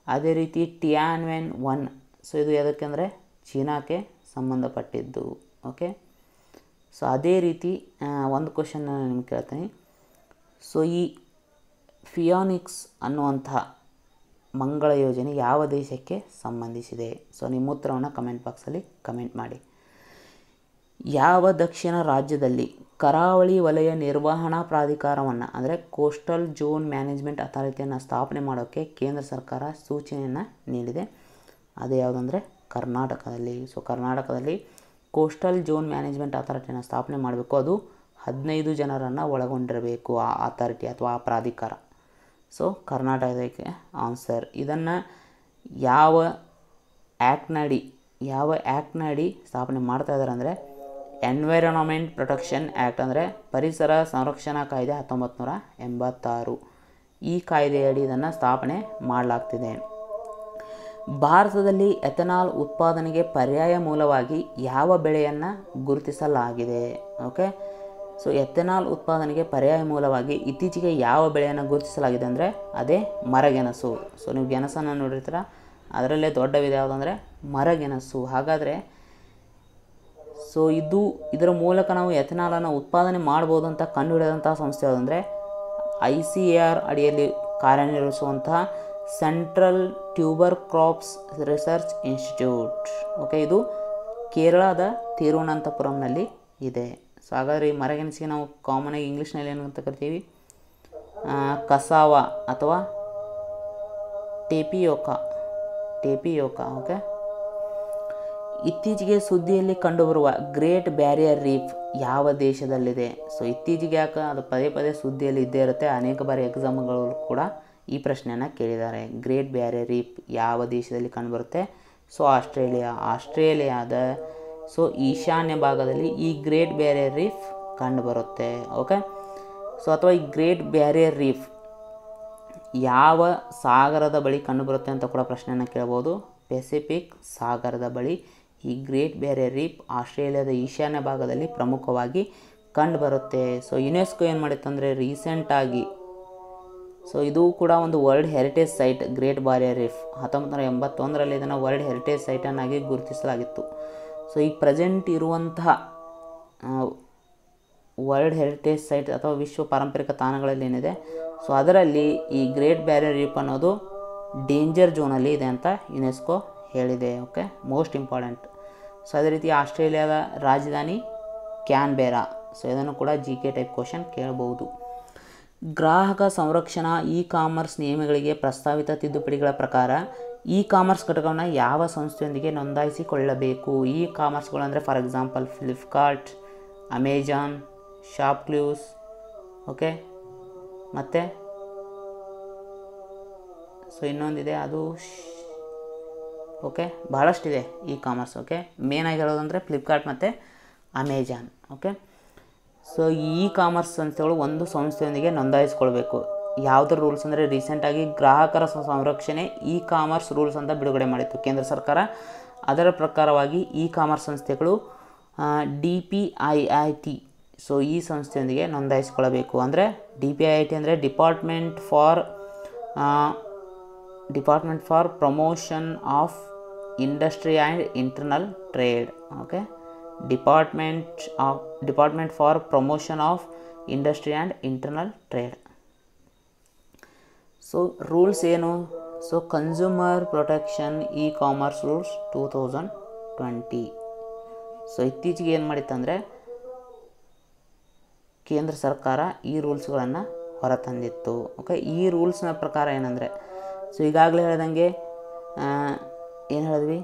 S1: ಅದೇ ರೀತಿ ಟಿಯಾನ್ವೆನ್ 1. ಸೊ ಇದು ಯಾವುದಕ್ಕೆ ಅಂದರೆ ಚೀನಾಕ್ಕೆ ಸಂಬಂಧಪಟ್ಟಿದ್ದು. ಓಕೆ, ಸೊ ಅದೇ ರೀತಿ ಒಂದು ಕ್ವಶನ್ ನಾನು ನಿಮ್ಗೆ ಕೇಳ್ತೀನಿ. ಸೊ ಈ ಫಿಯಾನಿಕ್ಸ್ ಅನ್ನುವಂತಹ ಮಂಗಳ ಯೋಜನೆ ಯಾವ ದೇಶಕ್ಕೆ ಸಂಬಂಧಿಸಿದೆ? ಸೊ ನಿಮ್ಮ ಉತ್ತರವನ್ನು ಕಮೆಂಟ್ ಬಾಕ್ಸಲ್ಲಿ ಕಮೆಂಟ್ ಮಾಡಿ. ಯಾವ ದಕ್ಷಿಣ ರಾಜ್ಯದಲ್ಲಿ ಕರಾವಳಿ ವಲಯ ನಿರ್ವಹಣಾ ಪ್ರಾಧಿಕಾರವನ್ನು ಅಂದರೆ ಕೋಸ್ಟಲ್ ಝೋನ್ ಮ್ಯಾನೇಜ್ಮೆಂಟ್ ಅಥಾರಿಟಿಯನ್ನು ಸ್ಥಾಪನೆ ಮಾಡೋಕ್ಕೆ ಕೇಂದ್ರ ಸರ್ಕಾರ ಸೂಚನೆಯನ್ನು ನೀಡಿದೆ? ಅದು ಯಾವುದಂದರೆ ಕರ್ನಾಟಕದಲ್ಲಿ. ಸೊ ಕರ್ನಾಟಕದಲ್ಲಿ ಕೋಸ್ಟಲ್ ಝೋನ್ ಮ್ಯಾನೇಜ್ಮೆಂಟ್ ಅಥಾರಿಟಿಯನ್ನು ಸ್ಥಾಪನೆ ಮಾಡಬೇಕು. ಅದು 15 ಜನರನ್ನು ಒಳಗೊಂಡಿರಬೇಕು ಆ ಅಥಾರಿಟಿ ಅಥವಾ ಆ ಪ್ರಾಧಿಕಾರ. ಸೊ ಕರ್ನಾಟಕಕ್ಕೆ ಆನ್ಸರ್. ಇದನ್ನು ಯಾವ ಆ್ಯಕ್ಟ್ನ ಅಡಿ ಸ್ಥಾಪನೆ ಮಾಡ್ತಾ ಇದ್ದಾರೆ ಅಂದರೆ ಎನ್ವೈರನ್ಮೆಂಟ್ ಪ್ರೊಟೆಕ್ಷನ್ ಆ್ಯಕ್ಟ್, ಅಂದರೆ ಪರಿಸರ ಸಂರಕ್ಷಣಾ ಕಾಯ್ದೆ 1986. ಈ ಕಾಯ್ದೆಯಡಿ ಇದನ್ನು ಸ್ಥಾಪನೆ ಮಾಡಲಾಗ್ತಿದೆ. ಭಾರತದಲ್ಲಿ ಎಥೆನಾಲ್ ಉತ್ಪಾದನೆಗೆ ಪರ್ಯಾಯ ಮೂಲವಾಗಿ ಯಾವ ಬೆಳೆಯನ್ನು ಗುರುತಿಸಲಾಗಿದೆ? ಓಕೆ, ಸೊ ಎಥೆನಾಲ್ ಉತ್ಪಾದನೆಗೆ ಪರ್ಯಾಯ ಮೂಲವಾಗಿ ಇತ್ತೀಚೆಗೆ ಯಾವ ಬೆಳೆಯನ್ನು ಗುರುತಿಸಲಾಗಿದೆ ಅಂದರೆ ಅದೇ ಮರಗೆಣಸು. ಸೊ ನೀವು ಗೆಣಸನ್ನು ನೋಡಿರ್ತೀರ, ಅದರಲ್ಲೇ ದೊಡ್ಡ ವಿಧ ಯಾವುದಂದರೆ ಮರಗೆಣಸು. ಹಾಗಾದರೆ ಸೊ ಇದರ ಮೂಲಕ ನಾವು ಎಥೆನಾಲನ್ನು ಉತ್ಪಾದನೆ ಮಾಡ್ಬೋದು ಅಂತ ಕಂಡುಹಿಡಿದಂತಹ ಸಂಸ್ಥೆ ಯಾವುದಂದರೆ ICAR ಅಡಿಯಲ್ಲಿ ಕಾರ್ಯನಿರ್ವಹಿಸುವಂತಹ Central Tuber Crops Research Institute. Okay, ಇದು ಕೇರಳದ ತಿರುವನಂತಪುರಂನಲ್ಲಿ ಇದೆ. ಸೊ ಹಾಗಾದರೆ ಈ ಮರಗೆಣಸಿಗೆ ನಾವು ಕಾಮನಾಗಿ ಇಂಗ್ಲೀಷ್ನಲ್ಲಿ ಏನಂತ ಕರಿತೀವಿ? ಕಸಾವಾ ಅಥವಾ ಟೇಪಿಯೋಕಾ. ಓಕೆ, ಇತ್ತೀಚೆಗೆ ಸುದ್ದಿಯಲ್ಲಿ ಕಂಡುಬರುವ ಗ್ರೇಟ್ ಬ್ಯಾರಿಯರ್ ರೀಫ್ ಯಾವ ದೇಶದಲ್ಲಿದೆ? ಸೊ ಇತ್ತೀಚೆಗೆ ಯಾಕೆ ಅದು ಪದೇ ಪದೇ ಸುದ್ದಿಯಲ್ಲಿ ಇದ್ದೇ ಇರುತ್ತೆ, ಅನೇಕ ಬಾರಿ ಎಕ್ಸಾಮ್ಗಳು ಕೂಡ ಈ ಪ್ರಶ್ನೆಯನ್ನು ಕೇಳಿದ್ದಾರೆ. ಗ್ರೇಟ್ ಬ್ಯಾರಿಯರ್ ರೀಫ್ ಯಾವ ದೇಶದಲ್ಲಿ ಕಂಡುಬರುತ್ತೆ? ಸೊ ಆಸ್ಟ್ರೇಲಿಯಾದ ಸೊ ಈಶಾನ್ಯ ಭಾಗದಲ್ಲಿ ಈ ಗ್ರೇಟ್ ಬ್ಯಾರಿಯರ್ ರೀಫ್ ಕಂಡುಬರುತ್ತೆ. ಓಕೆ, ಸೊ ಅಥವಾ ಈ ಗ್ರೇಟ್ ಬ್ಯಾರಿಯರ್ ರೀಫ್ ಯಾವ ಸಾಗರದ ಬಳಿ ಕಂಡುಬರುತ್ತೆ ಅಂತ ಕೂಡ ಪ್ರಶ್ನೆಯನ್ನು ಕೇಳ್ಬೋದು. ಪೆಸಿಫಿಕ್ ಸಾಗರದ ಬಳಿ ಈ ಗ್ರೇಟ್ ಬ್ಯಾರಿಯರ್ ರೀಫ್ ಆಸ್ಟ್ರೇಲಿಯಾದ ಈಶಾನ್ಯ ಭಾಗದಲ್ಲಿ ಪ್ರಮುಖವಾಗಿ ಕಂಡುಬರುತ್ತೆ. ಸೊ ಯುನೆಸ್ಕೋ ಏನು ಮಾಡಿತ್ತಂದರೆ ರೀಸೆಂಟಾಗಿ, ಸೊ ಇದು ಕೂಡ ಒಂದು world heritage site Great Barrier Reef 1981ರಲ್ಲಿ ಇದನ್ನು ವರ್ಲ್ಡ್ ಹೆರಿಟೇಜ್ ಸೈಟನ್ನಾಗಿ ಗುರುತಿಸಲಾಗಿತ್ತು. ಸೊ ಈಗ ಪ್ರೆಸೆಂಟ್ ಇರುವಂತಹ ವರ್ಲ್ಡ್ ಹೆರಿಟೇಜ್ ಸೈಟ್ ಅಥವಾ ವಿಶ್ವ ಪಾರಂಪರಿಕ ತಾಣಗಳಲ್ಲಿ ಏನಿದೆ, ಸೊ ಅದರಲ್ಲಿ ಈ ಗ್ರೇಟ್ ಬ್ಯಾರಿಯರ್ ರೀಫ್ ಅನ್ನೋದು ಡೇಂಜರ್ ಝೋನಲ್ಲಿ ಇದೆ ಅಂತ ಯುನೆಸ್ಕೋ ಹೇಳಿದೆ. Okay, most important. ಸೊ ಅದೇ ರೀತಿ ಆಸ್ಟ್ರೇಲಿಯಾದ ರಾಜಧಾನಿ ಕ್ಯಾನ್ಬೆರಾ. ಸೊ ಇದನ್ನು ಕೂಡ GK ಟೈಪ್ ಕ್ವಶನ್ ಕೇಳಬಹುದು. ಗ್ರಾಹಕ ಸಂರಕ್ಷಣಾ ಇ ಕಾಮರ್ಸ್ ನಿಯಮಗಳಿಗೆ ಪ್ರಸ್ತಾವಿತ ತಿದ್ದುಪಡಿಗಳ ಪ್ರಕಾರ ಇ ಕಾಮರ್ಸ್ ಘಟಕವನ್ನು ಯಾವ ಸಂಸ್ಥೆಯೊಂದಿಗೆ ನೋಂದಾಯಿಸಿಕೊಳ್ಳಬೇಕು? ಇ ಕಾಮರ್ಸ್ಗಳು ಅಂದರೆ for example Flipkart, Amazon, ShopClues, okay, ಮತ್ತು ಸೊ ಇನ್ನೊಂದಿದೆ ಅದು ಓಕೆ, ಬಹಳಷ್ಟಿದೆ ಇ ಕಾಮರ್ಸ್. ಓಕೆ, ಮೇನಾಗಿ ಹೇಳೋದಂದರೆ ಫ್ಲಿಪ್ಕಾರ್ಟ್ ಮತ್ತು Amazon. Okay, so E commerce ಸಂಸ್ಥೆಗಳು ಒಂದು ಸಂಸ್ಥೆಯೊಂದಿಗೆ ನೋಂದಾಯಿಸ್ಕೊಳ್ಬೇಕು. ಯಾವುದ್ರ ರೂಲ್ಸ್ ಅಂದರೆ ರೀಸೆಂಟಾಗಿ ಗ್ರಾಹಕರ ಸಂರಕ್ಷಣೆ ಇ ಕಾಮರ್ಸ್ ರೂಲ್ಸ್ ಅಂತ ಬಿಡುಗಡೆ ಮಾಡಿತ್ತು ಕೇಂದ್ರ ಸರ್ಕಾರ. ಅದರ ಪ್ರಕಾರವಾಗಿ ಇ ಕಾಮರ್ಸ್ ಸಂಸ್ಥೆಗಳು DPIIT, ಸೊ ಈ ಸಂಸ್ಥೆಯೊಂದಿಗೆ ನೋಂದಾಯಿಸಿಕೊಳ್ಳಬೇಕು. ಅಂದರೆ DPIIT ಅಂದರೆ Department for Promotion of Industry and Internal Trade. Okay, Department for Promotion of Industry and Internal Trade. So rules ಏನು? So consumer protection e commerce rules 2020. So ಇತ್ತೀಚೆಗೆ ಏನು ಮಾಡಿತ್ತಂದರೆ ಕೇಂದ್ರ ಸರ್ಕಾರ ಈ ರೂಲ್ಸ್ಗಳನ್ನು ಹೊರತಂದಿತ್ತು. ಓಕೆ, ಈ ರೂಲ್ಸ್ನ ಪ್ರಕಾರ ಏನಂದರೆ, ಸೊ ಈಗಾಗಲೇ ಹೇಳ್ದಂಗೆ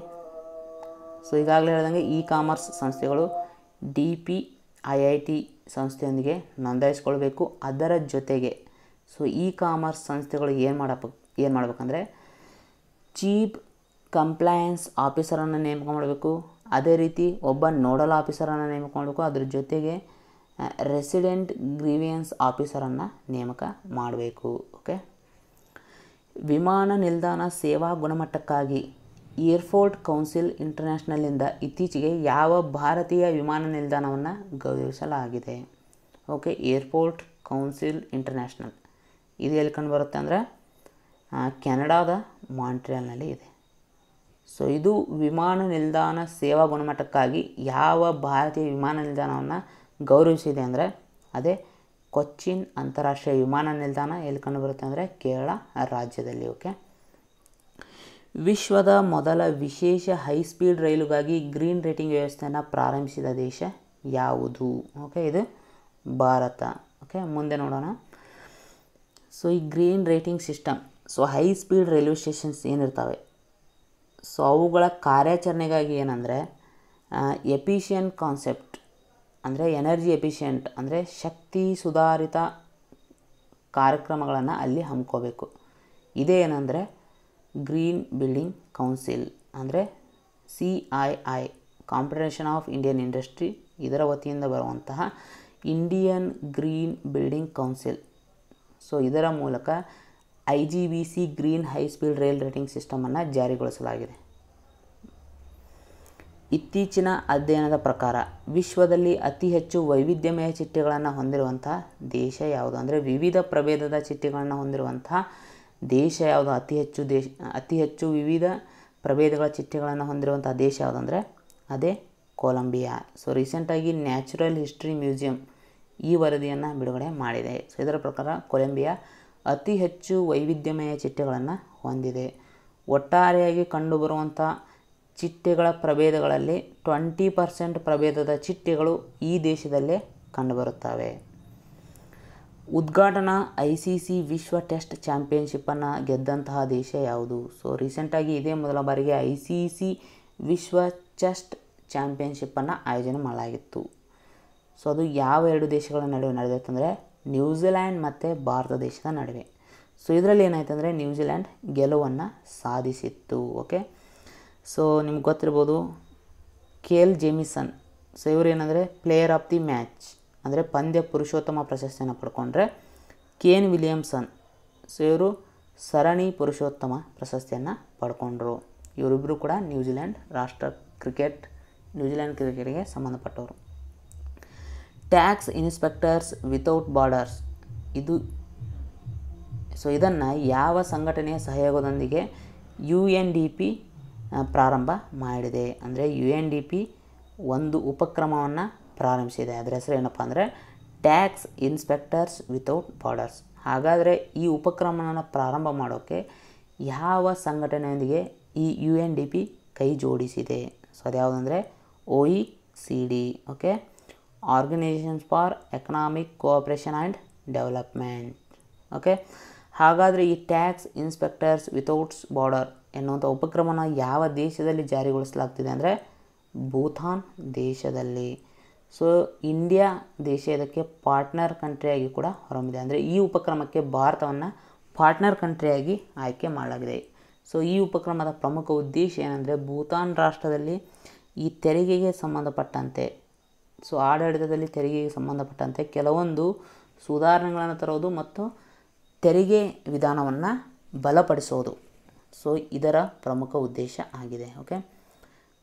S1: ಇ ಕಾಮರ್ಸ್ ಸಂಸ್ಥೆಗಳು DPIIT ಸಂಸ್ಥೆಯೊಂದಿಗೆ ನೋಂದಾಯಿಸ್ಕೊಳ್ಬೇಕು. ಅದರ ಜೊತೆಗೆ ಸೊ ಇ ಕಾಮರ್ಸ್ ಸಂಸ್ಥೆಗಳು ಏನು ಮಾಡಬೇಕಂದ್ರೆ ಚೀಫ್ ಕಂಪ್ಲೈನ್ಸ್ ಆಫೀಸರನ್ನು ನೇಮಕ ಮಾಡಬೇಕು. ಅದೇ ರೀತಿ ಒಬ್ಬ ನೋಡಲ್ ಆಫೀಸರನ್ನು ನೇಮಕ ಮಾಡಬೇಕು. ಅದ್ರ ಜೊತೆಗೆ ರೆಸಿಡೆಂಟ್ ಗ್ರೀವಿಯನ್ಸ್ ಆಫೀಸರನ್ನು ನೇಮಕ ಮಾಡಬೇಕು. ಓಕೆ, ವಿಮಾನ ನಿಲ್ದಾಣ ಸೇವಾ ಗುಣಮಟ್ಟಕ್ಕಾಗಿ ಏರ್ಪೋರ್ಟ್ ಕೌನ್ಸಿಲ್ ಇಂಟರ್ನ್ಯಾಷನಲ್ನಿಂದ ಇತ್ತೀಚೆಗೆ ಯಾವ ಭಾರತೀಯ ವಿಮಾನ ನಿಲ್ದಾಣವನ್ನು ಗೌರವಿಸಲಾಗಿದೆ? ಓಕೆ, ಏರ್ಪೋರ್ಟ್ ಕೌನ್ಸಿಲ್ ಇಂಟರ್ನ್ಯಾಷನಲ್ ಇದು ಎಲ್ಲಿ ಕಂಡು ಬರುತ್ತೆ ಅಂದರೆ ಕೆನಡಾದ ಮಾಂಟ್ರಿಯಲ್ನಲ್ಲಿ ಇದೆ. ಸೊ ಇದು ವಿಮಾನ ನಿಲ್ದಾಣ ಸೇವಾ ಗುಣಮಟ್ಟಕ್ಕಾಗಿ ಯಾವ ಭಾರತೀಯ ವಿಮಾನ ನಿಲ್ದಾಣವನ್ನು ಗೌರವಿಸಿದೆ ಅಂದರೆ ಅದೇ ಕೊಚ್ಚಿನ್ ಅಂತಾರಾಷ್ಟ್ರೀಯ ವಿಮಾನ ನಿಲ್ದಾಣ. ಎಲ್ಲಿ ಕಂಡು ಬರುತ್ತೆ ಅಂದರೆ ಕೇರಳ ರಾಜ್ಯದಲ್ಲಿ. ಓಕೆ, ವಿಶ್ವದ ಮೊದಲ ವಿಶೇಷ ಹೈಸ್ಪೀಡ್ ರೈಲುಗಾಗಿ ಗ್ರೀನ್ ರೇಟಿಂಗ್ ವ್ಯವಸ್ಥೆಯನ್ನು ಪ್ರಾರಂಭಿಸಿದ ದೇಶ ಯಾವುದು? ಓಕೆ, ಇದು ಭಾರತ. ಓಕೆ, ಮುಂದೆ ನೋಡೋಣ. ಸೊ ಈ green rating system, so high speed railway stations ಏನಿರ್ತವೆ, ಸೊ ಅವುಗಳ ಕಾರ್ಯಾಚರಣೆಗಾಗಿ ಏನಂದರೆ ಎಫಿಷಿಯಂಟ್ ಕಾನ್ಸೆಪ್ಟ್ ಅಂದರೆ ಎನರ್ಜಿ ಎಫಿಷಿಯಂಟ್ ಅಂದರೆ ಶಕ್ತಿ ಸುಧಾರಿತ ಕಾರ್ಯಕ್ರಮಗಳನ್ನು ಅಲ್ಲಿ ಹಮ್ಮಿಕೋಬೇಕು. ಇದೇ ಏನಂದರೆ ಗ್ರೀನ್ ಬಿಲ್ಡಿಂಗ್ ಕೌನ್ಸಿಲ್ ಅಂದರೆ CII Confederation of Indian Industry ಇದರ ವತಿಯಿಂದ ಬರುವಂತಹ Indian Green building Council. So ಇದರ ಮೂಲಕ IGBC green high speed rail rating ಸಿಸ್ಟಮನ್ನು ಜಾರಿಗೊಳಿಸಲಾಗಿದೆ. ಇತ್ತೀಚಿನ ಅಧ್ಯಯನದ ಪ್ರಕಾರ ವಿಶ್ವದಲ್ಲಿ ಅತಿ ಹೆಚ್ಚು ವೈವಿಧ್ಯಮಯ ಚಿಟ್ಟೆಗಳನ್ನು ಹೊಂದಿರುವಂತಹ ದೇಶ ಯಾವುದು? ಅಂದರೆ ವಿವಿಧ ಪ್ರಭೇದದ ಚಿಟ್ಟೆಗಳನ್ನು ಹೊಂದಿರುವಂತಹ ದೇಶ ಯಾವುದು? ಅತಿ ಹೆಚ್ಚು ವಿವಿಧ ಪ್ರಭೇದಗಳ ಚಿಟ್ಟೆಗಳನ್ನು ಹೊಂದಿರುವಂಥ ದೇಶ ಯಾವುದಂದರೆ ಅದೇ ಕೊಲಂಬಿಯಾ. ಸೊ ರೀಸೆಂಟಾಗಿ ನ್ಯಾಚುರಲ್ ಹಿಸ್ಟ್ರಿ ಮ್ಯೂಸಿಯಂ ಈ ವರದಿಯನ್ನು ಬಿಡುಗಡೆ ಮಾಡಿದೆ. ಸೊ ಇದರ ಪ್ರಕಾರ ಕೊಲಂಬಿಯಾ ಅತಿ ಹೆಚ್ಚು ವೈವಿಧ್ಯಮಯ ಚಿಟ್ಟೆಗಳನ್ನು ಹೊಂದಿದೆ. ಒಟ್ಟಾರೆಯಾಗಿ ಕಂಡುಬರುವಂಥ ಚಿಟ್ಟೆಗಳ ಪ್ರಭೇದಗಳಲ್ಲಿ 20% ಪ್ರಭೇದದ ಚಿಟ್ಟೆಗಳು ಈ ದೇಶದಲ್ಲೇ ಕಂಡುಬರುತ್ತವೆ. ಉದ್ಘಾಟನಾ ICC ವಿಶ್ವ ಟೆಸ್ಟ್ ಚಾಂಪಿಯನ್ಶಿಪ್ಪನ್ನು ಗೆದ್ದಂತಹ ದೇಶ ಯಾವುದು? ಸೊ ರೀಸೆಂಟಾಗಿ ಇದೇ ಮೊದಲ ಬಾರಿಗೆ ICC ವಿಶ್ವ ಚೆಸ್ ಚಾಂಪಿಯನ್ಶಿಪ್ಪನ್ನು ಆಯೋಜನೆ ಮಾಡಲಾಗಿತ್ತು. ಸೊ ಅದು ಯಾವ ಎರಡು ದೇಶಗಳ ನಡುವೆ ನಡೆದಿತ್ತು ಅಂದರೆ ನ್ಯೂಜಿಲ್ಯಾಂಡ್ ಮತ್ತು ಭಾರತ ದೇಶದ ನಡುವೆ. ಸೊ ಇದರಲ್ಲಿ ಏನಾಯ್ತು ಅಂದರೆ ಕೇಲ್ ಜೇಮಿಸನ್, ಸೊ ಇವರು ಏನಂದರೆ ಪ್ಲೇಯರ್ ಆಫ್ ದಿ ಮ್ಯಾಚ್ ಅಂದರೆ ಪಂದ್ಯ ಪುರುಷೋತ್ತಮ ಪ್ರಶಸ್ತಿಯನ್ನು ಪಡ್ಕೊಂಡ್ರೆ. ಕೇನ್ ವಿಲಿಯಮ್ಸನ್, ಸೊ ಇವರು ಸರಣಿ ಪುರುಷೋತ್ತಮ ಪ್ರಶಸ್ತಿಯನ್ನು ಪಡ್ಕೊಂಡ್ರು. ಇವರಿಬ್ಬರು ಕೂಡ ನ್ಯೂಜಿಲೆಂಡ್ ಕ್ರಿಕೆಟ್ಗೆ ಸಂಬಂಧಪಟ್ಟವರು. ಟ್ಯಾಕ್ಸ್ ಇನ್ಸ್ಪೆಕ್ಟರ್ಸ್ ವಿತೌಟ್ ಬಾರ್ಡರ್ಸ್, ಇದನ್ನು ಯಾವ ಸಂಘಟನೆಯ ಸಹಯೋಗದೊಂದಿಗೆ UNDP ಪ್ರಾರಂಭ ಮಾಡಿದೆ ಅಂದರೆ UNDP ಒಂದು ಉಪಕ್ರಮವನ್ನು ಪ್ರಾರಂಭಿಸಿದೆ. ಅದರ ಹೆಸರು ಏನಪ್ಪ ಅಂದರೆ ಟ್ಯಾಕ್ಸ್ ಇನ್ಸ್ಪೆಕ್ಟರ್ಸ್ ವಿತೌಟ್ ಬಾರ್ಡರ್ಸ್. ಹಾಗಾದರೆ ಈ ಉಪಕ್ರಮವನ್ನು ಪ್ರಾರಂಭ ಮಾಡೋಕ್ಕೆ ಯಾವ ಸಂಘಟನೆಯೊಂದಿಗೆ ಈ UNDP ಕೈ ಜೋಡಿಸಿದೆ? ಸೊ ಅದು ಯಾವುದಂದರೆ OECD, okay, organisations for economic cooperation and development. Okay, ಹಾಗಾದರೆ ಈ ಟ್ಯಾಕ್ಸ್ ಇನ್ಸ್ಪೆಕ್ಟರ್ಸ್ ವಿತೌಟ್ಸ್ ಬಾರ್ಡರ್ ಎನ್ನುವಂಥ ಉಪಕ್ರಮನ ಯಾವ ದೇಶದಲ್ಲಿ ಜಾರಿಗೊಳಿಸಲಾಗ್ತಿದೆ ಅಂದರೆ ಭೂತಾನ್ ದೇಶದಲ್ಲಿ. ಸೊ ಇಂಡಿಯಾ ದೇಶ ಇದಕ್ಕೆ ಪಾರ್ಟ್ನರ್ ಕಂಟ್ರಿಯಾಗಿ ಕೂಡ ಹೊರಹೊಮ್ಮಿದೆ. ಅಂದರೆ ಈ ಉಪಕ್ರಮಕ್ಕೆ ಭಾರತವನ್ನು ಪಾರ್ಟ್ನರ್ ಕಂಟ್ರಿಯಾಗಿ ಆಯ್ಕೆ ಮಾಡಲಾಗಿದೆ. ಸೊ ಈ ಉಪಕ್ರಮದ ಪ್ರಮುಖ ಉದ್ದೇಶ ಏನಂದರೆ ಭೂತಾನ್ ರಾಷ್ಟ್ರದಲ್ಲಿ ಈ ತೆರಿಗೆಗೆ ಸಂಬಂಧಪಟ್ಟಂತೆ, ಸೊ ಆಡಳಿತದಲ್ಲಿ ತೆರಿಗೆಗೆ ಸಂಬಂಧಪಟ್ಟಂತೆ ಕೆಲವೊಂದು ಸುಧಾರಣೆಗಳನ್ನು ತರೋದು ಮತ್ತು ತೆರಿಗೆ ವಿಧಾನವನ್ನು ಬಲಪಡಿಸೋದು. ಸೊ ಇದರ ಪ್ರಮುಖ ಉದ್ದೇಶ ಆಗಿದೆ. ಓಕೆ,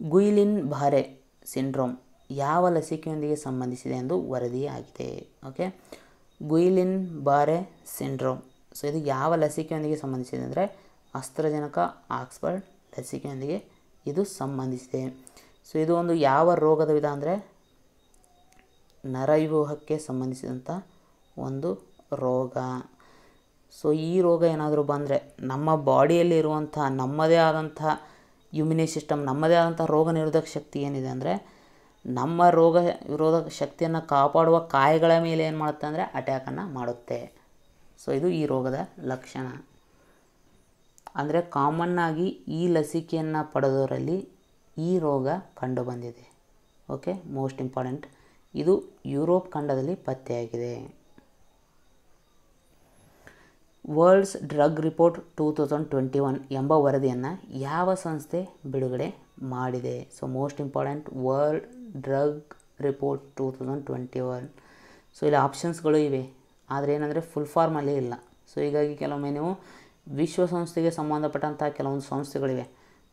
S1: ಗುಯಿಲಿನ್ ಬಾರೆ ಸಿಂಡ್ರೋಮ್ ಯಾವ ಲಸಿಕೆಯೊಂದಿಗೆ ಸಂಬಂಧಿಸಿದೆ ಎಂದು ವರದಿಯಾಗಿದೆ. ಓಕೆ, ಗುಯಿಲಿನ್ ಬಾರೆ ಸಿಂಡ್ರೋಮ್, ಸೊ ಇದು ಯಾವ ಲಸಿಕೆಯೊಂದಿಗೆ ಸಂಬಂಧಿಸಿದೆ ಅಂದರೆ ಆಸ್ಟ್ರಾಜೆನೆಕಾ ಆಕ್ಸ್ಫರ್ಡ್ ಲಸಿಕೆಯೊಂದಿಗೆ ಇದು ಸಂಬಂಧಿಸಿದೆ. ಸೊ ಇದು ಒಂದು ಯಾವ ರೋಗದ ವಿಧ ಅಂದರೆ ನರವ್ಯೂಹಕ್ಕೆ ಸಂಬಂಧಿಸಿದಂಥ ಒಂದು ರೋಗ. ಸೊ ಈ ರೋಗ ಏನಾದರೂ ಬಂದರೆ ನಮ್ಮ ಬಾಡಿಯಲ್ಲಿ ಇರುವಂಥ ನಮ್ಮದೇ ಆದಂಥ ಇಮ್ಯುನಿ ಸಿಸ್ಟಮ್, ನಮ್ಮದೇ ಆದಂಥ ರೋಗ ನಿರೋಧಕ ಶಕ್ತಿ ಏನಿದೆ ಅಂದರೆ ನಮ್ಮ ರೋಗ ವಿರೋಧಕ ಶಕ್ತಿಯನ್ನು ಕಾಪಾಡುವ ಕಾಯಿಗಳ ಮೇಲೆ ಏನು ಮಾಡುತ್ತೆ ಅಂದರೆ ಅಟ್ಯಾಕನ್ನು ಮಾಡುತ್ತೆ. ಸೊ ಇದು ಈ ರೋಗದ ಲಕ್ಷಣ. ಅಂದರೆ ಕಾಮನ್ನಾಗಿ ಈ ಲಸಿಕೆಯನ್ನು ಪಡೆದವರಲ್ಲಿ ಈ ರೋಗ ಕಂಡುಬಂದಿದೆ. ಓಕೆ, ಮೋಸ್ಟ್ ಇಂಪಾರ್ಟೆಂಟ್, ಇದು ಯುರೋಪ್ ಖಂಡದಲ್ಲಿ ಪತ್ತೆಯಾಗಿದೆ. ವರ್ಲ್ಡ್ಸ್ ಡ್ರಗ್ ರಿಪೋರ್ಟ್ 2021 ಎಂಬ ವರದಿಯನ್ನು ಯಾವ ಸಂಸ್ಥೆ ಬಿಡುಗಡೆ ಮಾಡಿದೆ? So most important, world drug report 2021. So ಇಲ್ಲಿ ಆಪ್ಷನ್ಸ್ಗಳು ಇವೆ, ಆದರೆ ಏನಂದರೆ ಫುಲ್ ಫಾರ್ಮಲ್ಲಿ ಇಲ್ಲ. ಸೊ ಹೀಗಾಗಿ ಕೆಲವೊಮ್ಮೆ ನೀವು ವಿಶ್ವಸಂಸ್ಥೆಗೆ ಸಂಬಂಧಪಟ್ಟಂಥ ಕೆಲವೊಂದು ಸಂಸ್ಥೆಗಳಿವೆ,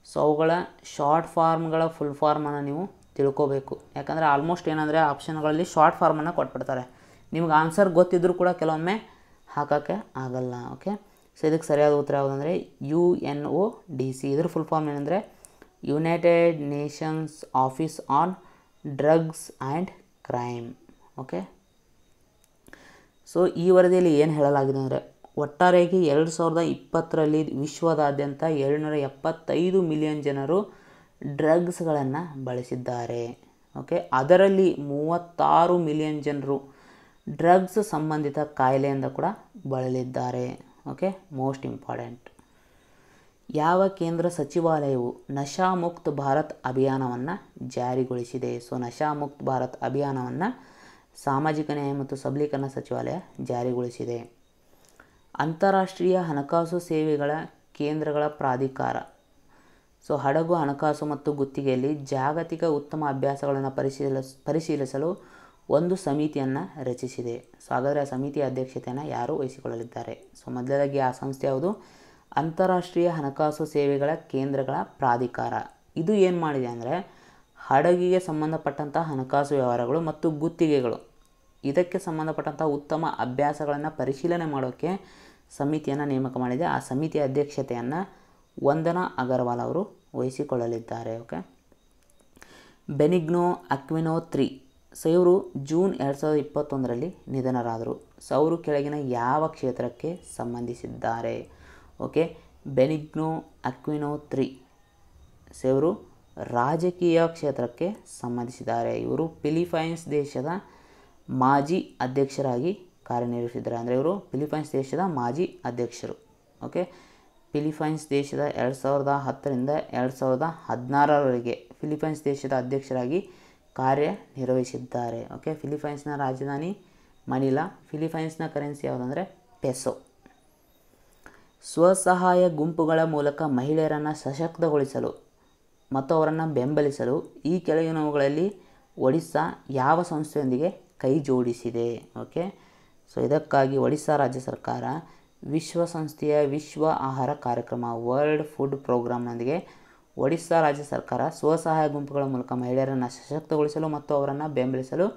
S1: ಸೊ ಅವುಗಳ ಶಾರ್ಟ್ ಫಾರ್ಮ್ಗಳ ಫುಲ್ ಫಾರ್ಮನ್ನು ನೀವು ತಿಳ್ಕೋಬೇಕು. ಯಾಕಂದರೆ ಆಲ್ಮೋಸ್ಟ್ ಏನಂದರೆ ಆಪ್ಷನ್ಗಳಲ್ಲಿ ಶಾರ್ಟ್ ಫಾರ್ಮನ್ನು ಕೊಟ್ಬಿಡ್ತಾರೆ, ನಿಮ್ಗೆ ಆನ್ಸರ್ ಗೊತ್ತಿದ್ದರೂ ಕೂಡ ಕೆಲವೊಮ್ಮೆ ಹಾಕೋಕ್ಕೆ ಆಗಲ್ಲ. ಓಕೆ, ಸೊ ಇದಕ್ಕೆ ಸರಿಯಾದ ಉತ್ತರ ಯಾವುದಂದರೆ UNODC. ಇದ್ರ ಫುಲ್ ಫಾರ್ಮ್ ಏನಂದರೆ United Nations office on drugs and crime. Okay, so ಈ ವರದಿಯಲ್ಲಿ ಏನು ಹೇಳಲಾಗಿದೆ ಅಂದರೆ ಒಟ್ಟಾರೆಯಾಗಿ 2020ರಲ್ಲಿ ವಿಶ್ವದಾದ್ಯಂತ 775 ಮಿಲಿಯನ್ ಜನರು ಡ್ರಗ್ಸ್ಗಳನ್ನು ಬಳಸಿದ್ದಾರೆ. ಓಕೆ, ಅದರಲ್ಲಿ 36 ಮಿಲಿಯನ್ ಜನರು ಡ್ರಗ್ಸ್ ಸಂಬಂಧಿತ ಕಾಯಿಲೆಯಿಂದ ಕೂಡ ಬಳಲಿದ್ದಾರೆ. ಓಕೆ, ಮೋಸ್ಟ್ ಇಂಪಾರ್ಟೆಂಟ್, ಯಾವ ಕೇಂದ್ರ ಸಚಿವಾಲಯವು ನಶಾಮುಕ್ತ ಭಾರತ್ ಅಭಿಯಾನವನ್ನು ಜಾರಿಗೊಳಿಸಿದೆ? ಸೊ ನಶಾಮುಕ್ತ ಭಾರತ್ ಅಭಿಯಾನವನ್ನು ಸಾಮಾಜಿಕ ನ್ಯಾಯ ಮತ್ತು ಸಬಲೀಕರಣ ಸಚಿವಾಲಯ ಜಾರಿಗೊಳಿಸಿದೆ. ಅಂತಾರಾಷ್ಟ್ರೀಯ ಹಣಕಾಸು ಸೇವೆಗಳ ಕೇಂದ್ರಗಳ ಪ್ರಾಧಿಕಾರ, ಸೊ ಹಡಗು ಹಣಕಾಸು ಮತ್ತು ಗುತ್ತಿಗೆಯಲ್ಲಿ ಜಾಗತಿಕ ಉತ್ತಮ ಅಭ್ಯಾಸಗಳನ್ನು ಪರಿಶೀಲಿಸಲು ಒಂದು ಸಮಿತಿಯನ್ನು ರಚಿಸಿದೆ. ಸೊ ಹಾಗಾದರೆ ಆ ಸಮಿತಿಯ ಅಧ್ಯಕ್ಷತೆಯನ್ನು ಯಾರು ವಹಿಸಿಕೊಳ್ಳಲಿದ್ದಾರೆ? ಸೊ ಮೊದಲದಾಗಿ ಆ ಸಂಸ್ಥೆ ಯಾವುದು? ಅಂತಾರಾಷ್ಟ್ರೀಯ ಹಣಕಾಸು ಸೇವೆಗಳ ಕೇಂದ್ರಗಳ ಪ್ರಾಧಿಕಾರ. ಇದು ಏನು ಮಾಡಿದೆ ಅಂದರೆ ಹಡಗಿಗೆ ಸಂಬಂಧಪಟ್ಟಂಥ ಹಣಕಾಸು ವ್ಯವಹಾರಗಳು ಮತ್ತು ಗುತ್ತಿಗೆಗಳು ಇದಕ್ಕೆ ಸಂಬಂಧಪಟ್ಟಂಥ ಉತ್ತಮ ಅಭ್ಯಾಸಗಳನ್ನು ಪರಿಶೀಲನೆ ಮಾಡೋಕ್ಕೆ ಸಮಿತಿಯನ್ನು ನೇಮಕ ಮಾಡಿದೆ. ಆ ಸಮಿತಿಯ ಅಧ್ಯಕ್ಷತೆಯನ್ನು ವಂದನಾ ಅಗರ್ವಾಲ್ ಅವರು ವಹಿಸಿಕೊಳ್ಳಲಿದ್ದಾರೆ. ಓಕೆ, ಬೆನಿಗ್ನೋ ಅಕ್ವಿನೋ 3, ಸೊ ಇವರು ಜೂನ್ 2021ರಲ್ಲಿ ನಿಧನರಾದರು. ಸೊ ಅವರು ಕೆಳಗಿನ ಯಾವ ಕ್ಷೇತ್ರಕ್ಕೆ ಸಂಬಂಧಿಸಿದ್ದಾರೆ? ಓಕೆ, ಬೆನಿಗ್ನೋ ಅಕ್ವಿನೋ 3, ಸೊ ಇವರು ರಾಜಕೀಯ ಕ್ಷೇತ್ರಕ್ಕೆ ಸಂಬಂಧಿಸಿದ್ದಾರೆ. ಇವರು ಫಿಲಿಪೈನ್ಸ್ ದೇಶದ ಮಾಜಿ ಅಧ್ಯಕ್ಷರಾಗಿ ಕಾರ್ಯನಿರ್ವಹಿಸಿದ್ದಾರೆ. ಅಂದರೆ ಇವರು ಫಿಲಿಪೈನ್ಸ್ ದೇಶದ ಮಾಜಿ ಅಧ್ಯಕ್ಷರು. ಓಕೆ, ಫಿಲಿಪೈನ್ಸ್ ದೇಶದ 2010ರಿಂದ 2016ರವರೆಗೆ ಫಿಲಿಪೈನ್ಸ್ ದೇಶದ ಅಧ್ಯಕ್ಷರಾಗಿ ಕಾರ್ಯನಿರ್ವಹಿಸಿದ್ದಾರೆ. ಓಕೆ, ಫಿಲಿಪೈನ್ಸ್ನ ರಾಜಧಾನಿ ಮನಿಲಾ. ಫಿಲಿಪೈನ್ಸ್ನ ಕರೆನ್ಸಿ ಯಾವುದಂದರೆ ಪೆಸೋ. ಸ್ವಸಹಾಯ ಗುಂಪುಗಳ ಮೂಲಕ ಮಹಿಳೆಯರನ್ನು ಸಶಕ್ತಗೊಳಿಸಲು ಮತ್ತು ಅವರನ್ನು ಬೆಂಬಲಿಸಲು ಈ ಕೆಳಗಿನವುಗಳಲ್ಲಿ ಒಡಿಸ್ಸಾ ಯಾವ ಸಂಸ್ಥೆಯೊಂದಿಗೆ ಕೈ ಜೋಡಿಸಿದೆ? ಓಕೆ, ಸೊ ಇದಕ್ಕಾಗಿ ಒಡಿಸ್ಸಾ ರಾಜ್ಯ ಸರ್ಕಾರ ವಿಶ್ವಸಂಸ್ಥೆಯ ವಿಶ್ವ ಆಹಾರ ಕಾರ್ಯಕ್ರಮ ವರ್ಲ್ಡ್ ಫುಡ್ ಪ್ರೋಗ್ರಾಮ್ನೊಂದಿಗೆ ಒಡಿಸ್ಸಾ ರಾಜ್ಯ ಸರ್ಕಾರ ಸ್ವಸಹಾಯ ಗುಂಪುಗಳ ಮೂಲಕ ಮಹಿಳೆಯರನ್ನು ಸಶಕ್ತಗೊಳಿಸಲು ಮತ್ತು ಅವರನ್ನು ಬೆಂಬಲಿಸಲು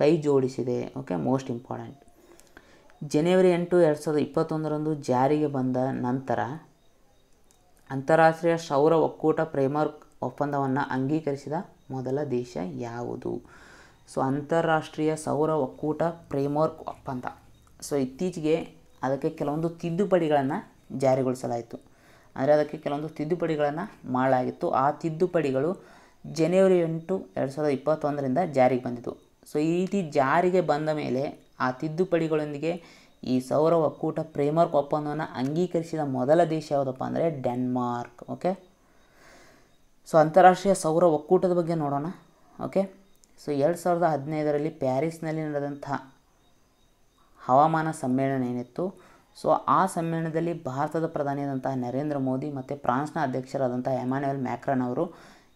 S1: ಕೈ ಜೋಡಿಸಿದೆ. Okay, most important. ಜನವರಿ 8, 2021ರಂದು ಜಾರಿಗೆ ಬಂದ ನಂತರ ಅಂತಾರಾಷ್ಟ್ರೀಯ ಸೌರ ಒಕ್ಕೂಟ ಫ್ರೇಮ್ವರ್ಕ್ ಒಪ್ಪಂದವನ್ನು ಅಂಗೀಕರಿಸಿದ ಮೊದಲ ದೇಶ ಯಾವುದು? ಸೊ ಅಂತಾರಾಷ್ಟ್ರೀಯ ಸೌರ ಒಕ್ಕೂಟ ಫ್ರೇಮ್ವರ್ಕ್ ಒಪ್ಪಂದ. ಸೊ ಇತ್ತೀಚೆಗೆ ಅದಕ್ಕೆ ಕೆಲವೊಂದು ತಿದ್ದುಪಡಿಗಳನ್ನು ಜಾರಿಗೊಳಿಸಲಾಯಿತು. ಅಂದರೆ ಅದಕ್ಕೆ ಕೆಲವೊಂದು ತಿದ್ದುಪಡಿಗಳನ್ನು ಮಾಡಲಾಗಿತ್ತು. ಆ ತಿದ್ದುಪಡಿಗಳು ಜನವರಿ 8, 2021ರಿಂದ ಜಾರಿಗೆ ಬಂದಿತು. ಸೊ ಈ ರೀತಿ ಜಾರಿಗೆ ಬಂದ ಮೇಲೆ ಆ ತಿದ್ದುಪಡಿಗಳೊಂದಿಗೆ ಈ ಸೌರ ಒಕ್ಕೂಟ ಫ್ರೇಮ್ವರ್ಕ್ ಒಪ್ಪಂದವನ್ನು ಅಂಗೀಕರಿಸಿದ ಮೊದಲ ದೇಶ ಯಾವುದಪ್ಪ ಅಂದರೆ ಡೆನ್ಮಾರ್ಕ್. ಓಕೆ, ಸೊ ಅಂತಾರಾಷ್ಟ್ರೀಯ ಸೌರ ಒಕ್ಕೂಟದ ಬಗ್ಗೆ ನೋಡೋಣ. ಓಕೆ, ಸೊ 2015ರಲ್ಲಿ ಪ್ಯಾರಿಸ್ನಲ್ಲಿ ನಡೆದಂತಹ ಹವಾಮಾನ ಸಮ್ಮೇಳನ ಏನಿತ್ತು, ಸೊ ಆ ಸಮ್ಮೇಳನದಲ್ಲಿ ಭಾರತದ ಪ್ರಧಾನಿಯಾದಂತಹ ನರೇಂದ್ರ ಮೋದಿ ಮತ್ತು ಫ್ರಾನ್ಸ್ನ ಅಧ್ಯಕ್ಷರಾದಂಥ ಎಮಾನ್ಯುಯಲ್ ಮ್ಯಾಕ್ರಾನ್ ಅವರು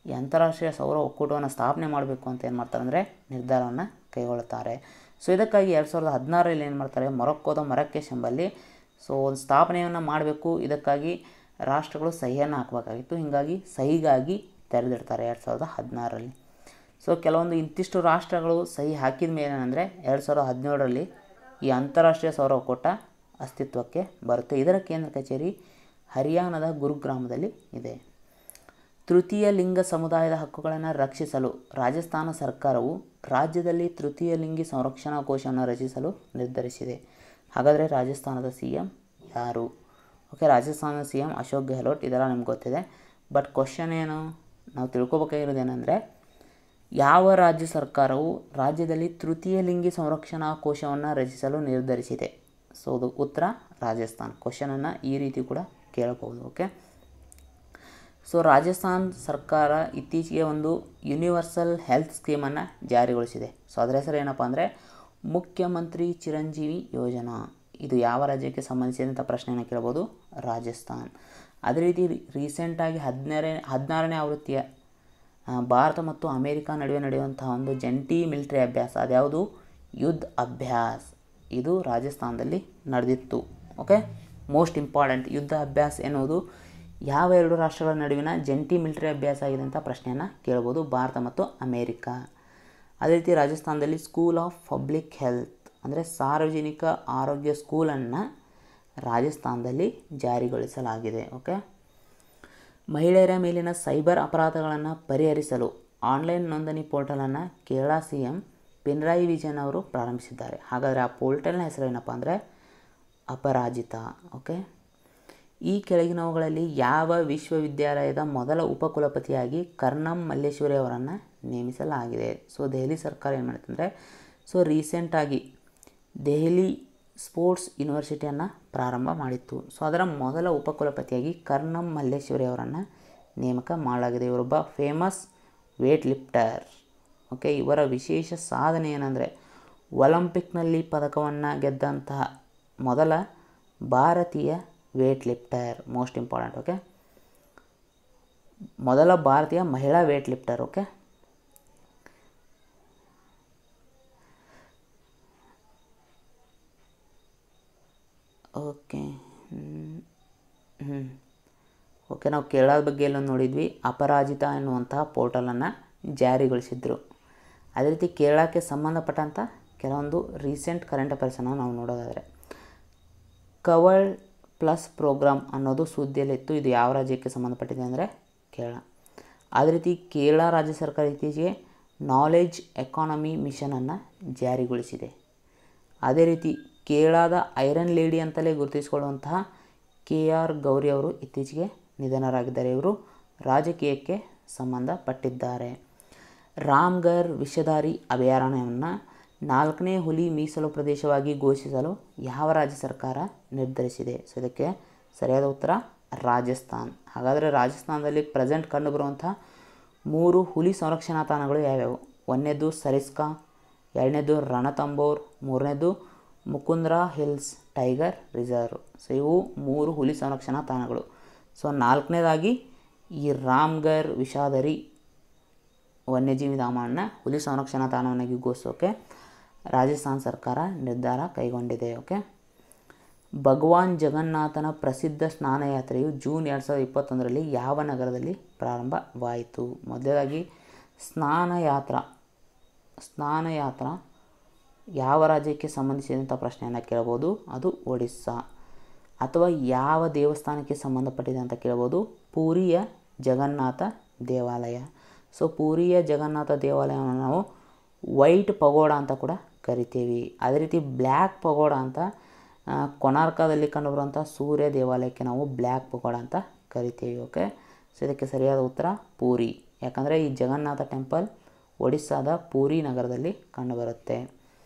S1: ಈ ಅಂತಾರಾಷ್ಟ್ರೀಯ ಸೌರ ಒಕ್ಕೂಟವನ್ನು ಸ್ಥಾಪನೆ ಮಾಡಬೇಕು ಅಂತ ಏನು ಮಾಡ್ತಾರೆ ಅಂದರೆ ನಿರ್ಧಾರವನ್ನು ಕೈಗೊಳ್ಳುತ್ತಾರೆ. ಸೊ ಇದಕ್ಕಾಗಿ 2016ರಲ್ಲಿ ಏನು ಮಾಡ್ತಾರೆ, ಮೊರಕ್ಕೋದ ಮರಕೆಶ್ ಎಂಬಲ್ಲಿ ಸೊ ಒಂದು ಸ್ಥಾಪನೆಯನ್ನು ಮಾಡಬೇಕು. ಇದಕ್ಕಾಗಿ ರಾಷ್ಟ್ರಗಳು ಸಹಿಯನ್ನು ಹಾಕಬೇಕಾಗಿತ್ತು. ಹೀಗಾಗಿ ಸಹಿಗಾಗಿ ತೆರೆದಿಡ್ತಾರೆ 2016ರಲ್ಲಿ. ಸೊ ಕೆಲವೊಂದು ಇಂತಿಷ್ಟು ರಾಷ್ಟ್ರಗಳು ಸಹಿ ಹಾಕಿದ ಮೇಲೆ ಏನಂದರೆ 2017ರಲ್ಲಿ ಈ ಅಂತಾರಾಷ್ಟ್ರೀಯ ಸೌರ ಒಕ್ಕೂಟ ಅಸ್ತಿತ್ವಕ್ಕೆ ಬರುತ್ತೆ. ಇದರ ಕೇಂದ್ರ ಕಚೇರಿ ಹರಿಯಾಣದ ಗುರುಗ್ರಾಮದಲ್ಲಿ ಇದೆ. ತೃತೀಯ ಲಿಂಗ ಸಮುದಾಯದ ಹಕ್ಕುಗಳನ್ನು ರಕ್ಷಿಸಲು ರಾಜಸ್ಥಾನ ಸರ್ಕಾರವು ರಾಜ್ಯದಲ್ಲಿ ತೃತೀಯ ಲಿಂಗಿ ಸಂರಕ್ಷಣಾ ಕೋಶವನ್ನು ರಚಿಸಲು ನಿರ್ಧರಿಸಿದೆ. ಹಾಗಾದರೆ ರಾಜಸ್ಥಾನದ CM ಯಾರು? ಓಕೆ, ರಾಜಸ್ಥಾನದ CM ಅಶೋಕ್ ಗೆಹ್ಲೋಟ್. ಇದೆಲ್ಲ ನಿಮ್ಗೆ ಗೊತ್ತಿದೆ. ಬಟ್ ಕ್ವಶನ್ ಏನು ನಾವು ತಿಳ್ಕೊಬೇಕಾಗಿರೋದೇನೆಂದರೆ ಯಾವ ರಾಜ್ಯ ಸರ್ಕಾರವು ರಾಜ್ಯದಲ್ಲಿ ತೃತೀಯ ಲಿಂಗಿ ಸಂರಕ್ಷಣಾ ಕೋಶವನ್ನು ರಚಿಸಲು ನಿರ್ಧರಿಸಿದೆ? ಸೊ ಅದು ಉತ್ತರ ರಾಜಸ್ಥಾನ್. ಕ್ವಶನನ್ನು ಈ ರೀತಿ ಕೂಡ ಕೇಳಬಹುದು. ಓಕೆ, ಸೊ ರಾಜಸ್ಥಾನ್ ಸರ್ಕಾರ ಇತ್ತೀಚೆಗೆ ಒಂದು ಯೂನಿವರ್ಸಲ್ ಹೆಲ್ತ್ ಸ್ಕೀಮನ್ನು ಜಾರಿಗೊಳಿಸಿದೆ. ಸೊ ಅದರ ಹೆಸರು ಏನಪ್ಪ ಅಂದರೆ ಮುಖ್ಯಮಂತ್ರಿ ಚಿರಂಜೀವಿ ಯೋಜನಾ. ಇದು ಯಾವ ರಾಜ್ಯಕ್ಕೆ ಸಂಬಂಧಿಸಿದಂಥ ಪ್ರಶ್ನೆಯನ್ನು ಕೇಳ್ಬೋದು? ರಾಜಸ್ಥಾನ್. ಅದೇ ರೀತಿ ರೀಸೆಂಟಾಗಿ 16ನೇ ಆವೃತ್ತಿಯ ಭಾರತ ಮತ್ತು ಅಮೇರಿಕಾ ನಡುವೆ ನಡೆಯುವಂತಹ ಒಂದು ಜಂಟಿ ಮಿಲಿಟರಿ ಅಭ್ಯಾಸ, ಅದ್ಯಾವುದು? ಯುದ್ಧ ಅಭ್ಯಾಸ. ಇದು ರಾಜಸ್ಥಾನದಲ್ಲಿ ನಡೆದಿತ್ತು. Okay, most important. ಯುದ್ಧ ಅಭ್ಯಾಸ ಎನ್ನುವುದು ಯಾವ ಎರಡು ರಾಷ್ಟ್ರಗಳ ನಡುವಿನ ಜಂಟಿ ಮಿಲಿಟರಿ ಅಭ್ಯಾಸ ಆಗಿದೆ ಅಂತ ಪ್ರಶ್ನೆಯನ್ನು ಕೇಳ್ಬೋದು, ಭಾರತ ಮತ್ತು ಅಮೇರಿಕಾ. ಅದೇ ರೀತಿ ರಾಜಸ್ಥಾನದಲ್ಲಿ ಸ್ಕೂಲ್ ಆಫ್ ಪಬ್ಲಿಕ್ ಹೆಲ್ತ್ ಅಂದರೆ ಸಾರ್ವಜನಿಕ ಆರೋಗ್ಯ ಸ್ಕೂಲನ್ನು ರಾಜಸ್ಥಾನದಲ್ಲಿ ಜಾರಿಗೊಳಿಸಲಾಗಿದೆ. ಓಕೆ, ಮಹಿಳೆಯರ ಮೇಲಿನ ಸೈಬರ್ ಅಪರಾಧಗಳನ್ನು ಪರಿಹರಿಸಲು ಆನ್ಲೈನ್ ನೋಂದಣಿ ಪೋರ್ಟಲನ್ನು ಕೇರಳ CM ಪಿನರಾಯಿ ವಿಜಯನ್ ಅವರು ಪ್ರಾರಂಭಿಸಿದ್ದಾರೆ. ಹಾಗಾದರೆ ಆ ಪೋರ್ಟಲ್ನ ಹೆಸರು ಏನಪ್ಪ ಅಂದರೆ ಅಪರಾಜಿತ. ಓಕೆ, ಈ ಕೆಳಗಿನವುಗಳಲ್ಲಿ ಯಾವ ವಿಶ್ವವಿದ್ಯಾಲಯದ ಮೊದಲ ಉಪಕುಲಪತಿಯಾಗಿ ಕರ್ನಂ ಮಲ್ಲೇಶ್ವರಿ ಅವರನ್ನು ನೇಮಿಸಲಾಗಿದೆ? ಸೊ ದೆಹಲಿ ಸರ್ಕಾರ ಏನು ಮಾಡುತ್ತೆ ಅಂದರೆ ಸೊ ರೀಸೆಂಟಾಗಿ ದೆಹಲಿ ಸ್ಪೋರ್ಟ್ಸ್ ಯೂನಿವರ್ಸಿಟಿಯನ್ನು ಪ್ರಾರಂಭ ಮಾಡಿತ್ತು. ಸೊ ಅದರ ಮೊದಲ ಉಪಕುಲಪತಿಯಾಗಿ ಕರ್ನಂ ಮಲ್ಲೇಶ್ವರಿ ಅವರನ್ನು ನೇಮಕ ಮಾಡಲಾಗಿದೆ. ಇವರೊಬ್ಬ ಫೇಮಸ್ ವೇಟ್ ಲಿಫ್ಟರ್. ಓಕೆ, ಇವರ ವಿಶೇಷ ಸಾಧನೆ ಏನಂದರೆ ಒಲಿಂಪಿಕ್ನಲ್ಲಿ ಪದಕವನ್ನು ಗೆದ್ದಂತಹ ಮೊದಲ ಭಾರತೀಯ wait lifter. Most important. Okay, ಮೊದಲ ಭಾರತೀಯ ಮಹಿಳಾ wait lifter. Okay, okay okay ನಾವು ಕೇರಳದ ಬಗ್ಗೆ ಎಲ್ಲ ನೋಡಿದ್ವಿ. ಅಪರಾಜಿತ ಎನ್ನುವಂತಹ ಪೋರ್ಟಲನ್ನು ಜಾರಿಗೊಳಿಸಿದ್ರು. ಅದೇ ರೀತಿ ಕೇರಳಕ್ಕೆ ಸಂಬಂಧಪಟ್ಟಂಥ ಕೆಲವೊಂದು ರೀಸೆಂಟ್ ಕರೆಂಟ್ ಅಫೇರ್ಸನ್ನು ನಾವು ನೋಡೋದಾದರೆ ಕವರ್ಡ್ ಪ್ಲಸ್ ಪ್ರೋಗ್ರಾಮ್ ಅನ್ನೋದು ಸುದ್ದಿಯಲ್ಲಿತ್ತು. ಇದು ಯಾವ ರಾಜ್ಯಕ್ಕೆ ಸಂಬಂಧಪಟ್ಟಿದೆ ಅಂದರೆ ಕೇರಳ. ಅದೇ ರೀತಿ ಕೇರಳ ರಾಜ್ಯ ಸರ್ಕಾರ ಇತ್ತೀಚೆಗೆ ನಾಲೆಡ್ಜ್ ಎಕಾನಮಿ ಮಿಷನನ್ನು ಜಾರಿಗೊಳಿಸಿದೆ. ಅದೇ ರೀತಿ ಕೇರಳದ ಐರನ್ ಲೇಡಿ ಅಂತಲೇ ಗುರುತಿಸಿಕೊಳ್ಳುವಂತಹ KR ಗೌರಿ ಅವರು ಇತ್ತೀಚೆಗೆ ನಿಧನರಾಗಿದ್ದಾರೆ. ಇವರು ರಾಜಕೀಯಕ್ಕೆ ಸಂಬಂಧಪಟ್ಟಿದ್ದಾರೆ. ರಾಮ್ಗರ್ ವಿಷಧಾರಿ ಅಭಯಾರಣ್ಯವನ್ನು 4ನೇ ಹುಲಿ ಮೀಸಲು ಪ್ರದೇಶವಾಗಿ ಘೋಷಿಸಲು ಯಾವ ರಾಜ್ಯ ಸರ್ಕಾರ ನಿರ್ಧರಿಸಿದೆ? ಸೊ ಇದಕ್ಕೆ ಸರಿಯಾದ ಉತ್ತರ ರಾಜಸ್ಥಾನ್. ಹಾಗಾದರೆ ರಾಜಸ್ಥಾನದಲ್ಲಿ ಪ್ರೆಸೆಂಟ್ ಕಂಡುಬರುವಂಥ 3 ಹುಲಿ ಸಂರಕ್ಷಣಾ ತಾಣಗಳು ಯಾವ್ಯಾವು? 1ನೇದು ಸರಿಸ್ಕಾ, 2ನೇದು ರಣತಂಬೋರ್, 3ನೇದು Mukundra Hills Tiger Reserve. So ಇವು 3 ಹುಲಿ ಸಂರಕ್ಷಣಾ ತಾಣಗಳು. ಸೊ 4ನೇದಾಗಿ ಈ ರಾಮ್ಗರ್ ವಿಷಾದರಿ ವನ್ಯಜೀವಿ ಧಾಮವನ್ನು ಹುಲಿ ಸಂರಕ್ಷಣಾ ತಾಣವನ್ನಾಗಿ ಘೋಷಿಸೋಕೆ ರಾಜಸ್ಥಾನ ಸರ್ಕಾರ ನಿರ್ಧಾರ ಕೈಗೊಂಡಿದೆ. ಓಕೆ, ಭಗವಾನ್ ಜಗನ್ನಾಥನ ಪ್ರಸಿದ್ಧ ಸ್ನಾನಯಾತ್ರೆಯು ಜೂನ್ 2021ರಲ್ಲಿ ಯಾವ ನಗರದಲ್ಲಿ ಪ್ರಾರಂಭವಾಯಿತು? ಮೊದಲನೇದಾಗಿ ಸ್ನಾನಯಾತ್ರ ಯಾವ ರಾಜ್ಯಕ್ಕೆ ಸಂಬಂಧಿಸಿದಂಥ ಪ್ರಶ್ನೆಯನ್ನು ಕೇಳ್ಬೋದು, ಅದು ಒಡಿಸ್ಸಾ. ಅಥವಾ ಯಾವ ದೇವಸ್ಥಾನಕ್ಕೆ ಸಂಬಂಧಪಟ್ಟಿದೆ ಅಂತ ಕೇಳ್ಬೋದು, ಪೂರಿಯ ಜಗನ್ನಾಥ ದೇವಾಲಯ. ಸೊ ಪೂರಿಯ ಜಗನ್ನಾಥ ದೇವಾಲಯವನ್ನು ನಾವು ವೈಟ್ ಪಗೋಡ ಅಂತ ಕೂಡ ಕರಿತೀವಿ. ಅದೇ ರೀತಿ ಬ್ಲ್ಯಾಕ್ ಪಗೋಡ ಅಂತ ಕೊನಾರ್ಕದಲ್ಲಿ ಕಂಡುಬರುವಂಥ ಸೂರ್ಯ ದೇವಾಲಯಕ್ಕೆ ನಾವು ಬ್ಲ್ಯಾಕ್ ಪಗೋಡ ಅಂತ ಕರಿತೀವಿ. ಓಕೆ, ಸೊ ಇದಕ್ಕೆ ಸರಿಯಾದ ಉತ್ತರ ಪೂರಿ. ಯಾಕಂದರೆ ಈ ಜಗನ್ನಾಥ ಟೆಂಪಲ್ ಒಡಿಸ್ಸಾದ ಪೂರಿ ನಗರದಲ್ಲಿ ಕಂಡುಬರುತ್ತೆ.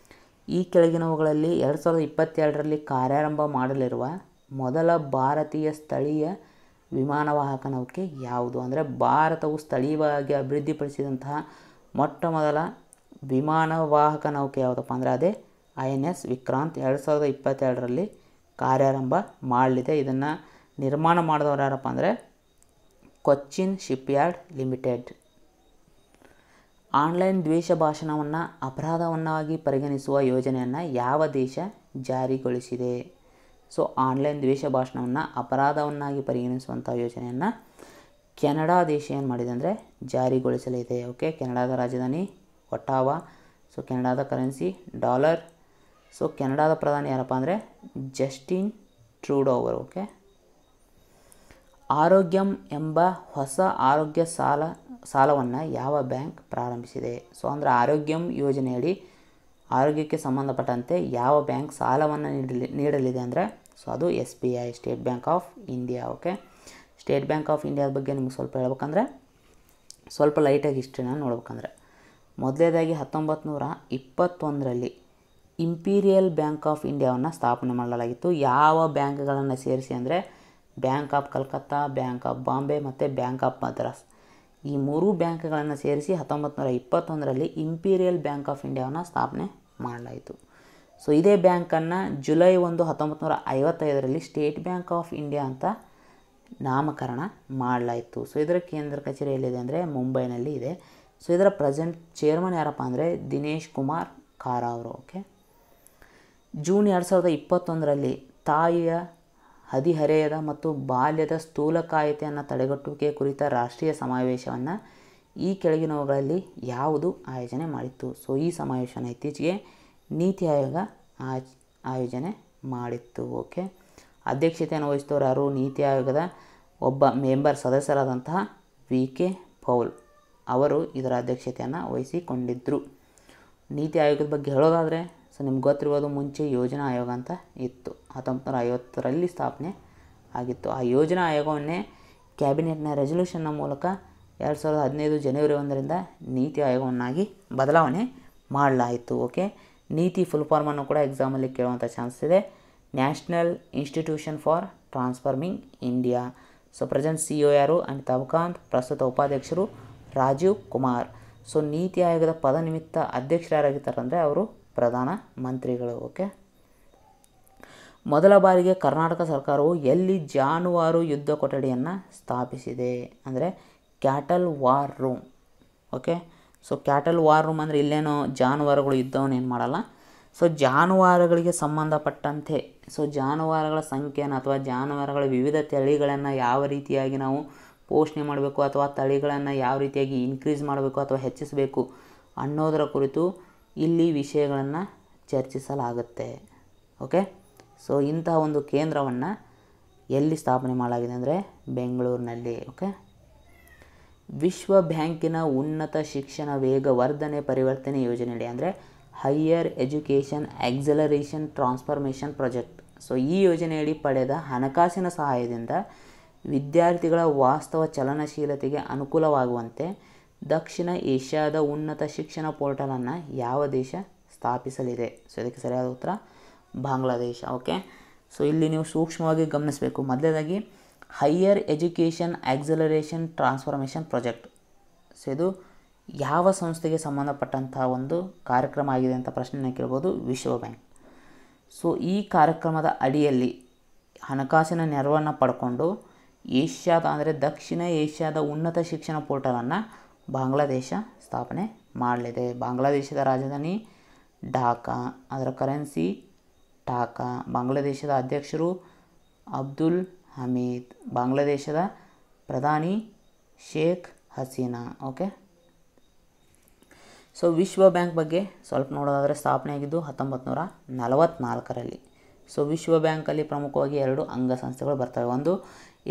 S1: ಈ ಕೆಳಗಿನವುಗಳಲ್ಲಿ 2022ರಲ್ಲಿ ಕಾರ್ಯಾರಂಭ ಮಾಡಲಿರುವ ಮೊದಲ ಭಾರತೀಯ ಸ್ಥಳೀಯ ವಿಮಾನವಾಹಕ ನೌಕೆ ಯಾವುದು? ಅಂದರೆ ಭಾರತವು ಸ್ಥಳೀಯವಾಗಿ ಅಭಿವೃದ್ಧಿಪಡಿಸಿದಂತಹ ಮೊಟ್ಟ ಮೊದಲ ವಿಮಾನವಾಹಕ ನೌಕೆ ಯಾವುದಪ್ಪ ಅಂದರೆ ಅದೇ INS ವಿಕ್ರಾಂತ್ 2022ರಲ್ಲಿ ಕಾರ್ಯಾರಂಭ ಮಾಡಲಿದೆ. ಇದನ್ನು ನಿರ್ಮಾಣ ಮಾಡಿದವರು ಯಾರಪ್ಪ ಅಂದರೆ ಕೊಚ್ಚಿನ್ ಶಿಪ್ಯಾರ್ಡ್ ಲಿಮಿಟೆಡ್. ಆನ್ಲೈನ್ ದ್ವೇಷ ಭಾಷಣವನ್ನು ಅಪರಾಧವನ್ನಾಗಿ ಪರಿಗಣಿಸುವ ಯೋಜನೆಯನ್ನು ಯಾವ ದೇಶ ಜಾರಿಗೊಳಿಸಿದೆ? ಸೊ ಆನ್ಲೈನ್ ದ್ವೇಷ ಭಾಷಣವನ್ನು ಅಪರಾಧವನ್ನಾಗಿ ಪರಿಗಣಿಸುವಂಥ ಯೋಜನೆಯನ್ನು ಕೆನಡಾ ದೇಶ ಏನು ಮಾಡಿದೆ ಅಂದರೆ ಜಾರಿಗೊಳಿಸಲಿದೆ. ಓಕೆ, ಕೆನಡಾದ ರಾಜಧಾನಿ ಒಟ್ಟಾವಾ. ಸೊ ಕೆನಡಾದ ಕರೆನ್ಸಿ ಡಾಲರ್. ಸೊ ಕೆನಡಾದ ಪ್ರಧಾನಿ ಯಾರಪ್ಪ ಅಂದರೆ ಜಸ್ಟಿನ್ ಟ್ರೂಡೋ ಅವರು. ಓಕೆ, ಆರೋಗ್ಯಂ ಎಂಬ ಹೊಸ ಆರೋಗ್ಯ ಸಾಲವನ್ನು ಯಾವ ಬ್ಯಾಂಕ್ ಪ್ರಾರಂಭಿಸಿದೆ? ಸೊ ಅಂದರೆ ಆರೋಗ್ಯಂ ಯೋಜನೆಯಡಿ ಆರೋಗ್ಯಕ್ಕೆ ಸಂಬಂಧಪಟ್ಟಂತೆ ಯಾವ ಬ್ಯಾಂಕ್ ಸಾಲವನ್ನು ನೀಡಲಿದೆ ಅಂದರೆ ಸೊ ಅದು SBI, state Bank of India. Okay, state Bank of ಇಂಡಿಯಾದ ಬಗ್ಗೆ ನಿಮ್ಗೆ ಸ್ವಲ್ಪ ಹೇಳ್ಬೇಕಂದ್ರೆ ಸ್ವಲ್ಪ ಲೈಟಾಗಿ ಹಿಸ್ಟ್ರಿನ ನೋಡ್ಬೇಕಂದ್ರೆ ಮೊದಲೇದಾಗಿ 1921ರಲ್ಲಿ ಇಂಪೀರಿಯಲ್ ಬ್ಯಾಂಕ್ ಆಫ್ ಇಂಡಿಯಾವನ್ನು ಸ್ಥಾಪನೆ ಮಾಡಲಾಗಿತ್ತು. ಯಾವ ಬ್ಯಾಂಕ್ಗಳನ್ನು ಸೇರಿಸಿ ಅಂದರೆ bank of Calcutta, bank of Bombay ಮತ್ತು ಬ್ಯಾಂಕ್ ಆಫ್ ಮದ್ರಾಸ್. ಈ ಮೂರೂ ಬ್ಯಾಂಕ್ಗಳನ್ನು ಸೇರಿಸಿ 1921ರಲ್ಲಿ ಇಂಪೀರಿಯಲ್ ಬ್ಯಾಂಕ್ ಆಫ್ ಇಂಡಿಯಾವನ್ನು ಸ್ಥಾಪನೆ ಮಾಡಲಾಯಿತು. ಸೊ ಇದೇ ಬ್ಯಾಂಕನ್ನು ಜುಲೈ 1, 1955ರಲ್ಲಿ ಸ್ಟೇಟ್ ಬ್ಯಾಂಕ್ ಆಫ್ ಇಂಡಿಯಾ ಅಂತ ನಾಮಕರಣ ಮಾಡಲಾಯಿತು. ಸೊ ಇದರ ಕೇಂದ್ರ ಕಚೇರಿ ಎಲ್ಲಿದೆ ಅಂದರೆ ಮುಂಬೈನಲ್ಲಿ ಇದೆ. ಸೊ ಇದರ ಪ್ರೆಸೆಂಟ್ ಚೇರ್ಮನ್ ಯಾರಪ್ಪ ಅಂದರೆ ದಿನೇಶ್ ಕುಮಾರ್ ಖಾರಾ ಅವರು. ಓಕೆ, ಜೂನ್ 2021ರಲ್ಲಿ ತಾಯಿಯ ಹದಿಹರೆಯದ ಮತ್ತು ಬಾಲ್ಯದ ಸ್ಥೂಲಕಾಯತೆಯನ್ನು ತಡೆಗಟ್ಟುವಿಕೆ ಕುರಿತ ರಾಷ್ಟ್ರೀಯ ಸಮಾವೇಶವನ್ನು ಈ ಕೆಳಗಿನವುಗಳಲ್ಲಿ ಯಾವುದು ಆಯೋಜನೆ ಮಾಡಿತ್ತು? ಸೊ ಈ ಸಮಾವೇಶವನ್ನು ಇತ್ತೀಚೆಗೆ ನೀತಿ ಆಯೋಗ ಆಯೋಜನೆ ಮಾಡಿತ್ತು. ಓಕೆ, ಅಧ್ಯಕ್ಷತೆಯನ್ನು ವಹಿಸಿದವರು ಯಾರು? ನೀತಿ ಆಯೋಗದ ಒಬ್ಬ ಮೆಂಬರ್ ಸದಸ್ಯರಾದಂತಹ VK ಪೌಲ್ ಅವರು ಇದರ ಅಧ್ಯಕ್ಷತೆಯನ್ನು ವಹಿಸಿಕೊಂಡಿದ್ದರು. ನೀತಿ ಆಯೋಗದ ಬಗ್ಗೆ ಹೇಳೋದಾದರೆ ಸೊ ನಿಮ್ಗೆ ಗೊತ್ತಿರ್ಬೋದು, ಮುಂಚೆ ಯೋಜನಾ ಆಯೋಗ ಅಂತ ಇತ್ತು. 1950ರಲ್ಲಿ ಸ್ಥಾಪನೆ ಆಗಿತ್ತು. ಆ ಯೋಜನಾ ಆಯೋಗವನ್ನೇ ಕ್ಯಾಬಿನೆಟ್ನ ರೆಸಲ್ಯೂಷನ್ನ ಮೂಲಕ 2015 ಜನವರಿ 1ರಿಂದ ನೀತಿ ಆಯೋಗವನ್ನಾಗಿ ಬದಲಾವಣೆ ಮಾಡಲಾಯಿತು. ಓಕೆ, ನೀತಿ ಫುಲ್ ಫಾರ್ಮನ್ನು ಕೂಡ ಎಕ್ಸಾಮಲ್ಲಿ ಕೇಳುವಂಥ ಚಾನ್ಸ್ ಇದೆ. National institution for transforming India. So present CEO ಯಾರು? ಅಮಿತಾಬ್ ಕಾಂತ್. ಪ್ರಸ್ತುತ ಉಪಾಧ್ಯಕ್ಷರು ರಾಜೀವ್ ಕುಮಾರ್. ಸೊ ನೀತಿ ಆಯೋಗದ ಪದನಿಮಿತ್ತ ಅಧ್ಯಕ್ಷರು ಯಾರಾಗಿರ್ತಾರೆ ಅಂದರೆ ಅವರು ಪ್ರಧಾನ ಮಂತ್ರಿಗಳು. ಓಕೆ, ಮೊದಲ ಬಾರಿಗೆ ಕರ್ನಾಟಕ ಸರ್ಕಾರವು ಎಲ್ಲಿ ಜಾನುವಾರು ಯುದ್ಧ ಕೊಠಡಿಯನ್ನು ಸ್ಥಾಪಿಸಿದೆ ಅಂದರೆ cattle war room. Okay, so cattle war room ಅಂದರೆ ಇಲ್ಲೇನೋ ಜಾನುವಾರುಗಳು ಯುದ್ಧವನ್ನು ಏನು ಮಾಡಲ್ಲ. ಸೊ ಜಾನುವಾರುಗಳಿಗೆ ಸಂಬಂಧಪಟ್ಟಂತೆ ಜಾನುವಾರುಗಳ ಸಂಖ್ಯೆಯನ್ನು ಅಥವಾ ಜಾನುವಾರುಗಳ ವಿವಿಧ ತಳಿಗಳನ್ನು ಯಾವ ರೀತಿಯಾಗಿ ನಾವು ಪೋಷಣೆ ಮಾಡಬೇಕು ಅಥವಾ ತಳಿಗಳನ್ನು ಯಾವ ರೀತಿಯಾಗಿ ಇನ್ಕ್ರೀಸ್ ಮಾಡಬೇಕು ಅಥವಾ ಹೆಚ್ಚಿಸಬೇಕು ಅನ್ನೋದರ ಕುರಿತು ಇಲ್ಲಿ ವಿಷಯಗಳನ್ನು ಚರ್ಚಿಸಲಾಗುತ್ತೆ. ಓಕೆ, ಸೊ ಇಂತಹ ಒಂದು ಕೇಂದ್ರವನ್ನು ಎಲ್ಲಿ ಸ್ಥಾಪನೆ ಮಾಡಲಾಗಿದೆ ಅಂದರೆ ಬೆಂಗಳೂರಿನಲ್ಲಿ. ಓಕೆ, ವಿಶ್ವ ಬ್ಯಾಂಕಿನ ಉನ್ನತ ಶಿಕ್ಷಣ ವೇಗವರ್ಧನೆ ಪರಿವರ್ತನೆ ಯೋಜನೆಯಡಿ ಅಂದರೆ higher education acceleration transformation project. So ಈ ಯೋಜನೆಯಡಿ ಪಡೆದ ಹಣಕಾಸಿನ ಸಹಾಯದಿಂದ ವಿದ್ಯಾರ್ಥಿಗಳ ವಾಸ್ತವ ಚಲನಶೀಲತೆಗೆ ಅನುಕೂಲವಾಗುವಂತೆ ದಕ್ಷಿಣ ಏಷ್ಯಾದ ಉನ್ನತ ಶಿಕ್ಷಣ ಪೋರ್ಟಲನ್ನು ಯಾವ ದೇಶ ಸ್ಥಾಪಿಸಲಿದೆ? ಸೊ ಇದಕ್ಕೆ ಸರಿಯಾದ ಉತ್ತರ ಬಾಂಗ್ಲಾದೇಶ. ಓಕೆ, ಸೊ ಇಲ್ಲಿ ನೀವು ಸೂಕ್ಷ್ಮವಾಗಿ ಗಮನಿಸಬೇಕು. ಮೊದಲನೇದಾಗಿ higher education acceleration transformation project. So ಇದು ಯಾವ ಸಂಸ್ಥೆಗೆ ಸಂಬಂಧಪಟ್ಟಂಥ ಒಂದು ಕಾರ್ಯಕ್ರಮ ಆಗಿದೆ ಅಂತ ಪ್ರಶ್ನೆನ ಕೇಳ್ಬೋದು. ವಿಶ್ವ ಬ್ಯಾಂಕ್. ಸೊ ಈ ಕಾರ್ಯಕ್ರಮದ ಅಡಿಯಲ್ಲಿ ಹಣಕಾಸಿನ ನೆರವನ್ನು ಪಡ್ಕೊಂಡು ಏಷ್ಯಾದ ಅಂದರೆ ದಕ್ಷಿಣ ಏಷ್ಯಾದ ಉನ್ನತ ಶಿಕ್ಷಣ ಪೋರ್ಟಲನ್ನು ಬಾಂಗ್ಲಾದೇಶ ಸ್ಥಾಪನೆ ಮಾಡಲಿದೆ. ಬಾಂಗ್ಲಾದೇಶದ ರಾಜಧಾನಿ ಢಾಕಾ, ಅದರ ಕರೆನ್ಸಿ ಟಾಕಾ. ಬಾಂಗ್ಲಾದೇಶದ ಅಧ್ಯಕ್ಷರು ಅಬ್ದುಲ್ ಹಮೀದ್. ಬಾಂಗ್ಲಾದೇಶದ ಪ್ರಧಾನಿ ಶೇಖ್ ಹಸೀನಾ. ಓಕೆ, ಸೊ ವಿಶ್ವ ಬ್ಯಾಂಕ್ ಬಗ್ಗೆ ಸ್ವಲ್ಪ ನೋಡೋದಾದರೆ ಸ್ಥಾಪನೆಯಾಗಿದ್ದು 1944ರಲ್ಲಿ. ಸೊ ವಿಶ್ವ ಬ್ಯಾಂಕಲ್ಲಿ ಪ್ರಮುಖವಾಗಿ 2 ಅಂಗಸಂಸ್ಥೆಗಳು ಬರ್ತವೆ. ಒಂದು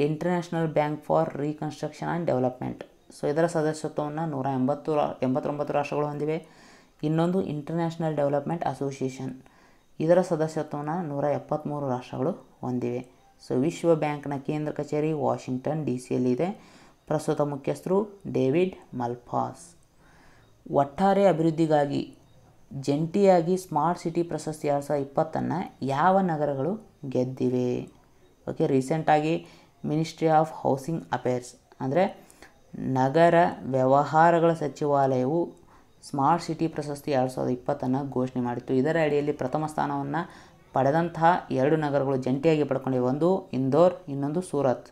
S1: international bank for reconstruction and development. So ಇದರ ಸದಸ್ಯತ್ವವನ್ನು 189 ರಾಷ್ಟ್ರಗಳು ಹೊಂದಿವೆ. ಇನ್ನೊಂದು ಇಂಟರ್ನ್ಯಾಷನಲ್ ಡೆವಲಪ್ಮೆಂಟ್ ಅಸೋಸಿಯೇಷನ್, ಇದರ ಸದಸ್ಯತ್ವವನ್ನು 173 ರಾಷ್ಟ್ರಗಳು ಹೊಂದಿವೆ. ಸೊ ವಿಶ್ವ ಬ್ಯಾಂಕ್ನ ಕೇಂದ್ರ ಕಚೇರಿ ವಾಷಿಂಗ್ಟನ್ DC ಯಲ್ಲಿದೆ. ಪ್ರಸ್ತುತ ಮುಖ್ಯಸ್ಥರು ಡೇವಿಡ್ ಮಲ್ಪಾಸ್. ಒಟ್ಟಾರೆ ಅಭಿವೃದ್ಧಿಗಾಗಿ ಜಂಟಿಯಾಗಿ ಸ್ಮಾರ್ಟ್ ಸಿಟಿ ಪ್ರಶಸ್ತಿ 2020 ಯಾವ ನಗರಗಳು ಗೆದ್ದಿವೆ? ಓಕೆ, ರೀಸೆಂಟಾಗಿ ಮಿನಿಸ್ಟ್ರಿ ಆಫ್ ಹೌಸಿಂಗ್ ಅಫೇರ್ಸ್ ಅಂದರೆ ನಗರ ವ್ಯವಹಾರಗಳ ಸಚಿವಾಲಯವು ಸ್ಮಾರ್ಟ್ ಸಿಟಿ ಪ್ರಶಸ್ತಿ 2020 ಘೋಷಣೆ ಮಾಡಿತ್ತು. ಇದರ ಅಡಿಯಲ್ಲಿ ಪ್ರಥಮ ಸ್ಥಾನವನ್ನು ಪಡೆದಂತಹ 2 ನಗರಗಳು ಜಂಟಿಯಾಗಿ ಪಡ್ಕೊಂಡಿವೆ. ಒಂದು ಇಂದೋರ್, ಇನ್ನೊಂದು ಸೂರತ್.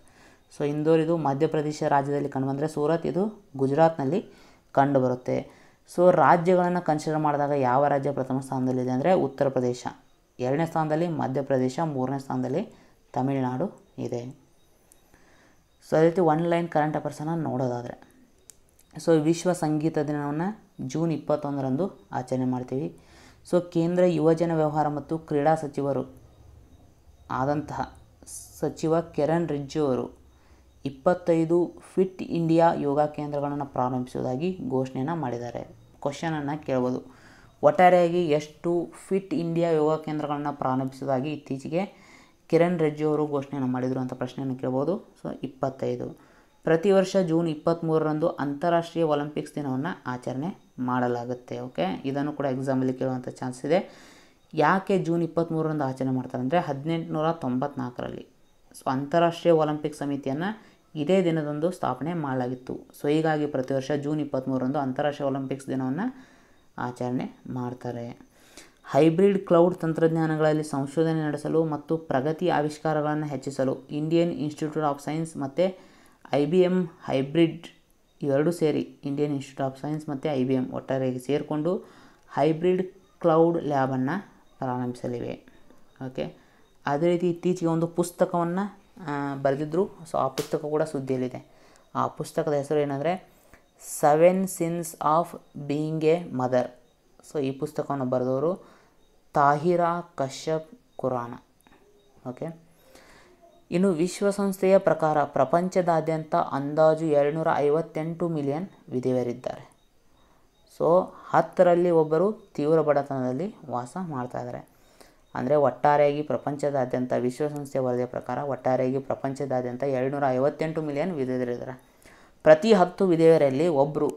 S1: ಸೊ ಇಂದೋರ್ ಇದು ಮಧ್ಯಪ್ರದೇಶ ರಾಜ್ಯದಲ್ಲಿ ಕಂಡುಬಂದರೆ ಸೂರತ್ ಇದು ಗುಜರಾತ್ನಲ್ಲಿ ಕಂಡುಬರುತ್ತೆ. ಸೊ ರಾಜ್ಯಗಳನ್ನು ಕನ್ಸಿಡರ್ ಮಾಡಿದಾಗ ಯಾವ ರಾಜ್ಯ ಪ್ರಥಮ ಸ್ಥಾನದಲ್ಲಿದೆ ಅಂದರೆ ಉತ್ತರ ಪ್ರದೇಶ, 2ನೇ ಸ್ಥಾನದಲ್ಲಿ ಮಧ್ಯಪ್ರದೇಶ, 3ನೇ ಸ್ಥಾನದಲ್ಲಿ ತಮಿಳುನಾಡು ಇದೆ. ಸೊ ಅದೇ ರೀತಿ 1 ಲೈನ್ ಕರೆಂಟ್ ಅಫೇರ್ಸನ್ನು ನೋಡೋದಾದರೆ, ಸೊ ವಿಶ್ವ ಸಂಗೀತ ದಿನವನ್ನು ಜೂನ್ 21ರಂದು ಆಚರಣೆ ಮಾಡ್ತೀವಿ. ಸೊ ಕೇಂದ್ರ ಯುವಜನ ವ್ಯವಹಾರ ಮತ್ತು ಕ್ರೀಡಾ ಸಚಿವರು ಆದಂತಹ ಸಚಿವ ಕಿರಣ್ ರಿಜಿಜು ಅವರು 25 ಫಿಟ್ ಇಂಡಿಯಾ ಯೋಗ ಕೇಂದ್ರಗಳನ್ನು ಪ್ರಾರಂಭಿಸುವುದಾಗಿ ಘೋಷಣೆಯನ್ನು ಮಾಡಿದ್ದಾರೆ. ಕ್ವಶನನ್ನು ಕೇಳ್ಬೋದು, ಒಟ್ಟಾರೆಯಾಗಿ ಎಷ್ಟು ಫಿಟ್ ಇಂಡಿಯಾ ಯೋಗ ಕೇಂದ್ರಗಳನ್ನು ಪ್ರಾರಂಭಿಸುವುದಾಗಿ ಇತ್ತೀಚೆಗೆ ಕಿರಣ್ ರಿಜಿಜು ಅವರು ಘೋಷಣೆಯನ್ನು ಮಾಡಿದರು ಅಂತ ಪ್ರಶ್ನೆಯನ್ನು ಕೇಳ್ಬೋದು. ಸೊ 25. ಪ್ರತಿ ವರ್ಷ ಜೂನ್ 23ರಂದು ಅಂತಾರಾಷ್ಟ್ರೀಯ ಒಲಿಂಪಿಕ್ಸ್ ದಿನವನ್ನು ಆಚರಣೆ ಮಾಡಲಾಗುತ್ತೆ. ಓಕೆ, ಇದನ್ನು ಕೂಡ ಎಕ್ಸಾಮಲ್ಲಿ ಕೇಳುವಂಥ ಚಾನ್ಸ್ ಇದೆ. ಯಾಕೆ ಜೂನ್ 23ರಂದು ಆಚರಣೆ ಮಾಡ್ತಾರೆ ಅಂದರೆ 1894ರಲ್ಲಿ ಸೊ ಅಂತಾರಾಷ್ಟ್ರೀಯ ಒಲಿಂಪಿಕ್ ಸಮಿತಿಯನ್ನು ಇದೇ ದಿನದಂದು ಸ್ಥಾಪನೆ ಮಾಡಲಾಗಿತ್ತು. ಸೊ ಹೀಗಾಗಿ ಪ್ರತಿ ವರ್ಷ ಜೂನ್ 23ರಂದು ಅಂತಾರಾಷ್ಟ್ರೀಯ ಒಲಿಂಪಿಕ್ಸ್ ದಿನವನ್ನು ಆಚರಣೆ ಮಾಡ್ತಾರೆ. ಹೈಬ್ರಿಡ್ ಕ್ಲೌಡ್ ತಂತ್ರಜ್ಞಾನಗಳಲ್ಲಿ ಸಂಶೋಧನೆ ನಡೆಸಲು ಮತ್ತು ಪ್ರಗತಿ ಆವಿಷ್ಕಾರಗಳನ್ನು ಹೆಚ್ಚಿಸಲು ಇಂಡಿಯನ್ ಇನ್ಸ್ಟಿಟ್ಯೂಟ್ ಆಫ್ ಸೈನ್ಸ್ ಮತ್ತು IBM ಹೈಬ್ರಿಡ್ ಇವೆರಡೂ ಸೇರಿ ಇಂಡಿಯನ್ ಇನ್ಸ್ಟಿಟ್ಯೂಟ್ ಆಫ್ ಸೈನ್ಸ್ ಮತ್ತು IBM ಒಟ್ಟಾರೆಯಾಗಿ ಸೇರಿಕೊಂಡು ಹೈಬ್ರಿಡ್ ಕ್ಲೌಡ್ ಲ್ಯಾಬನ್ನು ಪ್ರಾರಂಭಿಸಲಿವೆ. ಓಕೆ, ಅದೇ ರೀತಿ ಇತ್ತೀಚೆಗೆ ಒಂದು ಪುಸ್ತಕವನ್ನು ಬರೆದಿದ್ದರು. ಸೊ ಆ ಪುಸ್ತಕ ಕೂಡ ಸುದ್ದಿಯಲ್ಲಿದೆ. ಆ ಪುಸ್ತಕದ ಹೆಸರು ಏನಂದರೆ 7 since of being A mother. So ಈ ಪುಸ್ತಕವನ್ನು ಬರೆದವರು ತಾಹಿರಾ ಕಶ್ಯಪ್ ಖುರಾನ. ಓಕೆ, ಇನ್ನು ವಿಶ್ವಸಂಸ್ಥೆಯ ಪ್ರಕಾರ ಪ್ರಪಂಚದಾದ್ಯಂತ ಅಂದಾಜು 258 ಮಿಲಿಯನ್ ವಿಧವೆಯರಿದ್ದಾರೆ. ಸೊ 10ರಲ್ಲಿ ಒಬ್ಬರು ತೀವ್ರ ಬಡತನದಲ್ಲಿ ವಾಸ ಮಾಡ್ತಾಯಿದ್ದಾರೆ. ಅಂದರೆ ಒಟ್ಟಾರೆಯಾಗಿ ಪ್ರಪಂಚದಾದ್ಯಂತ ವಿಶ್ವಸಂಸ್ಥೆಯ ವರದಿಯ ಪ್ರಕಾರ ಒಟ್ಟಾರೆಯಾಗಿ ಪ್ರಪಂಚದಾದ್ಯಂತ 258 ಮಿಲಿಯನ್ ವಿಧವೆಯರಿದ್ದಾರೆ. ಪ್ರತಿ 10 ವಿಧವೆಯರಲ್ಲಿ ಒಬ್ಬರು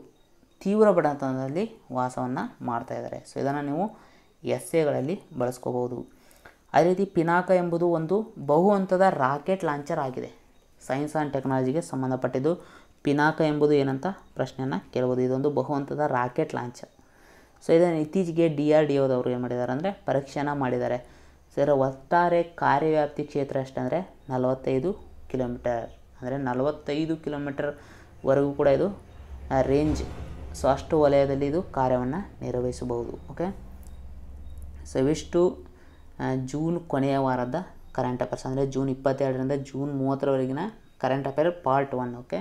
S1: ತೀವ್ರ ಬಡತನದಲ್ಲಿ ವಾಸವನ್ನು ಮಾಡ್ತಾಯಿದ್ದಾರೆ. ಸೊ ಇದನ್ನು ನೀವು ಎಸ್ಸೆಗಳಲ್ಲಿ ಬಳಸ್ಕೋಬೋದು. ಅದೇ ರೀತಿ ಪಿನಾಕ ಎಂಬುದು ಒಂದು ಬಹು ಹಂತದ ರಾಕೆಟ್ ಲಾಂಚರ್ ಆಗಿದೆ. ಸೈನ್ಸ್ ಆ್ಯಂಡ್ ಟೆಕ್ನಾಲಜಿಗೆ ಸಂಬಂಧಪಟ್ಟಿದ್ದು. ಪಿನಾಕ ಎಂಬುದು ಏನಂತ ಪ್ರಶ್ನೆಯನ್ನು ಕೇಳ್ಬೋದು. ಇದೊಂದು ಬಹು ಹಂತದ ರಾಕೆಟ್ ಲಾಂಚರ್. ಸೊ ಇದನ್ನು ಇತ್ತೀಚೆಗೆ DRDOದವರು ಏನು ಮಾಡಿದ್ದಾರೆ ಅಂದರೆ ಪರೀಕ್ಷೆಯನ್ನು ಮಾಡಿದ್ದಾರೆ. ಸೊ ಇದರ ಒಟ್ಟಾರೆ ಕಾರ್ಯವ್ಯಾಪ್ತಿ ಕ್ಷೇತ್ರ ಎಷ್ಟಂದರೆ 45 ಕಿಲೋಮೀಟರ್. ಅಂದರೆ 45 ಕಿಲೋಮೀಟರ್ವರೆಗೂ ಕೂಡ ಇದು ರೇಂಜ್. ಸೊ ಅಷ್ಟು ವಲಯದಲ್ಲಿ ಇದು ಕಾರ್ಯವನ್ನು ನಿರ್ವಹಿಸಬಹುದು. ಓಕೆ, ಸೊ ಇವಿಷ್ಟು ಜೂನ್ ಕೊನೆಯ ವಾರದ ಕರೆಂಟ್ ಅಫೇರ್ಸ್ ಅಂದರೆ ಜೂನ್ 22ರಿಂದ ಜೂನ್ 30ರವರೆಗಿನ current affair part 1. Okay,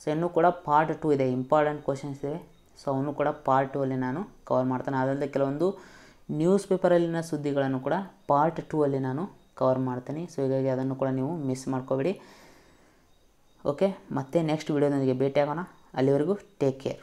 S1: so ಇನ್ನೂ ಕೂಡ ಪಾರ್ಟ್ 2 ಇದೆ. ಇಂಪಾರ್ಟೆಂಟ್ ಕ್ವಶನ್ಸ್ ಇವೆ. ಸೊ ಅವನು ಕೂಡ ಪಾರ್ಟ್ 2ಅಲ್ಲಿ ನಾನು ಕವರ್ ಮಾಡ್ತಾನೆ. ಅದಲ್ಲದೆ ಕೆಲವೊಂದು ನ್ಯೂಸ್ ಪೇಪರಲ್ಲಿನ ಸುದ್ದಿಗಳನ್ನು ಕೂಡ ಪಾರ್ಟ್ 2ಅಲ್ಲಿ ನಾನು ಕವರ್ ಮಾಡ್ತೀನಿ. ಸೊ ಹೀಗಾಗಿ ಅದನ್ನು ಕೂಡ ನೀವು ಮಿಸ್ ಮಾಡ್ಕೋಬೇಡಿ. ಓಕೆ, ಮತ್ತೆ ನೆಕ್ಸ್ಟ್ ವಿಡಿಯೋದೊಂದಿಗೆ ಭೇಟಿಯಾಗೋಣ. ಅಲ್ಲಿವರೆಗೂ ಟೇಕ್ ಕೇರ್.